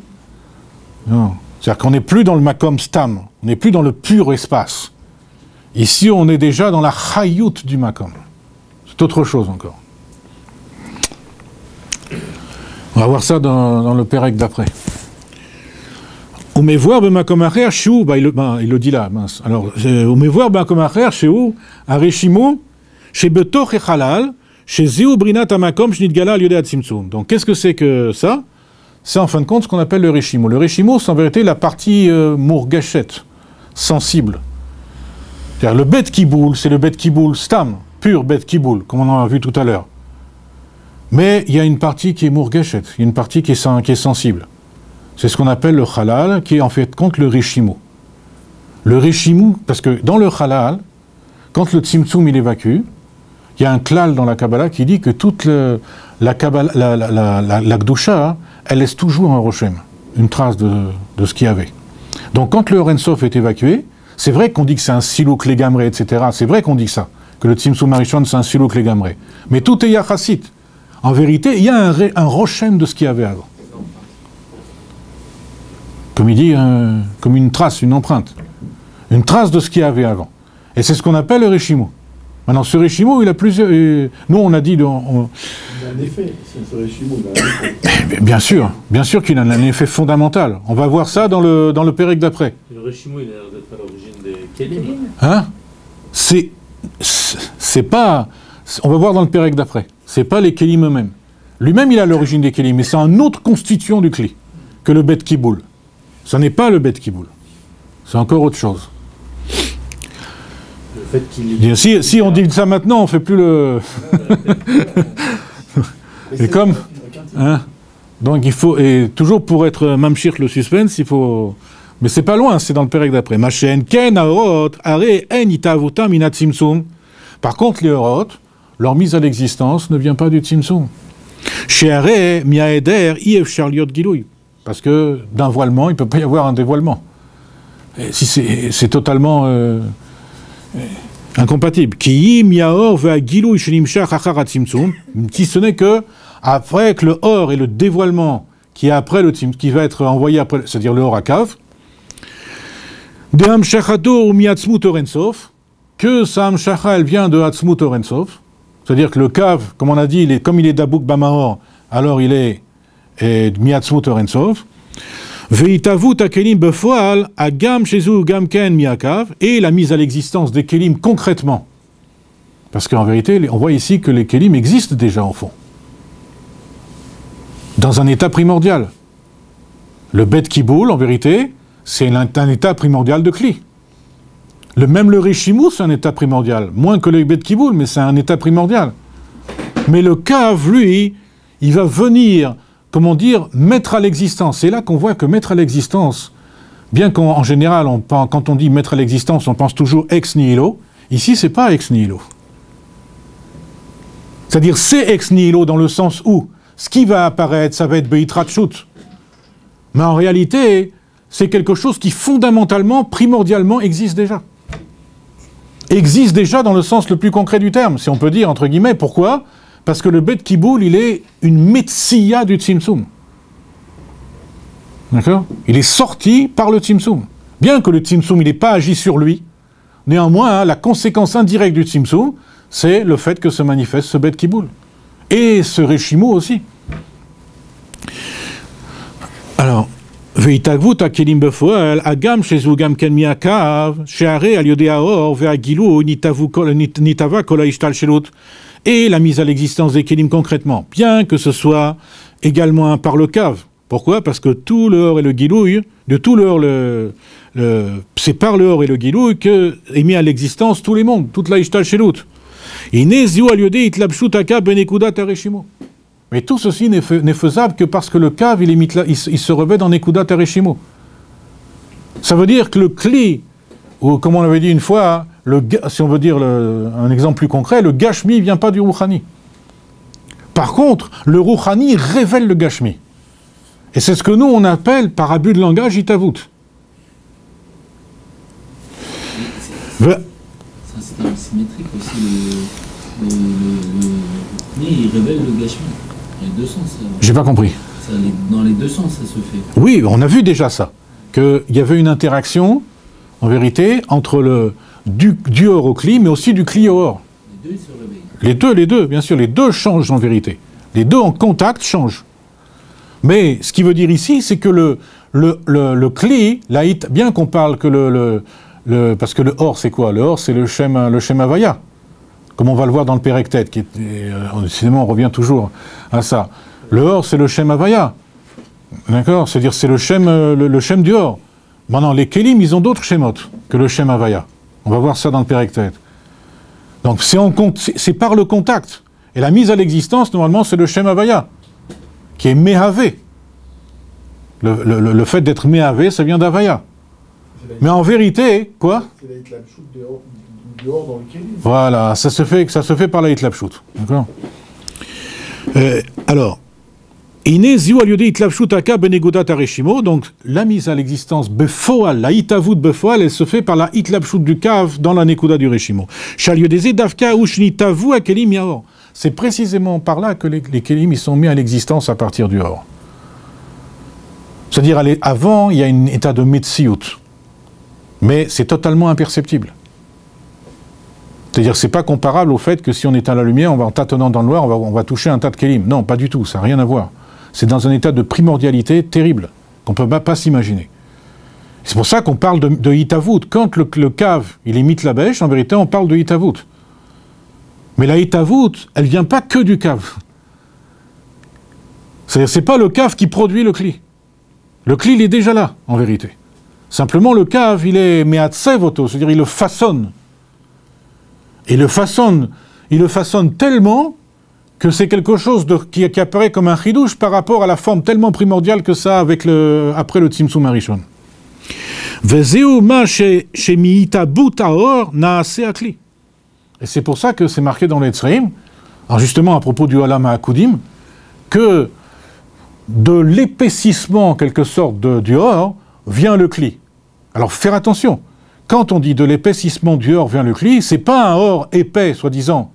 C'est-à-dire qu'on n'est plus dans le makom stam, on n'est plus dans le pur espace. Ici, on est déjà dans la chayut du makom. C'est autre chose encore. On va voir ça dans le Pérec d'après. Il le dit là, mince. Alors, donc, qu'est-ce que c'est que ça? C'est en fin de compte ce qu'on appelle le Rishimo. Le Rishimo, c'est en vérité la partie mourgachet, sensible. C'est-à-dire le bet kiboul, c'est le bet kiboul stam, pur bet kiboul, comme on en a vu tout à l'heure. Mais il y a une partie qui est mourgachet, il y a une partie qui est sensible. C'est ce qu'on appelle le halal, qui est en fait compte le Rishimo. Le Rishimo, parce que dans le halal, quand le tzimtzum il évacue, il y a un klal dans la Kabbalah qui dit que toute la Gdusha, elle laisse toujours un rochem, une trace de ce qu'il y avait. Donc quand le Or Sof est évacué, c'est vrai qu'on dit que c'est un silouk legamré, etc. C'est vrai qu'on dit ça, que le tzimtzum harishon c'est un silouk legamré. Mais tout est yachassit. En vérité, il y a un rochem de ce qu'il y avait avant. Comme il dit, comme une trace, une empreinte. Une trace de ce qu'il y avait avant. Et c'est ce qu'on appelle le Rishimo. Maintenant, ce Rishimo, il a plusieurs... nous, on a dit... Il a un effet, ce Rishimo, il a un effet. Bien sûr qu'il a un effet fondamental. On va voir ça dans le Pérec d'après. Le Rishimo, il a l'air d'être à l'origine des Kélim. Hein? C'est pas... On va voir dans le Pérec d'après. C'est pas les Kélim eux-mêmes. Lui-même, il a l'origine des Kélim, mais c'est un autre constituant du Kli que le Bet Kiboul. Ce n'est pas le Bet Kiboul. C'est encore autre chose. Le fait qu'il... Si on dit ça maintenant, on fait plus le... Et comme... Hein, donc il faut... Et toujours pour être mamshir le suspense, il faut... Mais c'est pas loin, c'est dans le Pérec d'après. Machen ken aorot are en itavuta mina tzimtzum. Par contre, les aorot, leur mise à l'existence ne vient pas du tzimtzum. Sheare miaeder ief charliot gilouy. Parce que d'un voilement, il ne peut pas y avoir un dévoilement. Et si c'est totalement incompatible. Si ce n'est que après que le or et le dévoilement qui est après le qui va être envoyé après, c'est-à-dire le or à cave, que sa hamshacha elle vient de Hatzmut Orensov, c'est-à-dire que le cave, comme on a dit, comme il est d'abouk bamaor, alors il est miatzmut Orensov. Veitavut akelim befoal agam shezu gam ken miakav, et la mise à l'existence des kelim concrètement. Parce qu'en vérité, on voit ici que les kelim existent déjà au fond. Dans un état primordial. Le bet kiboul, en vérité, c'est un état primordial de kli. Même le Rishimou, c'est un état primordial. Moins que le bet kiboul, mais c'est un état primordial. Mais le kav, lui, il va venir, comment dire, mettre à l'existence. C'est là qu'on voit que mettre à l'existence, bien qu'en général, quand on dit mettre à l'existence, on pense toujours ex nihilo. Ici, c'est pas ex nihilo. C'est-à-dire, c'est ex nihilo dans le sens où ce qui va apparaître, ça va être beitratchut. Mais en réalité, c'est quelque chose qui fondamentalement, primordialement, existe déjà. Existe déjà dans le sens le plus concret du terme, si on peut dire, entre guillemets. Pourquoi ? Parce que le bet kiboul, il est une metsia du tzimtzum. D'accord ? Il est sorti par le tzimtzum. Bien que le tzimtzum, il n'ait pas agi sur lui, néanmoins, la conséquence indirecte du tzimtzum, c'est le fait que se manifeste ce bet kiboul. Et ce reshimo aussi. Alors, veitagvut akelim befoel agam shezu gam ken miakav sheare al yodei haor ve'agilu nitava kol ha'ishtal shelut. Et la mise à l'existence des kelim concrètement, bien que ce soit également par le cave. Pourquoi ? Parce que tout le or et le gilouï, de tout le or, c'est par le or et le gilouï que est mis à l'existence tous les mondes, toute la ishtal shelut. Mais tout ceci n'est faisable que parce que le cave, il se revêt dans Nekudat Areshimo. Ça veut dire que le kli, ou comme on l'avait dit une fois, si on veut dire un exemple plus concret, le gashmi ne vient pas du rouhani. Par contre, le rouhani révèle le gashmi. Et c'est ce que nous, on appelle, par abus de langage, itavut. C'est symétrique aussi. Il révèle le gâchement. Dans les deux sens. J'ai pas compris. Dans les deux sens, ça se fait. Oui, on a vu déjà ça. Qu'il y avait une interaction, en vérité, entre du or au cli, mais aussi du cli au or. Les deux, ils se réveillent. Les deux, bien sûr, les deux changent en vérité. Les deux en contact changent. Mais ce qui veut dire ici, c'est que le cli, bien qu'on parle que parce que le or, c'est quoi? Le or, c'est le Shem Havaya. Comme on va le voir dans le Pérectet, décidément, on revient toujours à ça. Le or, c'est le Shem Havaya. D'accord? C'est-à-dire, c'est le Shem du or. Maintenant, les Kélim, ils ont d'autres Shemot que le Shem Havaya. On va voir ça dans le Pérectet. Donc, c'est par le contact. Et la mise à l'existence, normalement, c'est le Shem Havaya, qui est Mehavé. Le fait d'être Mehavé, ça vient d'Havaya. Mais en vérité, quoi? C'est la Hitlapshut du or dans le Kélim. Voilà, ça se fait par la Hitlapshut. D'accord? Alors, donc la mise à l'existence befoal, la Hitavut befoal, elle se fait par la Hitlapshut du Kav dans la Nekuda du Reshimo. C'est précisément par là que les Kélim ils sont mis à l'existence à partir du or. C'est-à-dire, avant, il y a un état de Metsiout. Mais c'est totalement imperceptible. C'est-à-dire, c'est pas comparable au fait que si on éteint la lumière, en tâtonnant dans le noir, on va toucher un tas de Kélim. Non, pas du tout, ça n'a rien à voir. C'est dans un état de primordialité terrible, qu'on ne peut pas s'imaginer. C'est pour ça qu'on parle de Hitavut. Quand le Kav, il imite la bêche, en vérité, on parle de Hitavut. Mais la Hitavut, elle ne vient pas que du Kav. C'est-à-dire, c'est pas le Kav qui produit le Kli. Le Kli, il est déjà là, en vérité. Simplement, le Kav, il est Meatsevoto, c'est-à-dire, il le façonne. Et il le façonne tellement que c'est quelque chose qui apparaît comme un chidouche par rapport à la forme tellement primordiale que ça a après le Tzimtzum Harishon. Et c'est pour ça que c'est marqué dans l'Etzreim, alors justement à propos du Olam HaAkudim, que de l'épaississement, en quelque sorte, du or, vient le Kli. Alors, faire attention. Quand on dit de l'épaississement du or vient le Kli, c'est pas un or épais, soi-disant,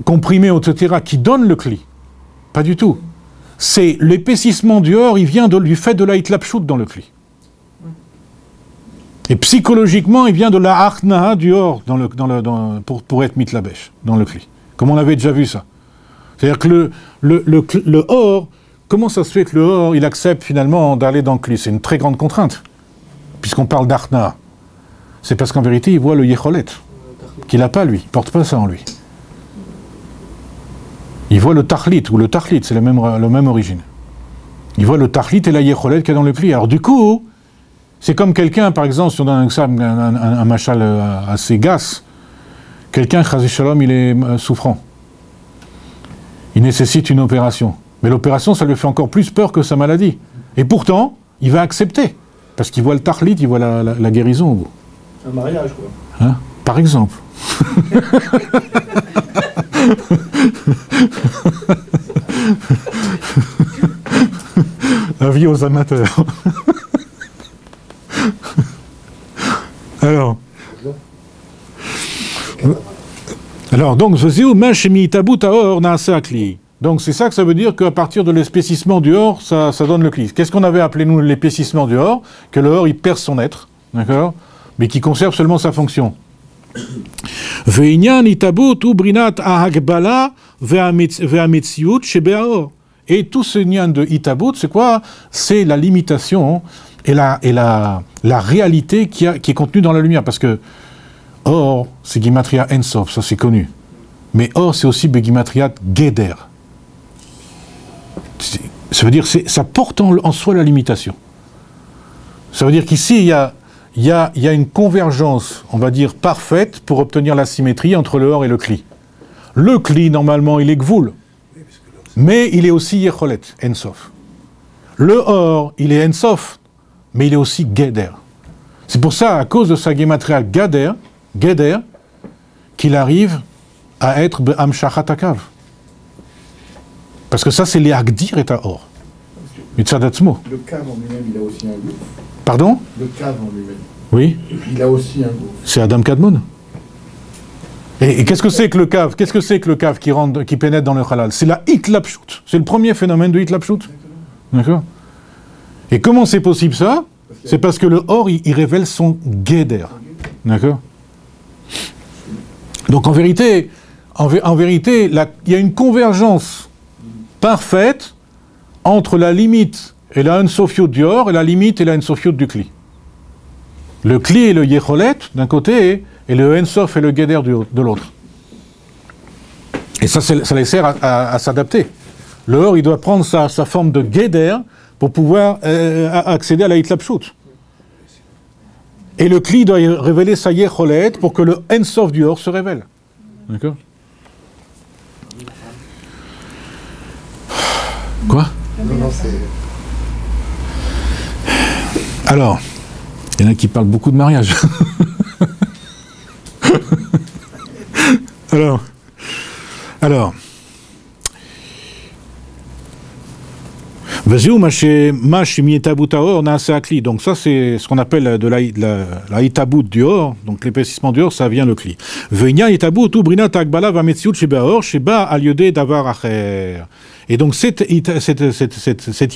comprimé, etc., qui donne le Kli. Pas du tout. C'est l'épaississement du or, il vient du fait de la Hitlapshut dans le Kli. Et psychologiquement, il vient de la Achnaha du or pour être mitlabesh dans le Kli. Comme on avait déjà vu ça. C'est-à-dire que le or, comment ça se fait que le or, il accepte finalement d'aller dans le Kli? C'est une très grande contrainte, puisqu'on parle d'Achnaha. C'est parce qu'en vérité, il voit le Yecholet, qu'il n'a pas lui, il ne porte pas ça en lui. Il voit le Tachlit, ou le Tachlit, c'est la même origine. Il voit le Tachlit et la Yecholet qu'il y a dans le Kli. Alors du coup, c'est comme quelqu'un, par exemple, si on donne un machal assez gas, quelqu'un, Chazé Shalom, il est souffrant. Il nécessite une opération. Mais l'opération, ça lui fait encore plus peur que sa maladie. Et pourtant, il va accepter. Parce qu'il voit le Tachlit, il voit la guérison au bout. Un mariage, quoi. Hein? Par exemple. Avis aux amateurs. Alors donc, donc c'est ça que ça veut dire qu'à partir de l'épaississement du or, ça donne le Kli. Qu'est-ce qu'on avait appelé nous l'épaississement du or? Que le or il perd son être, d'accord, mais qui conserve seulement sa fonction. Et tout ce nyan de Hitabut, c'est quoi? C'est la limitation et la réalité qui est contenue dans la lumière. Parce que or, c'est Gimatria Ensof, ça c'est connu. Mais or, c'est aussi Begimatria Geder. Ça veut dire que ça porte en soi la limitation. Ça veut dire qu'ici, il y a une convergence, on va dire, parfaite pour obtenir la symétrie entre le or et le Kli. Le Kli, normalement, il est Gvoul. Mais il est aussi Yecholet, Ensof. Le or, il est Ensof, mais il est aussi Geder. C'est pour ça, à cause de sa Gematria Geder, qu'il arrive à être Be'amshachat HaKav. Parce que ça, c'est les Agdir et Or. Mitzadatzmo. Le Kav en lui-même, il a aussi un goût. Pardon? Le Kav en lui-même. Oui. Il a aussi un goût. C'est Adam Kadmon. Et qu'est-ce que c'est que le cave? Qu'est-ce que c'est que le cave qui pénètre dans le halal? C'est la hitlapshut. C'est le premier phénomène de hitlapshut. D'accord? Et comment c'est possible ça? C'est parce que le or, il révèle son guéder. D'accord? Donc en vérité, il y a une convergence parfaite entre la limite et la Ensofiot du or et la limite et la Ensofiot du Kli. Le Kli et le Yecholet d'un côté et le Ensof et le Guéder de l'autre. Et ça les sert à s'adapter. Le or, il doit prendre sa forme de Guéder pour pouvoir accéder à la Hitlapshut. Et le Kli doit révéler sa Yecholet pour que le Ensof du or se révèle. D'accord? Quoi? Non, c'est... Alors, il y en a qui parlent beaucoup de mariage. Alors, donc ça c'est ce qu'on appelle de la itabout du or, donc l'épaississement du or, ça vient le kli. Et donc cette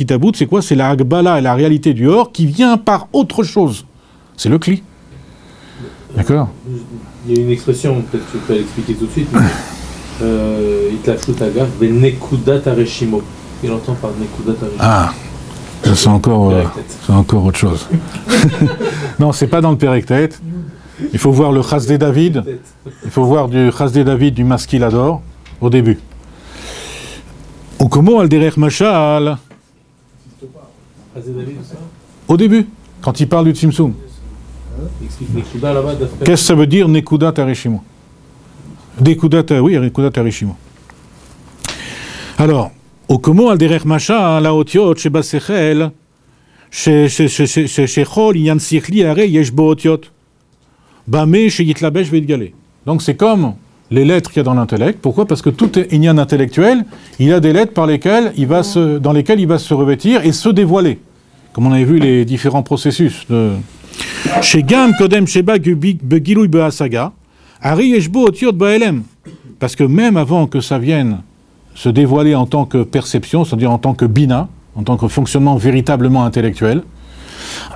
itabout, c'est quoi? C'est la agbala et la réalité du or qui vient par autre chose. C'est le kli. D'accord? Il y a une expression, peut-être que tu peux l'expliquer tout de suite, Hitlapshut agaf, Nekudat Areshimo. Il entend par Nekudat Areshimo. Ah, c'est encore autre chose. Non, c'est pas dans le Pérektet. Il faut voir le Chasdé David. Il faut voir du Chasdé David du Maskilador au début. Ou comment al derech mashal? Au début, quand il parle du Tzimtzum. Qu'est-ce que ça veut dire Nekudat Areshimo? Oui, Nekudat Areshimo. Alors, au comment al derech mashal la otiot sheba sechel shechol inyan sichli are yesh bo otiot bame sheyitlabesh veitgale. Donc c'est comme les lettres qu'il y a dans l'intellect. Pourquoi? Parce que tout inyan intellectuel, il a des lettres dans lesquelles il va se revêtir et se dévoiler. Comme on avait vu les différents processus de... Chez Gam Kodem Sheba Begilouy Behasaga, Ari Yeshbo Otiot Baelem. Parce que même avant que ça vienne se dévoiler en tant que perception, c'est-à-dire en tant que bina, en tant que fonctionnement véritablement intellectuel,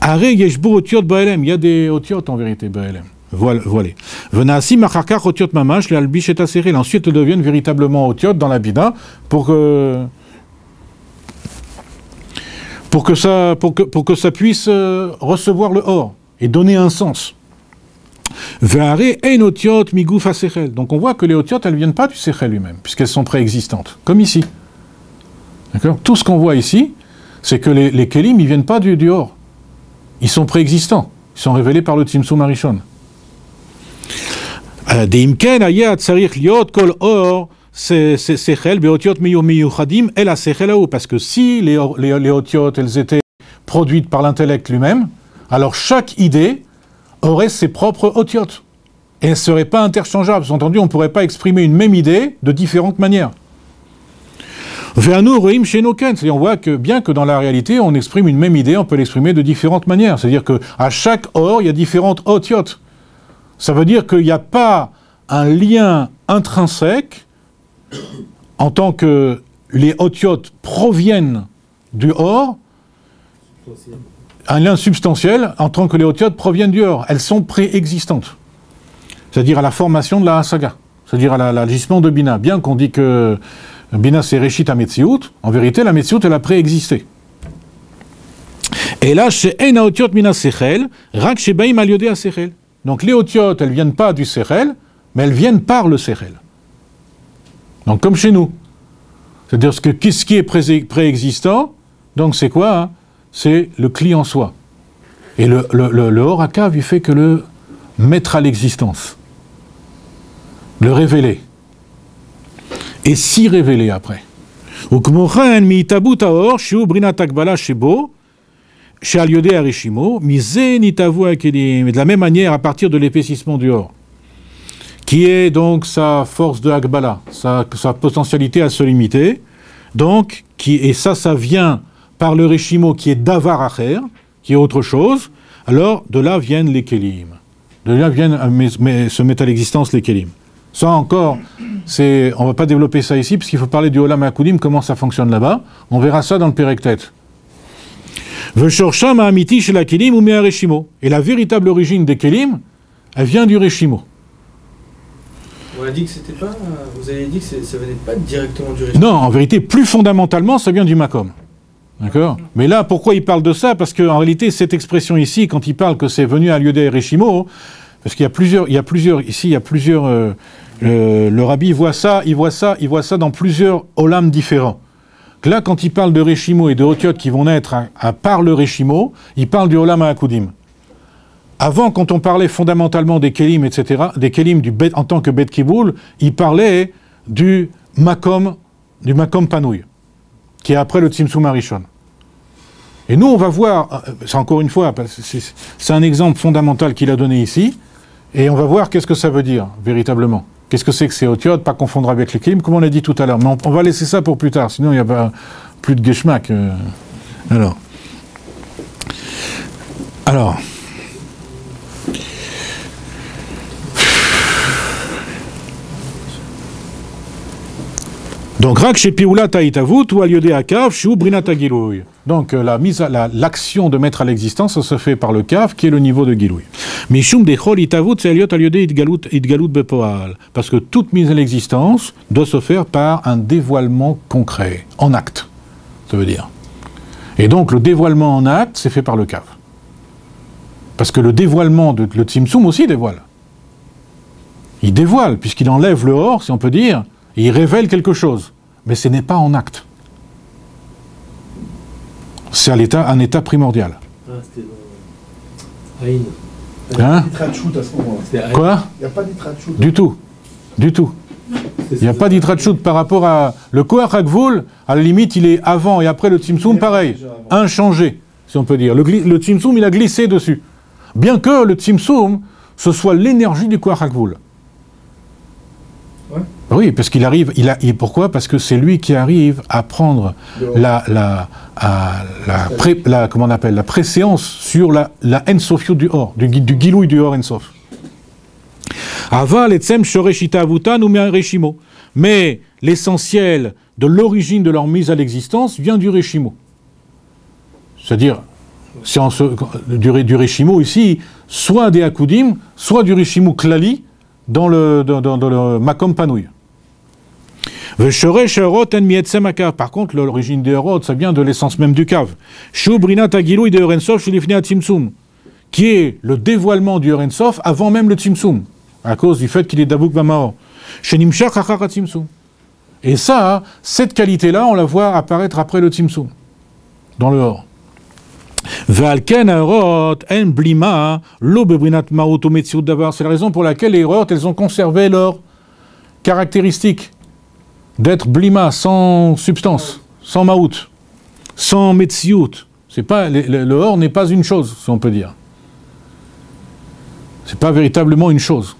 Ari Yeshbo Otiot Baelem. Il y a des Otiot en vérité, Baelem. Voilà. Venasi Macharkar Otiot Mamash, l'Albish et Taserel. Ensuite, elles deviennent véritablement Otiot dans la bina pour que ça puisse recevoir le or et donner un sens. Donc on voit que les otiot, elles ne viennent pas du sechel lui-même, puisqu'elles sont préexistantes, comme ici. D'accord? Tout ce qu'on voit ici, c'est que les kelim, ils ne viennent pas du or. Ils sont préexistants. Ils sont révélés par le Tzimtzum Arishon. Parce que si les otiot, elles étaient produites par l'intellect lui-même, alors chaque idée aurait ses propres otiot. Et elles ne seraient pas interchangeables. Entendu, on ne pourrait pas exprimer une même idée de différentes manières. C'est-à-dire, on voit que bien que dans la réalité, on exprime une même idée, on peut l'exprimer de différentes manières. C'est-à-dire qu'à chaque or, il y a différentes otiot. Ça veut dire qu'il n'y a pas un lien intrinsèque en tant que les otiot proviennent du or, un lien substantiel en tant que les otiot proviennent du or. Elles sont préexistantes. C'est-à-dire à la formation de la hasaga. C'est-à-dire à l'agissement de Bina. Bien qu'on dit que Bina c'est Réchit à Metsiout, en vérité la Metsiout elle a préexisté. Et là, chez Eina otiot mina sechel, rak shebaim al yodé a sechel. Donc les otiot, elles ne viennent pas du sechel, mais elles viennent par le sechel. Donc comme chez nous. C'est-à-dire ce qui est préexistant, donc c'est quoi hein? C'est le kli en soi. Et le horakav, il fait que le mettre à l'existence. Le révéler. Et s'y révéler après. Et de la même manière, à partir de l'épaississement du or, qui est donc sa force de Akbala, sa potentialité à se limiter, donc, et ça vient par le Reshimo qui est Davar Acher, qui est autre chose, alors de là viennent les Kélim. De là viennent se mettre à l'existence les Kélim. Ça encore, on ne va pas développer ça ici, parce qu'il faut parler du Olam HaKudim, comment ça fonctionne là-bas. On verra ça dans le Pérektet. Veshorsham ha'amiti shel hakelim ou me'areshimo. Et la véritable origine des kelim, elle vient du Reshimo. On a dit que c'était pas. Vous avez dit que ça venait pas directement du Reshimo. Non, en vérité, plus fondamentalement, ça vient du Makom. D'accord ? Mais là, pourquoi il parle de ça ? Parce qu'en réalité, cette expression ici, quand il parle que c'est venu à lieu des Reshimo, parce qu'il y a plusieurs, ici, il y a plusieurs. Le rabbi voit ça dans plusieurs olam différents. Là, quand il parle de Reshimo et de Otiot qui vont naître à part le Reshimo, il parle du Olam HaKudim. Avant, quand on parlait fondamentalement des Kelim, etc., des Kelim en tant que Bet Kiboul, il parlait du Makom Panouy, qui est après le Tzimtzum Harishon. Et nous, on va voir, c'est encore une fois, c'est un exemple fondamental qu'il a donné ici, et on va voir qu'est-ce que ça veut dire, véritablement. Qu'est-ce que c'est Otiot, pas confondre avec les Kelim, comme on l'a dit tout à l'heure. Mais on va laisser ça pour plus tard, sinon il n'y a pas plus de Geschmack. Alors. Donc, Rak chez Pioula Taïtavut ou Aliodé Akav, Shu Brinata Gilouy. Donc, l'action de mettre à l'existence, ça se fait par le Kav, qui est le niveau de Gilouy. Mishum Dechol Itavut, c'est Aliot Aliodé Idgalut Bepoal. Parce que toute mise à l'existence doit se faire par un dévoilement concret, en acte, ça veut dire. Et donc, le dévoilement en acte, c'est fait par le Kav. Parce que le dévoilement, le Tzimtzum aussi dévoile. Il dévoile, puisqu'il enlève le or, si on peut dire, et il révèle quelque chose, mais ce n'est pas en acte. C'est un état primordial. Ah, c'était Aïn. Il n'y a pas d'Itratchout à ce moment-là. Quoi ? Il n'y a pas d'Itratchout. Du tout. Il n'y a pas d'Itratchout par rapport à... Le Koach HaGvul, à la limite, il est avant et après le Tzimtzum, pareil. Inchangé, si on peut dire. Le Tzimtzum, il a glissé dessus. Bien que le Tzimtzum, ce soit l'énergie du Koach HaGvul. Ouais. Oui, parce qu'il arrive, pourquoi ? Parce que c'est lui qui arrive à prendre la préséance sur la Ensofio du Or, du Gilouï du Or Ensof. Aval etzem shoreshita avutan ou reshimo. Mais l'essentiel de l'origine de leur mise à l'existence vient du Reshimo. C'est-à-dire, du Reshimo ici, soit des Akudim, soit du Reshimo Klali, dans le Makom Panouy. Par contre, l'origine des Horot, ça vient de l'essence même du Kav. Qui est le dévoilement du Orensof avant même le Tzimtzum, à cause du fait qu'il est Dabouk Bamaor. Et ça, cette qualité-là, on la voit apparaître après le Tzimtzum, dans le Or. C'est la raison pour laquelle les Horot, elles ont conservé leur caractéristique d'être blima, sans substance, sans maout, sans metsiout. Le Or n'est pas une chose, si on peut dire. C'est pas véritablement une chose.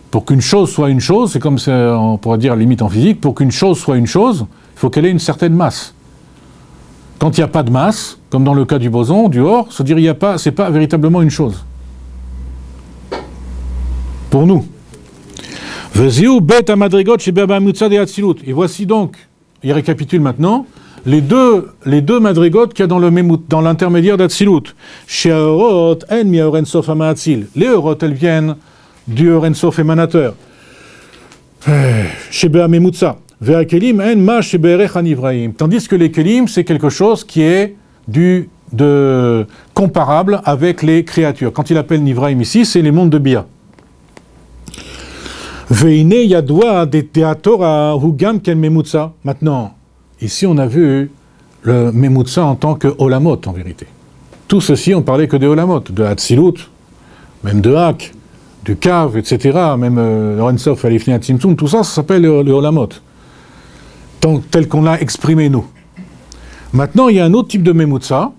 Pour qu'une chose soit une chose, c'est comme on pourrait dire limite en physique, pour qu'une chose soit une chose, il faut qu'elle ait une certaine masse. Quand il n'y a pas de masse, comme dans le cas du boson, du Or, se dire c'est pas véritablement une chose. Pour nous. Et voici donc, il récapitule maintenant, les deux madrigot qu'il y a dans l'intermédiaire d'Atsilut. Les Horot, elles viennent du Orensof émanateur. Tandis que les Kelim, c'est quelque chose qui est comparable avec les créatures. Quand il appelle Nivraim ici, c'est les mondes de Bia. Maintenant, ici on a vu le Memutsa en tant que Olamot en vérité. Tout ceci, on parlait que des Olamot, de Hatzilut, même de Hak, du Kav, etc. Même Orensof, Alifni, Hatzimtzum, tout ça, ça s'appelle le Olamot. Tel qu'on l'a exprimé nous. Maintenant, il y a un autre type de Memutsa,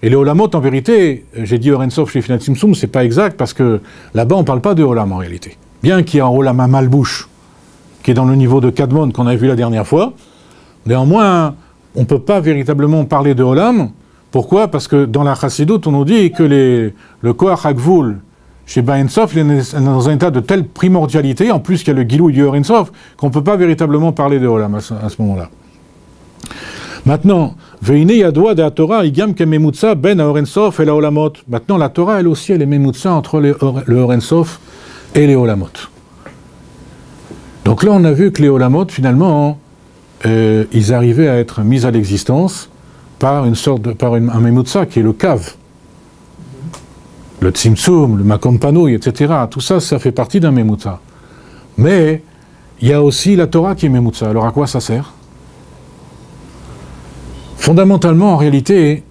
et les Olamot en vérité, j'ai dit Orensof, Alifni, Hatzimtzum, c'est pas exact parce que là-bas on parle pas de Olam en réalité. Bien qu'il y ait un Olam Malbouche, qui est dans le niveau de Kadmon qu'on a vu la dernière fois, néanmoins, on ne peut pas véritablement parler de Olam. Pourquoi ? Parce que dans la Chassidut, on nous dit que le Koach HaGvul chez Ba Ensof, il est dans un état de telle primordialité, en plus qu'il y a le Gilou du Or Ensof, qu'on ne peut pas véritablement parler de Olam à ce moment-là. Maintenant, Veine Yadoua de la Torah, Igam Kememutsa ben Or Ensof et la Olamot. Maintenant, la Torah, elle aussi, elle est Memutsa entre le Or Ensof et les Olamot. Donc là, on a vu que les Olamot, finalement, ils arrivaient à être mis à l'existence par une sorte un Memutsa qui est le Kav. Le Tzimtzum, le Makom Panouï, etc. Tout ça, ça fait partie d'un Memutsa. Mais il y a aussi la Torah qui est Memutsa. Alors à quoi ça sert? Fondamentalement, en réalité,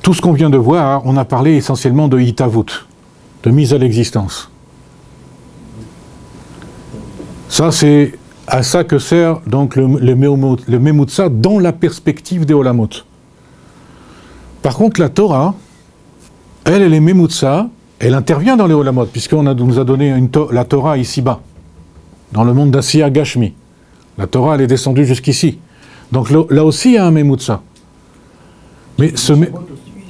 tout ce qu'on vient de voir, on a parlé essentiellement de Hitavut, de mise à l'existence. Ça, c'est à ça que sert donc le Memutsa dans la perspective des Olamot. Par contre, la Torah, elle est Memutsa, elle intervient dans les Olamot, puisqu'on nous a donné la Torah ici-bas, dans le monde d'Asiya Gashmi. La Torah, elle est descendue jusqu'ici. Donc là aussi, il y a un Memutsa. Mais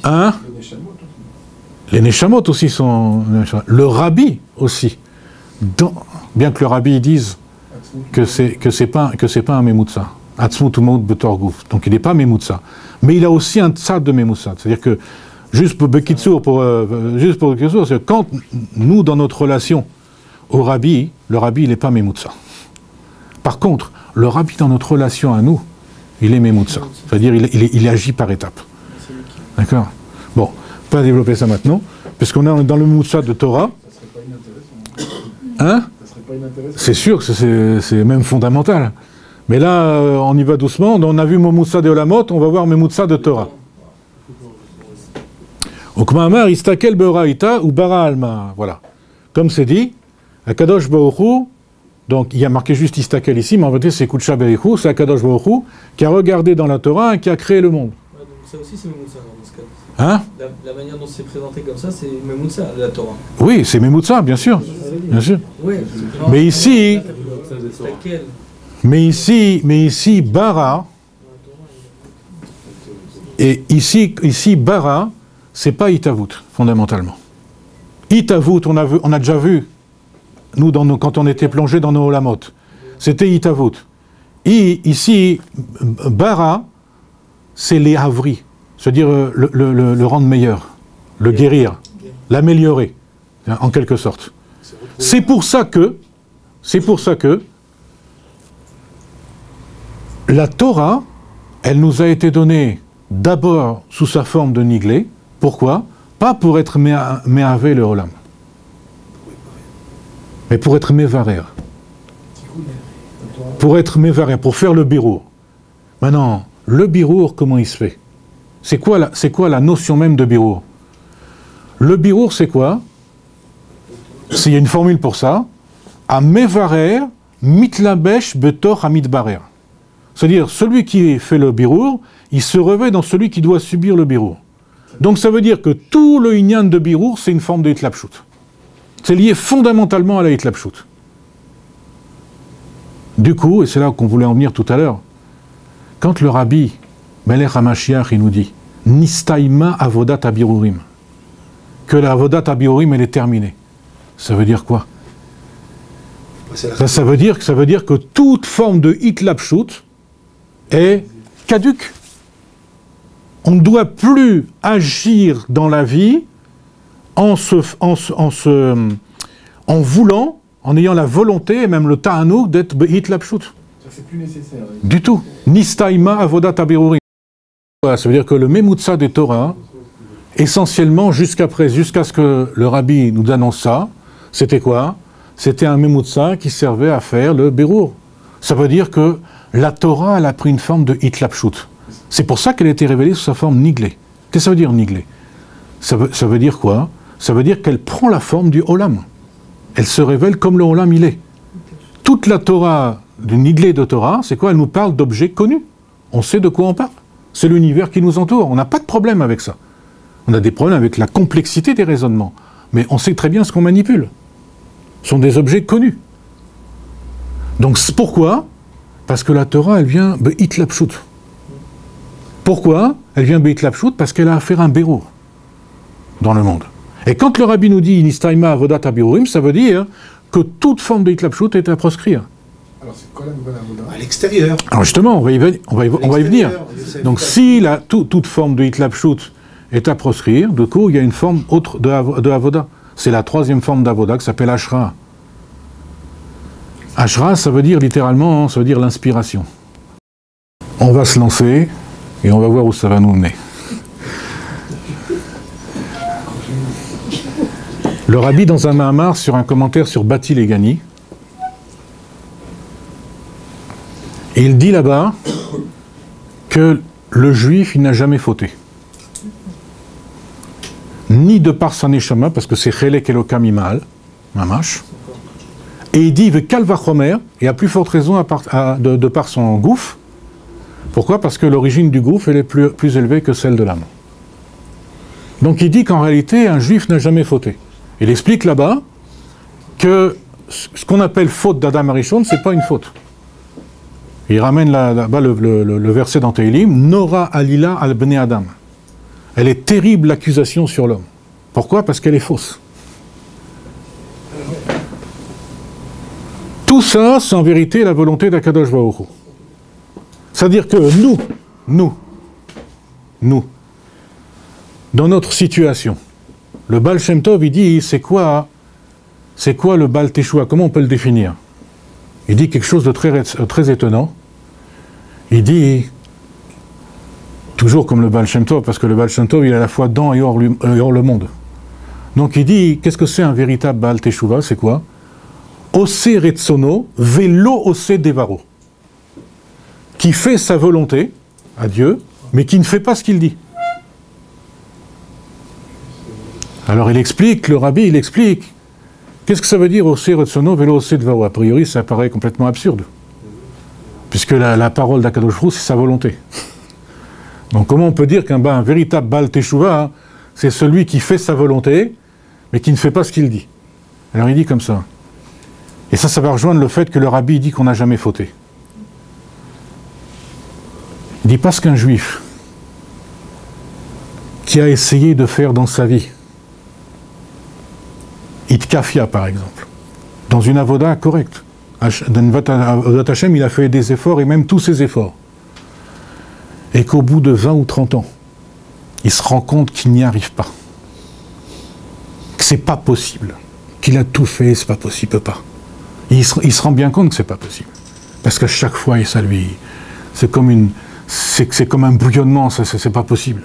hein? Les Neshamot aussi sont... Le Rabbi aussi. Bien que le Rabbi dise que c'est pas un Memutsa. Atzmut Umaut Betorgouf. Donc il n'est pas Memutsa. Mais il a aussi un tzad de Memutsa. C'est-à-dire que, juste pour Bekitsur, c'est que quand nous, dans notre relation au Rabbi, le Rabbi, il n'est pas Memutsa. Par contre, le Rabbi, dans notre relation à nous, il est Memutsa. C'est-à-dire il agit par étapes. D'accord? Bon, pas développer ça maintenant, puisqu'on est dans le Memutsa de Torah. Ça serait pas inintéressant. Hein? Ça serait pas inintéressant. C'est sûr que c'est même fondamental. Mais là, on y va doucement. On a vu Memutsa de Olamot, on va voir Memutsa de Torah. Okmamar istakel beoraita ou bara alma. Voilà. Comme c'est dit, Akadosh Baruch Hu, donc il y a marqué juste istakel ici, mais en vérité c'est Kudsha Berichu, c'est Akadosh Baruch Hu qui a regardé dans la Torah et qui a créé le monde. Ouais, donc ça aussi c'est Memutsa dans ce cas. Hein? La manière dont c'est présenté comme ça, c'est Memutsa, la Torah. Oui, c'est Memutsa, bien sûr. Bien sûr. Ouais, mais ici, bara, et ici bara, c'est pas Hitavut, fondamentalement. Hitavut, on a déjà vu, nous, quand on était plongé dans nos Olamot, c'était Hitavut. Ici, bara, c'est les havri, c'est-à-dire le rendre meilleur, le guérir, l'améliorer, en quelque sorte. C'est pour ça que la Torah, elle nous a été donnée d'abord sous sa forme de niglé. Pourquoi? Pas pour être méhavé le olam, mais pour être mévarer. Pour être mévarer, pour faire le birour. Maintenant, le birour, comment il se fait? C'est quoi la notion même de birour? Le birour, c'est quoi? Il y a une formule pour ça. A mevarer mitlabesh betor hamidbarer. C'est-à-dire, celui qui fait le birour, il se revêt dans celui qui doit subir le birour. Donc ça veut dire que tout le inyan de birour, c'est une forme de hitlapshut. C'est lié fondamentalement à la hitlapshut. Du coup, et c'est là qu'on voulait en venir tout à l'heure, quand le rabbi Melech HaMashiach, il nous dit « Nistaima avodat abirurim » que la avodat abirurim, elle est terminée. Ça veut dire quoi? Ça veut dire que toute forme de hitlapshut est caduque. On ne doit plus agir dans la vie en voulant, en ayant la volonté, et même le ta'anouk, d'être hitlapshut. C'est plus nécessaire. Du tout. Nistaima avodat abirurim. Ça veut dire que le Memutsa des Torah, essentiellement, jusqu'à ce que le rabbi nous annonce ça, c'était quoi? C'était un Memutsa qui servait à faire le birour. Ça veut dire que la Torah, elle a pris une forme de hitlapshut. C'est pour ça qu'elle a été révélée sous sa forme niglée. Qu'est-ce que ça veut dire niglée? Ça veut dire quoi? Ça veut dire qu'elle prend la forme du olam. Elle se révèle comme le olam il est. Toute la Torah, du niglé de Torah, c'est quoi? Elle nous parle d'objets connus. On sait de quoi on parle. C'est l'univers qui nous entoure. On n'a pas de problème avec ça. On a des problèmes avec la complexité des raisonnements. Mais on sait très bien ce qu'on manipule. Ce sont des objets connus. Donc pourquoi? Parce que la Torah, elle vient hitlapshut. Pourquoi? Elle vient hitlapshut parce qu'elle a à faire un bérour dans le monde. Et quand le rabbi nous dit Nistaima avodat habirurim, ça veut dire que toute forme de hitlapshut est à proscrire. Alors c'est quoi la nouvelle avoda? À l'extérieur. Alors justement, on va y venir. Donc si toute forme de hitlapshut est à proscrire, du coup il y a une forme autre de avoda. C'est la troisième forme d'avoda qui s'appelle ashra. Ashra, ça veut dire littéralement, ça veut dire l'inspiration. On va se lancer et on va voir où ça va nous mener. Le rabbi, dans un mahamar, sur un commentaire sur Bati Legani, il dit là-bas que le juif, il n'a jamais fauté. Ni de par sa neshama, parce que c'est chelek elokam imal, mamash. Et il dit Vekal vachomer, et à plus forte raison de par son gouffre. Pourquoi? Parce que l'origine du gouffre, elle est plus élevée que celle de l'âme. Donc il dit qu'en réalité, un juif n'a jamais fauté. Il explique là-bas que ce qu'on appelle faute d'Adam Arishon, c'est pas une faute. Il ramène là-bas le verset dans Tehillim, Nora alila al bnei Adam. Elle est terrible l'accusation sur l'homme. Pourquoi? Parce qu'elle est fausse. Tout ça, c'est en vérité la volonté d'Akadosh Baruch Hu. C'est-à-dire que nous, dans notre situation, le Baal Shem Tov, il dit, c'est quoi le Baal Teshua? Comment on peut le définir? Il dit quelque chose de très étonnant. Il dit, toujours comme le Baal Shem Tov, parce que le Baal Shem Tov, il est à la fois dans et hors le monde. Donc il dit, qu'est-ce que c'est un véritable Baal Teshuvah? C'est quoi? Ose retsono, velo ose devaro. Qui fait sa volonté à Dieu, mais qui ne fait pas ce qu'il dit. Alors il explique, le rabbi, il explique, qu'est-ce que ça veut dire ose retsono, velo ose devaro? A priori, ça paraît complètement absurde. Puisque la parole d'Akadosh Baruch Hu, c'est sa volonté. Donc comment on peut dire qu'un véritable Baal Teshuvah, c'est celui qui fait sa volonté, mais qui ne fait pas ce qu'il dit? Alors il dit comme ça. Et ça va rejoindre le fait que le rabbi dit qu'on n'a jamais fauté. Il dit parce qu'un juif qui a essayé de faire dans sa vie, Itkafia par exemple, dans une avoda correcte, dans Avodat Hashem, il a fait des efforts et même tous ses efforts, et qu'au bout de 20 ou 30 ans, il se rend compte qu'il n'y arrive pas, que c'est pas possible, qu'il a tout fait, c'est pas possible, il peut pas. Il se rend bien compte que c'est pas possible, parce qu'à chaque fois, et ça lui, c'est comme un bouillonnement, c'est pas possible.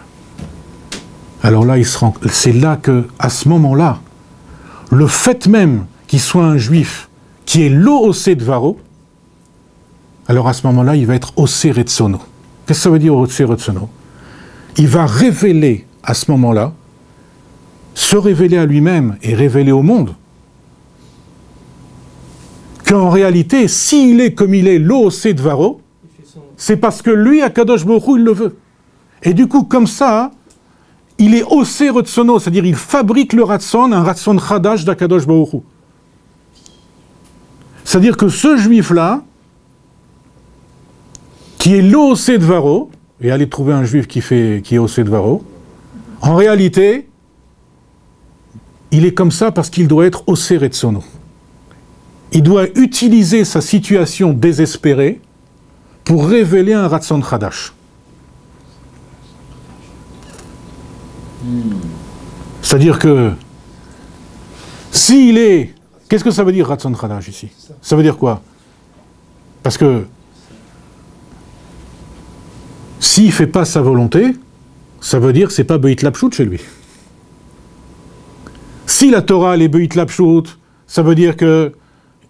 Alors là, c'est là que, à ce moment-là, le fait même qu'il soit un juif qui est lo-osé devaro, alors à ce moment-là, il va être osé retsono. Qu'est-ce que ça veut dire osé retsono? Il va révéler à ce moment-là, se révéler à lui-même et révéler au monde, qu'en réalité, s'il est comme il est lo-osé devaro, c'est parce que lui, Akadosh Baruch Hu, il le veut. Et du coup, comme ça, il est osé retsono, c'est-à-dire il fabrique le ratson, un ratson chadash d'Akadosh Baruch Hu. C'est-à-dire que ce juif-là, qui est l'osé devaro, et allez trouver un juif qui est osé devaro, en réalité, il est comme ça parce qu'il doit être osé retsono. Il doit utiliser sa situation désespérée pour révéler un ratson chadash. C'est-à-dire que s'il est... Qu'est-ce que ça veut dire ratson chadash ici? Ça veut dire quoi? Parce que s'il ne fait pas sa volonté, ça veut dire que ce n'est pas Beit Lapshut chez lui. Si la Torah elle est Beit Lapshut, ça veut dire que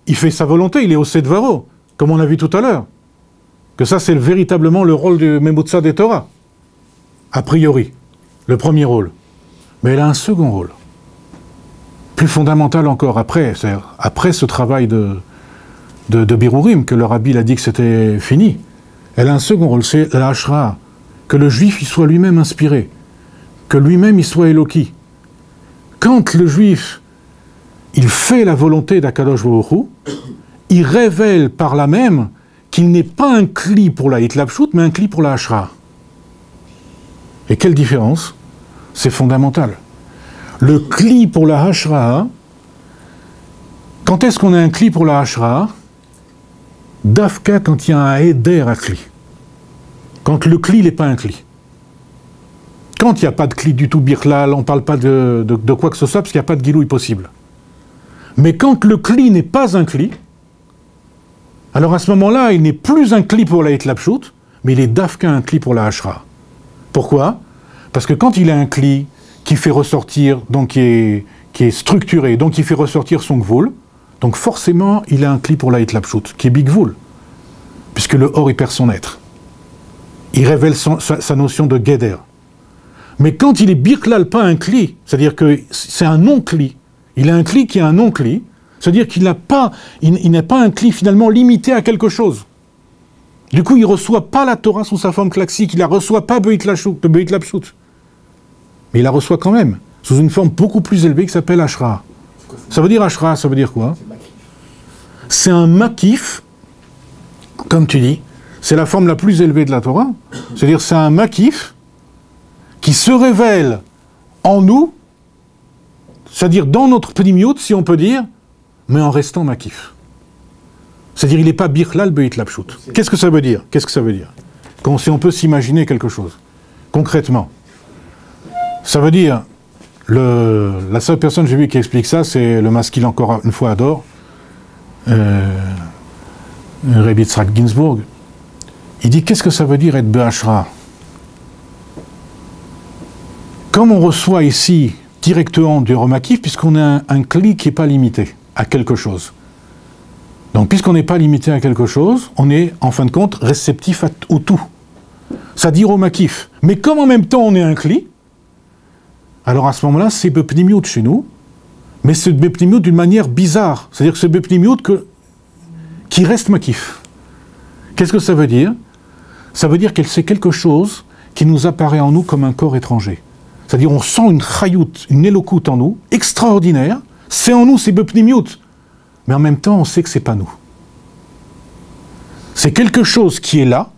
il fait sa volonté, il est osé devaro, comme on a vu tout à l'heure. Que ça, c'est véritablement le rôle du Memutza des Torah. A priori, le premier rôle. Mais elle a un second rôle. Plus fondamental encore, après ce travail de Birurim, que le rabbi a dit que c'était fini, elle a un second rôle, c'est la Hashra, que le juif il soit lui-même inspiré, que lui-même il soit éloqué. Quand le juif il fait la volonté d'Akadosh Baruch Hu, il révèle par là même qu'il n'est pas un cli pour la Hitlapshut, mais un cli pour la Hashra. Et quelle différence? C'est fondamental. Le cli pour la hashra'a, quand est-ce qu'on a un cli pour la hashra'a? Dafka quand il y a un éder à cli. Quand le cli n'est pas un cli. Quand il n'y a pas de cli du tout birlal, on ne parle pas de quoi que ce soit parce qu'il n'y a pas de gilouï possible. Mais quand le cli n'est pas un cli, alors à ce moment-là, il n'est plus un cli pour la hitlapshut, mais il est dafka un cli pour la hashra'a. Pourquoi? Parce que quand il a un cli qui fait ressortir, donc qui est structuré, donc qui fait ressortir son gvoul, donc forcément, il a un cli pour la hitlapshut, qui est big gvoul, puisque le or, il perd son être. Il révèle sa notion de guéder. Mais quand il est birklal, pas un cli, c'est-à-dire que c'est un non-cli, il a un cli qui est un non-cli, c'est-à-dire qu'il n'a pas, il n'est pas un cli finalement limité à quelque chose. Du coup, il ne reçoit pas la Torah sous sa forme classique, il ne la reçoit pas Beit Lapshut, mais il la reçoit quand même, sous une forme beaucoup plus élevée qui s'appelle Hashra'a. Ça veut dire Hashra'a, ça veut dire quoi? C'est un makif, comme tu dis, c'est la forme la plus élevée de la Torah, c'est-à-dire c'est un makif qui se révèle en nous, c'est-à-dire dans notre pnimiout, si on peut dire, mais en restant makif. C'est-à-dire il n'est pas birlal beit lapshut. Qu'est-ce que ça veut dire? Qu'est-ce que ça veut dire? Si on peut s'imaginer quelque chose, concrètement. Ça veut dire, la seule personne que j'ai vu qui explique ça, c'est le maskil encore une fois adore, Rabbi Yitzhak Ginsburg. Il dit, qu'est-ce que ça veut dire être Behashra? Comme on reçoit ici directement du remakif, puisqu'on a un cli qui n'est pas limité à quelque chose. Donc, puisqu'on n'est pas limité à quelque chose, on est, en fin de compte, réceptif au tout. Ça dit remakif. Mais comme en même temps on est un cli, alors à ce moment-là, c'est bepnimiout chez nous, mais c'est bepnimiout d'une manière bizarre. C'est-à-dire que c'est bepnimiout qui reste makif. Qu'est-ce que ça veut dire? Ça veut dire que c'est quelque chose qui nous apparaît en nous comme un corps étranger. C'est-à-dire on sent une chayout, une élocoute en nous, extraordinaire, c'est en nous, c'est bepnimiout, mais en même temps on sait que c'est pas nous. C'est quelque chose qui est là,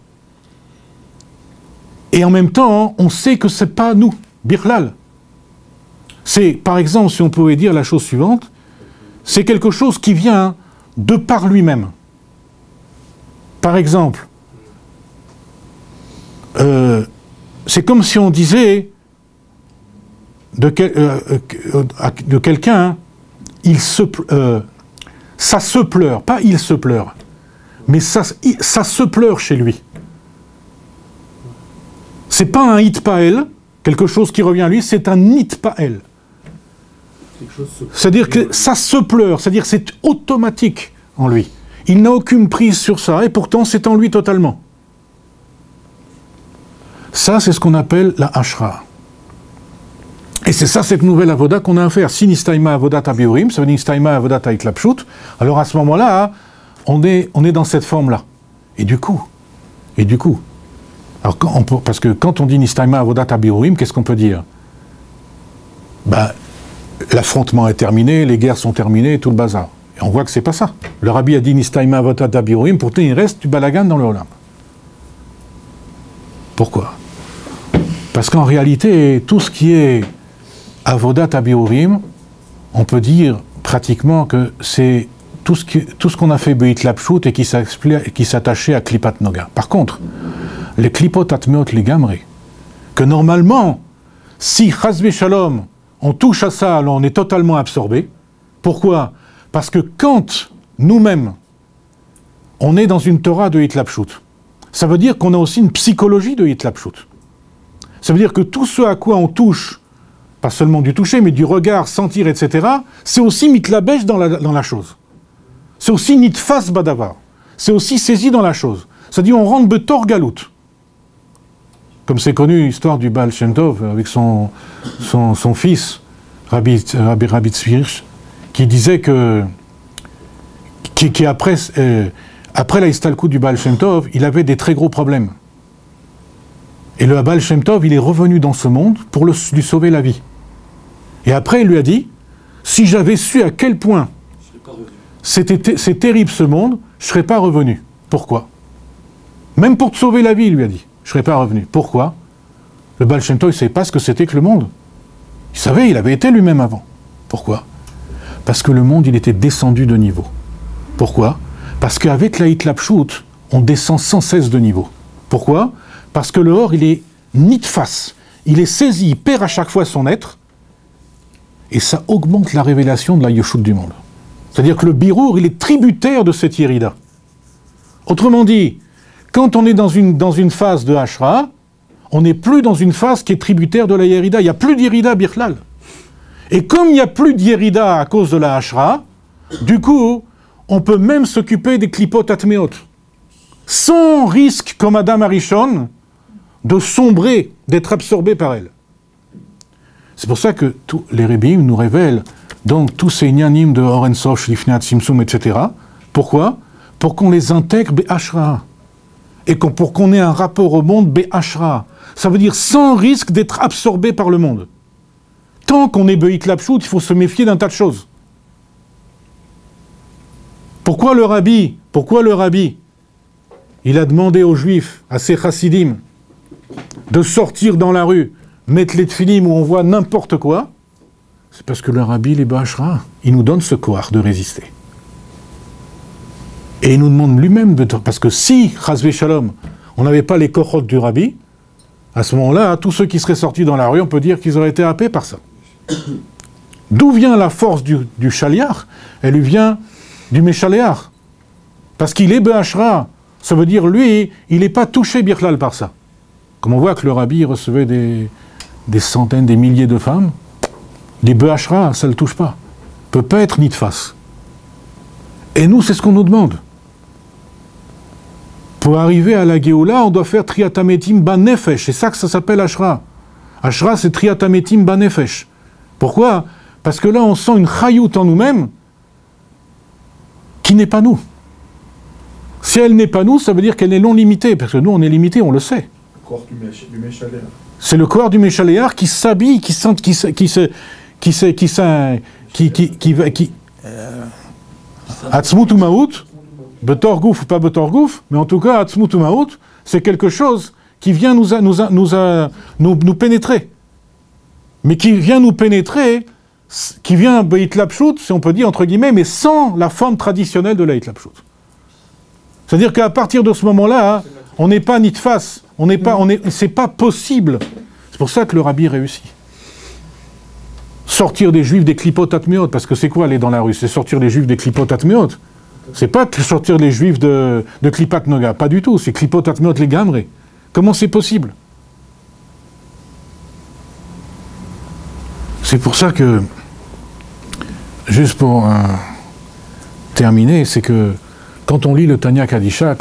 et en même temps on sait que c'est pas nous, birlal. C'est, par exemple, si on pouvait dire la chose suivante, c'est quelque chose qui vient de par lui-même. Par exemple, c'est comme si on disait de quelqu'un, ça se pleure, pas il se pleure, mais ça se pleure chez lui. C'est pas un hitpael, quelque chose qui revient à lui, c'est un hitpael. C'est-à-dire que ça se pleure, c'est-à-dire que c'est automatique en lui. Il n'a aucune prise sur ça, et pourtant c'est en lui totalement. Ça, c'est ce qu'on appelle la hashra. Et c'est ça, cette nouvelle avoda qu'on a à faire. Si nistaima avodat abiurim, ça veut dire nistaima avodat aitlapshut, alors à ce moment-là, on est dans cette forme-là. Et du coup, alors parce que quand on dit nistaima avodat abiurim, qu'est-ce qu'on peut dire? Ben, l'affrontement est terminé, les guerres sont terminées, tout le bazar. Et on voit que c'est pas ça. Le rabbi a dit nistaima avodat abiurim, pourtant il reste du balagan dans le olam. Pourquoi? Parce qu'en réalité, tout ce qui est avodat abiurim, on peut dire pratiquement que c'est tout ce qu'on a fait beit lapshut et qui s'attachait à klipat noga. Par contre, les klipot atmeot ligamri, que normalement, si chas v'shalom, on touche à ça, alors on est totalement absorbé. Pourquoi? Parce que quand nous-mêmes, on est dans une Torah de hitlapshut, ça veut dire qu'on a aussi une psychologie de hitlapshut. Ça veut dire que tout ce à quoi on touche, pas seulement du toucher, mais du regard, sentir, etc., c'est aussi mitlabesh dans la chose. C'est aussi nitfas badavar. C'est aussi saisi dans la chose. C'est-à-dire on rentre betor galout. Comme c'est connu l'histoire du Baal Shem Tov avec son fils, Rabbi Tzvirch, qui disait après la Istalkut du Baal Shem Tov, il avait des très gros problèmes. Et le Baal Shem Tov, il est revenu dans ce monde pour lui sauver la vie. Et après, il lui a dit, si j'avais su à quel point c'est terrible ce monde, je ne serais pas revenu. Pourquoi? Même pour te sauver la vie, il lui a dit, je ne serais pas revenu. Pourquoi? Le Baal Shem Tov, il ne savait pas ce que c'était que le monde. Il ne Il savait, il avait été lui-même avant. Pourquoi? Parce que le monde, il était descendu de niveau. Pourquoi? Parce qu'avec la Hitlapshut, on descend sans cesse de niveau. Pourquoi? Parce que le Or, il est nitfas. Il est saisi, il perd à chaque fois son être, et ça augmente la révélation de la Yoshut du monde. C'est-à-dire que le Birour, il est tributaire de cette Yerida. Autrement dit, quand on est dans une phase de Hashra, on n'est plus dans une phase qui est tributaire de la Yerida. Il n'y a plus d'Yerida Birklal. Et comme il n'y a plus d'Yerida à cause de la Hashra, du coup, on peut même s'occuper des Klipot Atmeot. Sans risque, comme Adam Arishon, de sombrer, d'être absorbé par elle. C'est pour ça que tous les Rebbeim nous révèlent donc tous ces Inyanim de Orensof, Shlifnat, Simsum, etc. Pourquoi? Pour qu'on les intègre Be'ashra. Et pour qu'on ait un rapport au monde Be'ashra. Ça veut dire sans risque d'être absorbé par le monde. Tant qu'on est Be'itlapshut, il faut se méfier d'un tas de choses. Pourquoi le Rabbi, il a demandé aux Juifs, à ses chassidim, de sortir dans la rue, mettre les tfilim où on voit n'importe quoi? C'est parce que le Rabbi, il est Be'ashra. Il nous donne ce courage de résister. Et il nous demande lui-même de... Parce que si, Chazvé Shalom, on n'avait pas les kochot du Rabbi, à ce moment-là, tous ceux qui seraient sortis dans la rue, on peut dire qu'ils auraient été happés par ça. D'où vient la force du Shaliach? Elle lui vient du Meshaléach. Parce qu'il est Be'ashra. Ça veut dire, lui, il n'est pas touché Birklal par ça. Comme on voit que le Rabbi recevait des centaines, des milliers de femmes, les Be'ashra, ça ne le touche pas. Il ne peut pas être nitfas. Et nous, c'est ce qu'on nous demande. Pour arriver à la Géoula, on doit faire Triatametim Banefesh. C'est ça que ça s'appelle Ashra. Ashra, c'est Triatametim Banefesh. Pourquoi? Parce que là, on sent une chayout en nous-mêmes qui n'est pas nous. Si elle n'est pas nous, ça veut dire qu'elle est non limitée. Parce que nous, on est limité, on le sait. Le corps du Meshaléar. C'est le corps du Meshaléar qui s'habille, Atzmut ou Maout, Betor Gouf ou pas Betor Gouf, mais en tout cas, Atzmut ou Maout, c'est quelque chose qui vient nous pénétrer. Mais qui vient nous pénétrer, qui vient Be'itlapshut, si on peut dire entre guillemets, mais sans la forme traditionnelle de la Hitlapshut. C'est-à-dire qu'à partir de ce moment-là, on n'est pas nitfas, c'est pas possible. C'est pour ça que le Rabbi réussit. Sortir des Juifs des Klipot Atmeot, parce que c'est quoi aller dans la rue? C'est sortir les Juifs des Klipot Atmeot. C'est pas sortir les Juifs de Klipat Noga, pas du tout. C'est Klipot Atmeot les Gamre. Comment c'est possible? C'est pour ça que, juste pour terminer, c'est que quand on lit le Tanya Kadisha,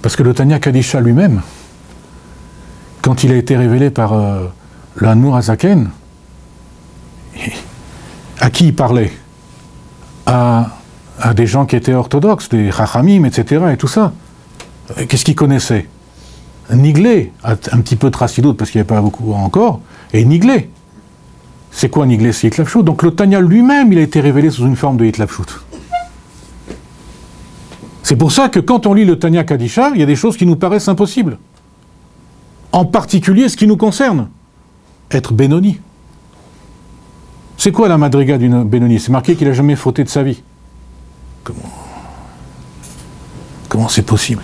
parce que le Tanya Kadisha lui-même, quand il a été révélé par le Hanmour Hazaken, à qui il parlait? À des gens qui étaient orthodoxes, des Chachamim, etc. et tout ça. Qu'est-ce qu'ils connaissaient? Niglé, un petit peu de Tracidoute, parce qu'il n'y avait pas beaucoup encore, et Niglé. C'est quoi Niglé? C'est Hitlapshut. Donc le Tanya lui-même, il a été révélé sous une forme de Hitlapshut. C'est pour ça que quand on lit le Tanya Kadisha, il y a des choses qui nous paraissent impossibles. En particulier ce qui nous concerne. Être Benoni. C'est quoi la madriga d'une Benoni? C'est marqué qu'il n'a jamais fauté de sa vie. Comment c'est possible?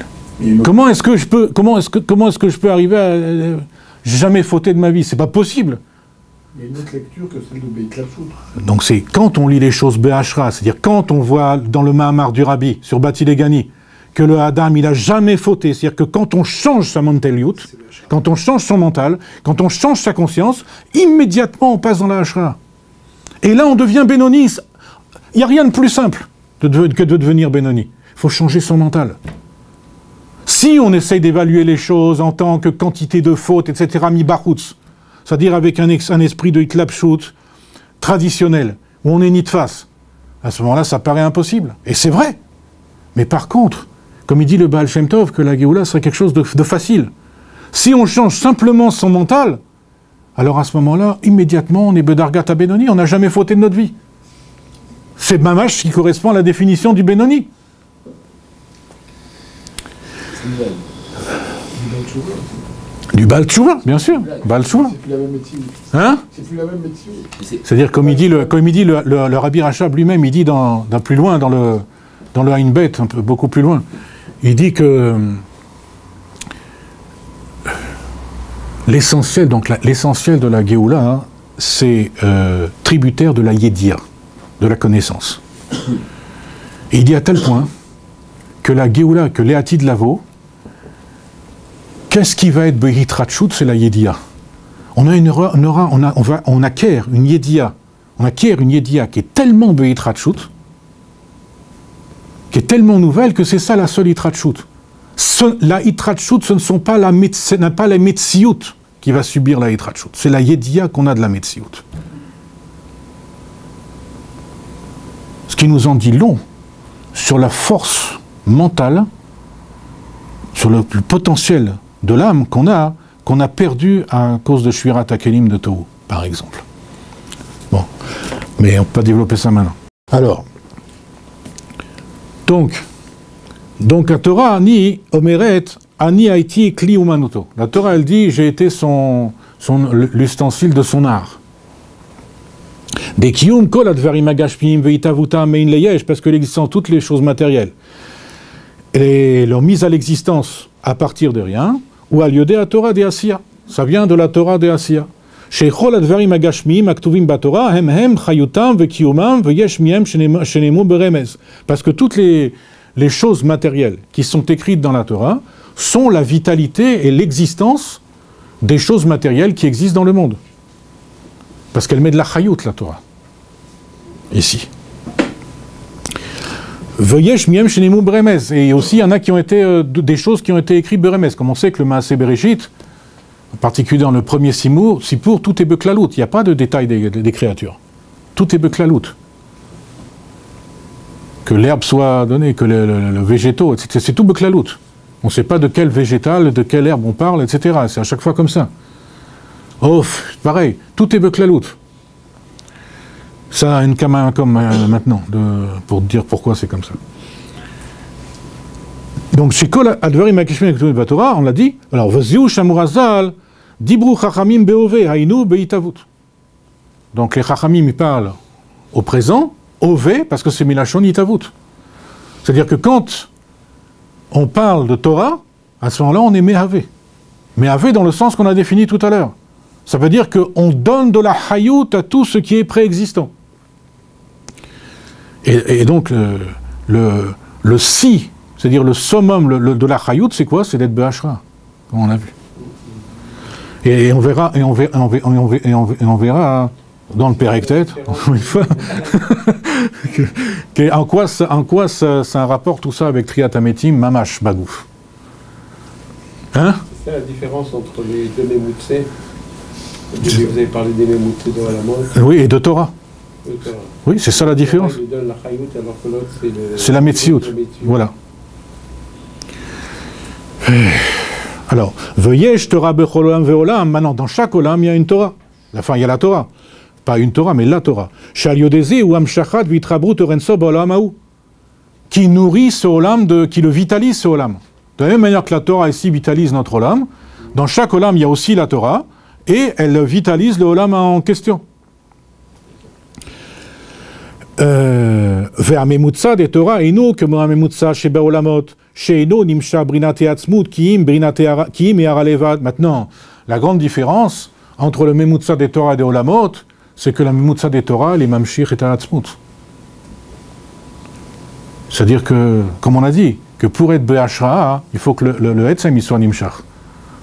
Comment est-ce que je peux arriver à jamais fauter de ma vie? C'est pas possible. Il y a une autre lecture que celle de Be'itlapshut. Donc c'est quand on lit les choses Be'ashra, c'est-à-dire quand on voit dans le Mahamar du Rabbi, sur Batilegani, que le Adam, il n'a jamais fauté, c'est-à-dire que quand on change sa mentaliout, quand on change son mental, quand on change sa conscience, immédiatement on passe dans la Hashra. Et là on devient Benoni. Il n'y a rien de plus simple que de devenir Benoni. Il faut changer son mental. Si on essaye d'évaluer les choses en tant que quantité de fautes, etc., mi bachutz, c'est-à-dire avec un esprit de Hitlapshut traditionnel, où on est nitfas, à ce moment-là, ça paraît impossible. Et c'est vrai. Mais par contre, comme il dit le Baal Shem Tov, que la Géoula serait quelque chose de facile. Si on change simplement son mental, alors à ce moment-là, immédiatement, on est Bedargat à Benoni, on n'a jamais fauté de notre vie. C'est Mamash qui correspond à la définition du Benoni. Du Baal Tchouva, bien sûr. Baal Tchouva. C'est plus la même médecine. Hein? C'est plus la même médecine. C'est-à-dire, comme il dit le Rabbi Rachab lui-même, il dit dans plus loin, dans le Ein Bet, un peu, beaucoup plus loin, il dit que l'essentiel de la Géoula, hein, c'est tributaire de la Yédia, de la connaissance. Et il dit à tel point que la Géoula, que Léati de Lavo, qu'est-ce qui va être Behitrachut, c'est la Yédia. On acquiert une Yédia qui est tellement Behitrachut, qui est tellement nouvelle que c'est ça la seule Hitrachut. La Hitrachut, ce n'est pas la Metsiout qui va subir la Hitrachut, c'est la Yédia qu'on a de la Metsiout. Ce qui nous en dit long sur la force mentale, sur le potentiel de l'âme qu'on a perdu à cause de Shvirat HaKelim de Tohu, par exemple. Bon, mais on peut pas développer ça maintenant. Alors, donc la Torah, Ani Omeret, Ani Haiti Kli Umanuto. La Torah, elle dit, j'ai été l'ustensile de son art. Des Kiyum Kol Advarim Agashmim Veitavuta Mein Leyesh, parce que l'existence, toutes les choses matérielles, et leur mise à l'existence à partir de rien, ou à lieu de la Torah de Asiya. Ça vient de la Torah de Asiya. Sheichol Advarim Agashmim Aktuvim Batorah, Hem Chayutam Vekiyumam Veyesh Miem Shenemu Beremez. Parce que toutes les choses matérielles qui sont écrites dans la Torah sont la vitalité et l'existence des choses matérielles qui existent dans le monde. Parce qu'elle met de la chayut, la Torah. Ici. Veyesh miem shenemu beremez. Et aussi, il y en a qui ont été des choses qui ont été écrites beremez. Comme on sait que le Maaseh Bereshit, en particulier dans le premier Sipour, tout est beklalout. Il n'y a pas de détails des créatures. Tout est beklalout. Que l'herbe soit donnée, que le végétaux, etc. C'est tout beklalout. On ne sait pas de quel végétal, de quelle herbe on parle, etc. C'est à chaque fois comme ça. Oh, pareil, tout est beklalout. Ça a une kama comme maintenant, pour dire pourquoi c'est comme ça. Donc, chez Kol Advarim Akishmin Ketuvim Batorah, on l'a dit, alors, Vaziou Shamurazal, Dibru Chachamim Beove, Hainu Beitavut. Donc, les Chachamim, ils parlent au présent, Ove, parce que c'est Milachon Itavut. C'est-à-dire que quand on parle de Torah, à ce moment-là, on est Mehavé. Mehavé dans le sens qu'on a défini tout à l'heure. Ça veut dire qu'on donne de la Hayout à tout ce qui est préexistant. Et donc, le si, c'est-à-dire le summum de la Hayout, c'est quoi? C'est d'être Behashra, comme on a vu. Et on verra, dans le Périctet, une fois, en quoi ça a un rapport tout ça avec Triat Hametim, Mamash, Bagouf. Hein? C'est la différence entre les deux Mémoutsé. Vous avez parlé des Mémoutsé de la mort. Oui, et de Torah. Oui, c'est ça la différence. Il donne la Chayout, alors que l'autre, c'est la Metsiout. Voilà. Alors, Veyesh Torah Bechol Olam Veolam. Maintenant, dans chaque Olam, il y a une Torah. Enfin, il y a la Torah. Pas une Torah, mais la Torah. Shal Yodezi ou Amshachat Vitrabrut Orenso Baolam Haou. Qui nourrit ce Olam, qui le vitalise ce Olam. De la même manière que la Torah ici vitalise notre Olam, dans chaque Olam, il y a aussi la Torah, et elle vitalise le Olam en question. Vers Memutsa des Torah, et nous, que Memutsa chez Beolamot, chez nous, Nimsha Brinate Atzmut, Kiim et Aralevad. Maintenant, la grande différence entre le Memutsa des Torah et des Olamot, c'est que la Memutsa des Torah, les Mamshir et Atzmut. C'est-à-dire que, comme on a dit, que pour être Behashra, il faut que le Etzem soit Nimshach.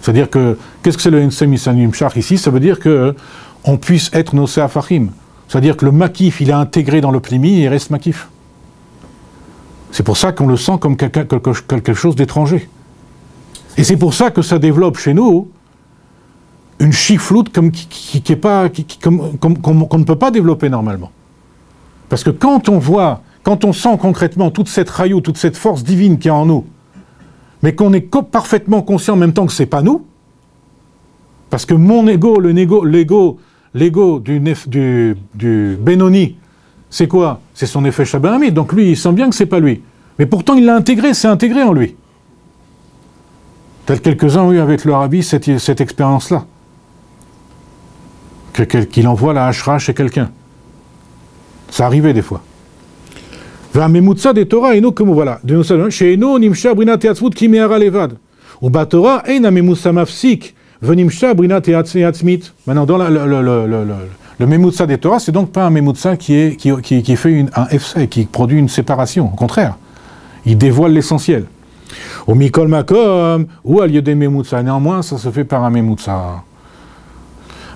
C'est-à-dire que, qu'est-ce que c'est le Etzem Nimshach ici? Ça veut dire qu'on puisse être Nosé Afachim. C'est-à-dire que le Makif, il est intégré dans le Plimi et il reste Makif. C'est pour ça qu'on le sent comme quelque chose d'étranger. Et c'est pour ça que ça développe chez nous une chifloute qu'on ne peut pas développer normalement. Parce que quand on sent concrètement toute cette rayou, toute cette force divine qui est en nous, mais qu'on est parfaitement conscient en même temps que c'est pas nous, parce que mon ego, l'ego du Benoni, c'est quoi? C'est son effet Shabbahamid. Donc lui, il sent bien que c'est pas lui. Mais pourtant, il l'a intégré, c'est intégré en lui. Tel quelques-uns ont eu avec le rabbi cette expérience-là. Qu'il envoie la hashra chez quelqu'un. Ça arrivait des fois. V'amemutsa des Torah eno comme voilà. Chez Eno nimsha brinat yatzmut ki me'ara levad. Ou ba Torah ein amemutsa mafsik venimsha brinat yatzmit. Maintenant dans le memutsa des Torah, c'est donc pas un memutsa qui fait un effet, qui produit une séparation. Au contraire, il dévoile l'essentiel. Au mikol makom ou al yedem memutsa. Néanmoins, ça se fait par un memutsa.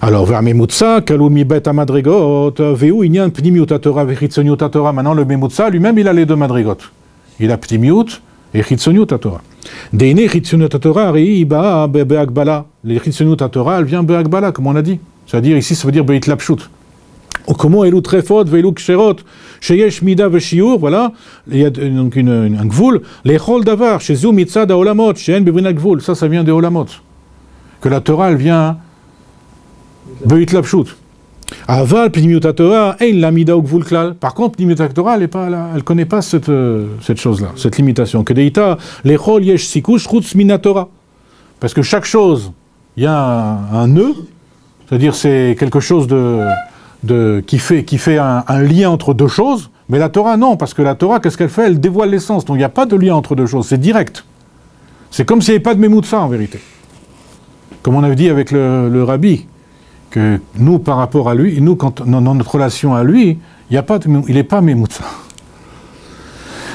Alors, vers Memutsa, Kalou mi bet amadrigot, Veu inyan pnimiut Torah vechitzoniut Torah. Maintenant, le Memutsa, lui-même, il a les deux madrigot. Il a pnimiut et chitzoniut Torah. Deine chitzoniut Torah, rei ba be'akbala. Les chitzoniut Torah, elle vient be'akbala, comme on a dit. C'est-à-dire, ici, ça veut dire be'it lapshut. Comment elu trefot, ve'elu ksherot, sheyesh mida ve'shiur, voilà. Il y a donc un gvul. Lechol davar, shezu mitzad haolamot, she'en bebrinat gvul. Ça vient des olamot. Que la Torah, elle vient Be'it lapshut. Aval pnimiut Torah ein lamida ukvul klal. Par contre, pnimiut Torah, elle connaît pas cette chose-là, cette limitation. Que deita lechol yesh sikush chutz min Torah. Parce que chaque chose, il y a un nœud, c'est-à-dire c'est quelque chose qui fait un lien entre deux choses. Mais la Torah non, parce que la Torah, qu'est-ce qu'elle fait? Elle dévoile l'essence. Donc il n'y a pas de lien entre deux choses. C'est direct. C'est comme s'il n'y avait pas de memutsa en vérité. Comme on avait dit avec le rabbi. Que nous, par rapport à lui, nous, dans notre relation à lui, il n'est pas memutsa.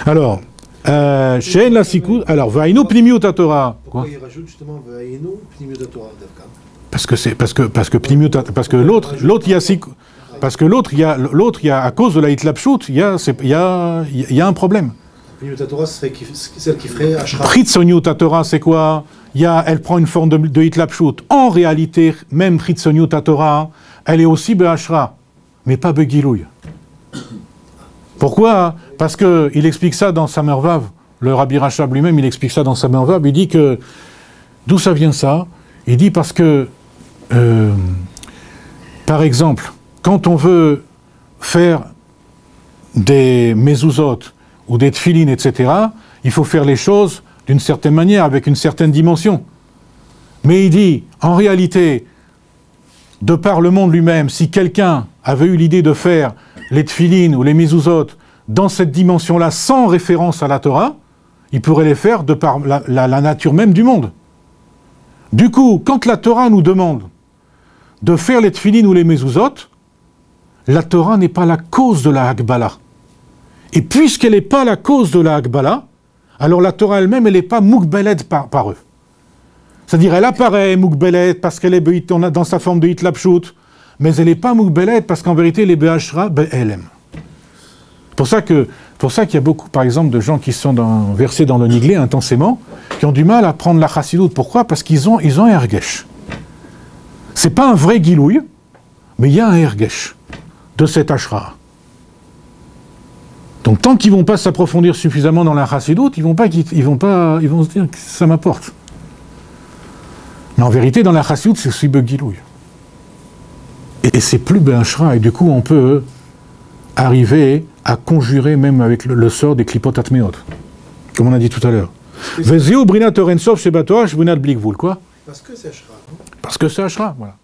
Alors, Shein la sikou, alors, Vainu pnimiut Torah. Pourquoi il rajoute justement Vainu pnimiut Torah? Parce que l'autre, il y a sikou. Parce que l'autre, il y a à cause de la hitlapshut, il y a un problème. Pnimiut Torah serait celle qui ferait Ashra. Chitzoniut Torah, c'est quoi? Elle prend une forme de hitlapshut. En réalité, même Chitzoniut Torah, elle est aussi be'ashra, mais pas begilouy. Pourquoi? Parce qu'il explique ça dans Samer Vav. Le Rabbi Rachab lui-même, il explique ça dans Samer Vav. Il dit que, d'où ça vient ça? Il dit parce que, par exemple, quand on veut faire des mezuzot ou des tfilin, etc., il faut faire les choses d'une certaine manière, avec une certaine dimension. Mais il dit, en réalité, de par le monde lui-même, si quelqu'un avait eu l'idée de faire les tfilin ou les mezuzot dans cette dimension-là, sans référence à la Torah, il pourrait les faire de par la nature même du monde. Du coup, quand la Torah nous demande de faire les tfilin ou les mezuzot, la Torah n'est pas la cause de la Hakbala. Et puisqu'elle n'est pas la cause de la Hakbala, alors la Torah elle-même, elle n'est pas moukbelet par eux. C'est-à-dire, elle apparaît moukbelet parce qu'elle est dans sa forme de hitlapshut, mais elle n'est pas moukbelet parce qu'en vérité, elle est be'ashra be'elem. C'est pour ça qu'il y a beaucoup, par exemple, de gens qui sont versés dans le niglé intensément, qui ont du mal à prendre la chassidoute. Pourquoi? Parce qu'ils ont un ergesh. C'est pas un vrai gilouï, mais il y a un ergesh de cet ashra. Donc tant qu'ils ne vont pas s'approfondir suffisamment dans la chassidoute, ils vont se dire que ça m'apporte. Mais en vérité, dans la chassidoute, c'est aussi begilouï. Et c'est plus be'ashra, et du coup, on peut arriver à conjurer même avec le sort des klipot atmeot, comme on a dit tout à l'heure. Vezeu brinat orensov shebatoach brinat blikvul, quoi? Parce que c'est ashra. Parce que c'est ashra, voilà.